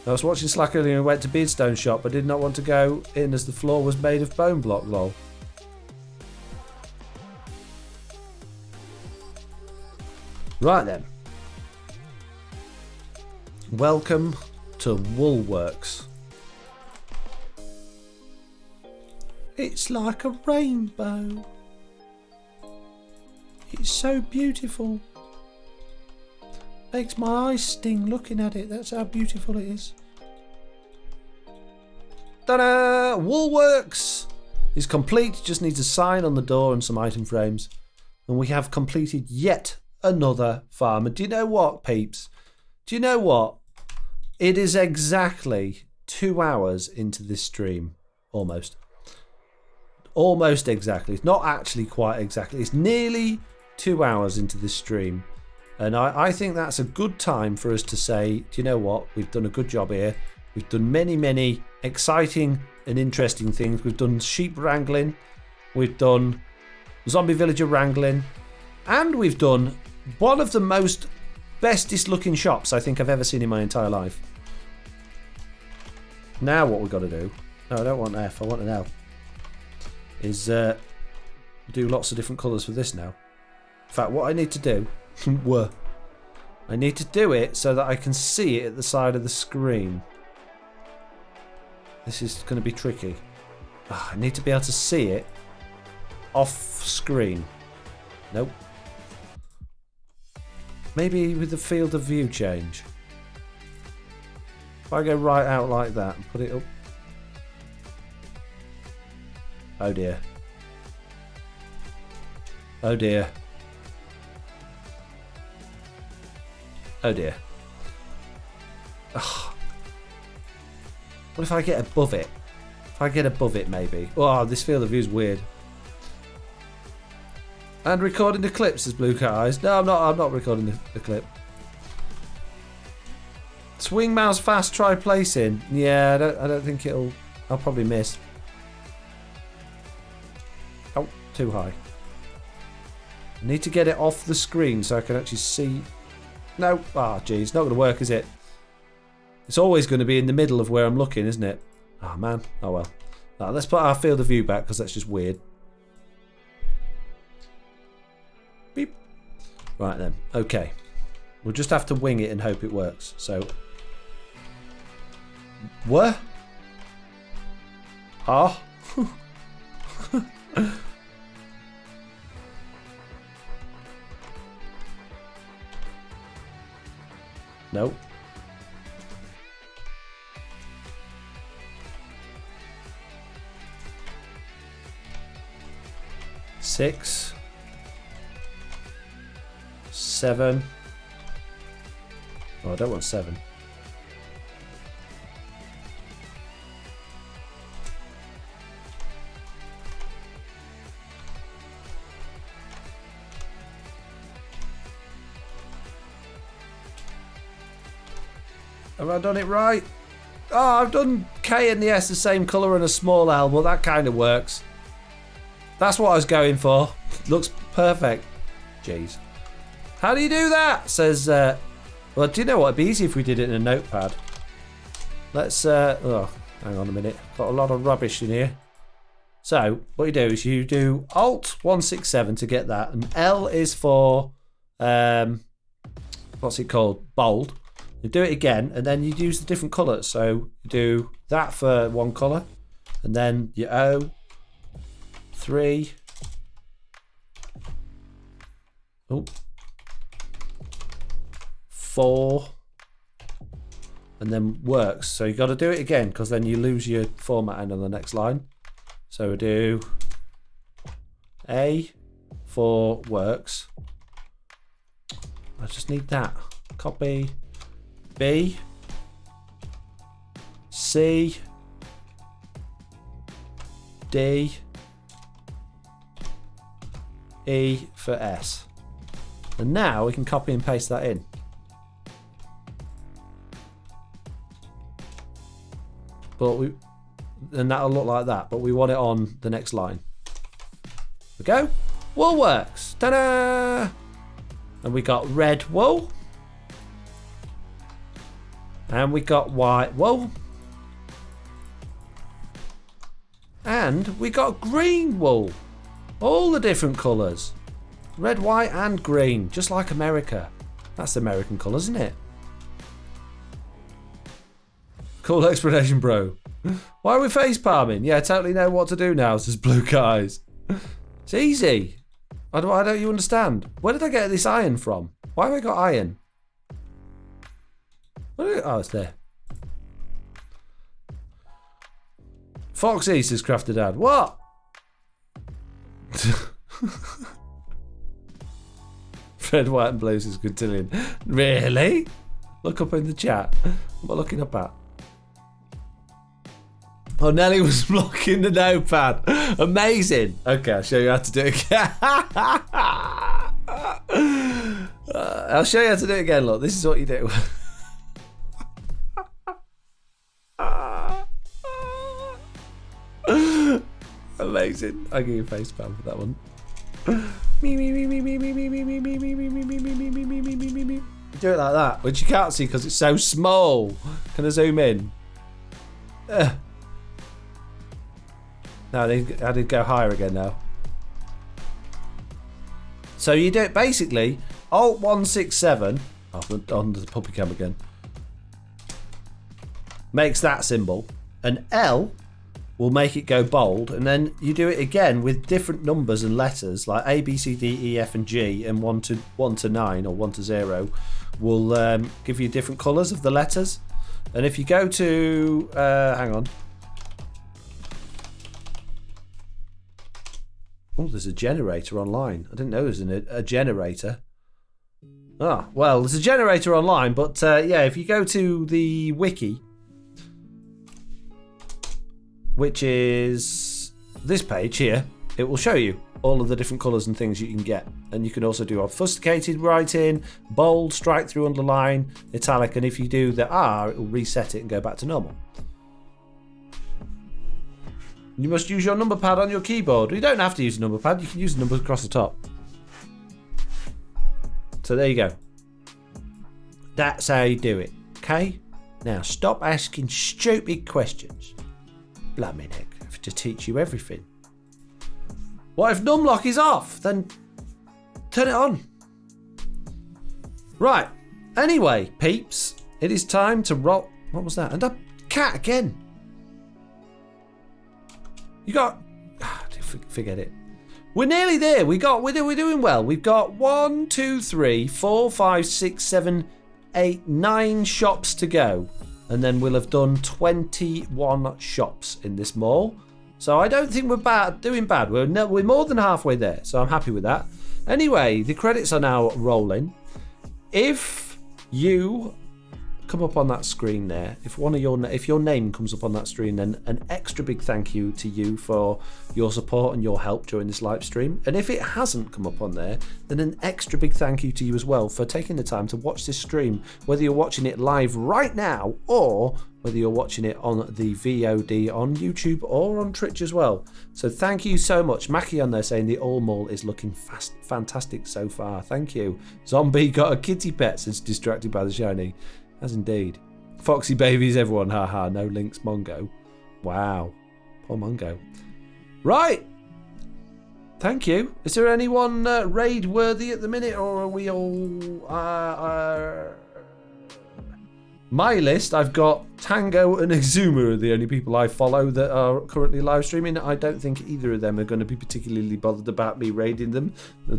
A: I was watching Slack earlier and went to Beardstone shop, but did not want to go in as the floor was made of bone block, lol. Right then. Welcome to Woolworks. It's like a rainbow. It's so beautiful. Makes my eyes sting looking at it. That's how beautiful it is. Ta-da! Woolworks is complete. Just needs a sign on the door and some item frames. And we have completed yet another farm. And do you know what, peeps? Do you know what? It is exactly 2 hours into this stream. Almost. Almost exactly. It's not actually quite exactly. It's nearly 2 hours into this stream. And I think that's a good time for us to say, do you know what? We've done a good job here. We've done many, many exciting and interesting things. We've done sheep wrangling. We've done zombie villager wrangling. And we've done one of the most bestest looking shops I think I've ever seen in my entire life. Now what we've got to do... No, I don't want F. I want an L. Is do lots of different colours for this now. In fact, what I need to do... I need to do it so that I can see it at the side of the screen. This is going to be tricky. I need to be able to see it off screen. Nope. Maybe with the field of view change. If I go right out like that and put it up. Oh dear. Oh dear. Oh dear. Ugh. What if I get above it? If I get above it, maybe. Oh, this field of view is weird. And recording the clips, says Blue Cat Eyes. No, I'm not recording the clip. Swing mouse fast, try placing. Yeah, I don't think it'll... I'll probably miss. Oh, too high. I need to get it off the screen so I can actually see... No. Ah, geez. Not going to work, is it? It's always going to be in the middle of where I'm looking, isn't it? Oh, man. Oh, well. Right, let's put our field of view back because that's just weird. Beep. Right, then. Okay. We'll just have to wing it and hope it works. So... What? Oh. No. Six. 7. Oh, I don't want 7. Have I done it right? Oh, I've done K and the S the same colour and a small L, but that kind of works. That's what I was going for. Looks perfect. Jeez. How do you do that? Says, well, do you know what? It'd be easy if we did it in a notepad. Let's, oh, hang on a minute. Got a lot of rubbish in here. So, what you do is you do Alt 167 to get that, and L is for, what's it called? Bold. You do it again, and then you use the different colours. So you do that for one colour, and then your O, 3, oh, 4, and then works. So you got to do it again because then you lose your formatting on the next line. So we do A for works. I just need that. Copy. B, C, D, E for S. And now we can copy and paste that in. And that'll look like that, but we want it on the next line. We go. Wool works. Ta-da! And we got red wool. And we got white wool. And we got green wool. All the different colours. Red, white and green. Just like America. That's American colours, isn't it? Cool explanation, bro. Why are we face palming? Yeah, I totally know what to do now, says Blue Guys. It's easy. Why don't you understand? Where did I get this iron from? Why have I got iron? Oh, it's there. Foxy says Crafted Dad. What? Fred White and Blue says Quintillion. Really? Look up in the chat. What am I looking up at? Oh, Nelly was blocking the notepad. Amazing. Okay, I'll show you how to do it again. I'll show you how to do it again. Look, this is what you do. Amazing. I'll give you a face palm for that one. Do it like that, which you can't see because it's so small. Can I zoom in? No, I did go higher again now. So you do it basically Alt 167 on the puppy cam again. Makes that symbol, and L will make it go bold, and then you do it again with different numbers and letters like A, B, C, D, E, F, and G, and 1 to 9 or 1 to 0 will give you different colours of the letters. And if you go to hang on. Oh, there's a generator online. I didn't know there was a generator. Ah, well, there's a generator online, but yeah, if you go to the wiki, which is this page here, it will show you all of the different colours and things you can get. And you can also do obfuscated writing, bold, strike through, underline, italic, and if you do the R, it will reset it and go back to normal. You must use your number pad on your keyboard. You don't have to use a number pad, you can use the numbers across the top. So there you go. That's how you do it, okay? Now stop asking stupid questions. Blimey heck, I have to teach you everything. What if numlock is off? Then turn it on. Right, anyway, peeps, it is time to roll. What was that? And a cat again. You got... forget it. We're nearly there. We're doing well. We've got 1, 2, 3, 4, 5, 6, 7, 8, 9 shops to go. And then we'll have done 21 shops in this mall. So I don't think we're doing bad. We're more than halfway there. So I'm happy with that. Anyway, the credits are now rolling. If you come up on that screen there, if your name comes up on that screen, then an extra big thank you to you for your support and your help during this live stream. And if it hasn't come up on there, then an extra big thank you to you as well for taking the time to watch this stream, whether you're watching it live right now or whether you're watching it on the VOD on YouTube or on Twitch as well. So thank you so much. Mackie on there saying the All Mall is looking fantastic so far. Thank you. Zombie got a kitty pet since distracted by the shiny. As indeed. Foxy babies, everyone. Haha. No links, Mongo. Wow. Poor Mongo. Right. Thank you. Is there anyone raid worthy at the minute, or are we all... My list, I've got Tango and Exuma are the only people I follow that are currently live streaming. I don't think either of them are going to be particularly bothered about me raiding them.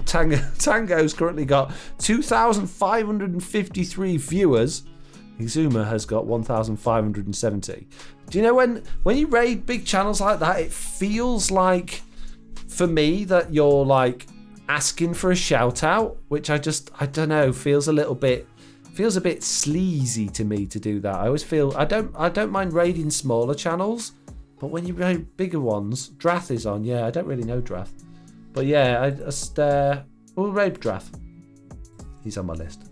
A: Tango's currently got 2,553 viewers. Exuma has got 1,570. Do you know when you raid big channels like that, it feels like, for me, that you're like asking for a shout out, which I don't know, feels a bit sleazy to me to do that. I always feel I don't mind raiding smaller channels, but when you raid bigger ones, Drath is on. Yeah, I don't really know Drath, but yeah, I just we'll raid Drath. He's on my list.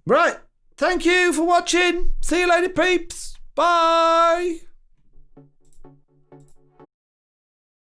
A: Right, thank you for watching. See you later, peeps. Bye.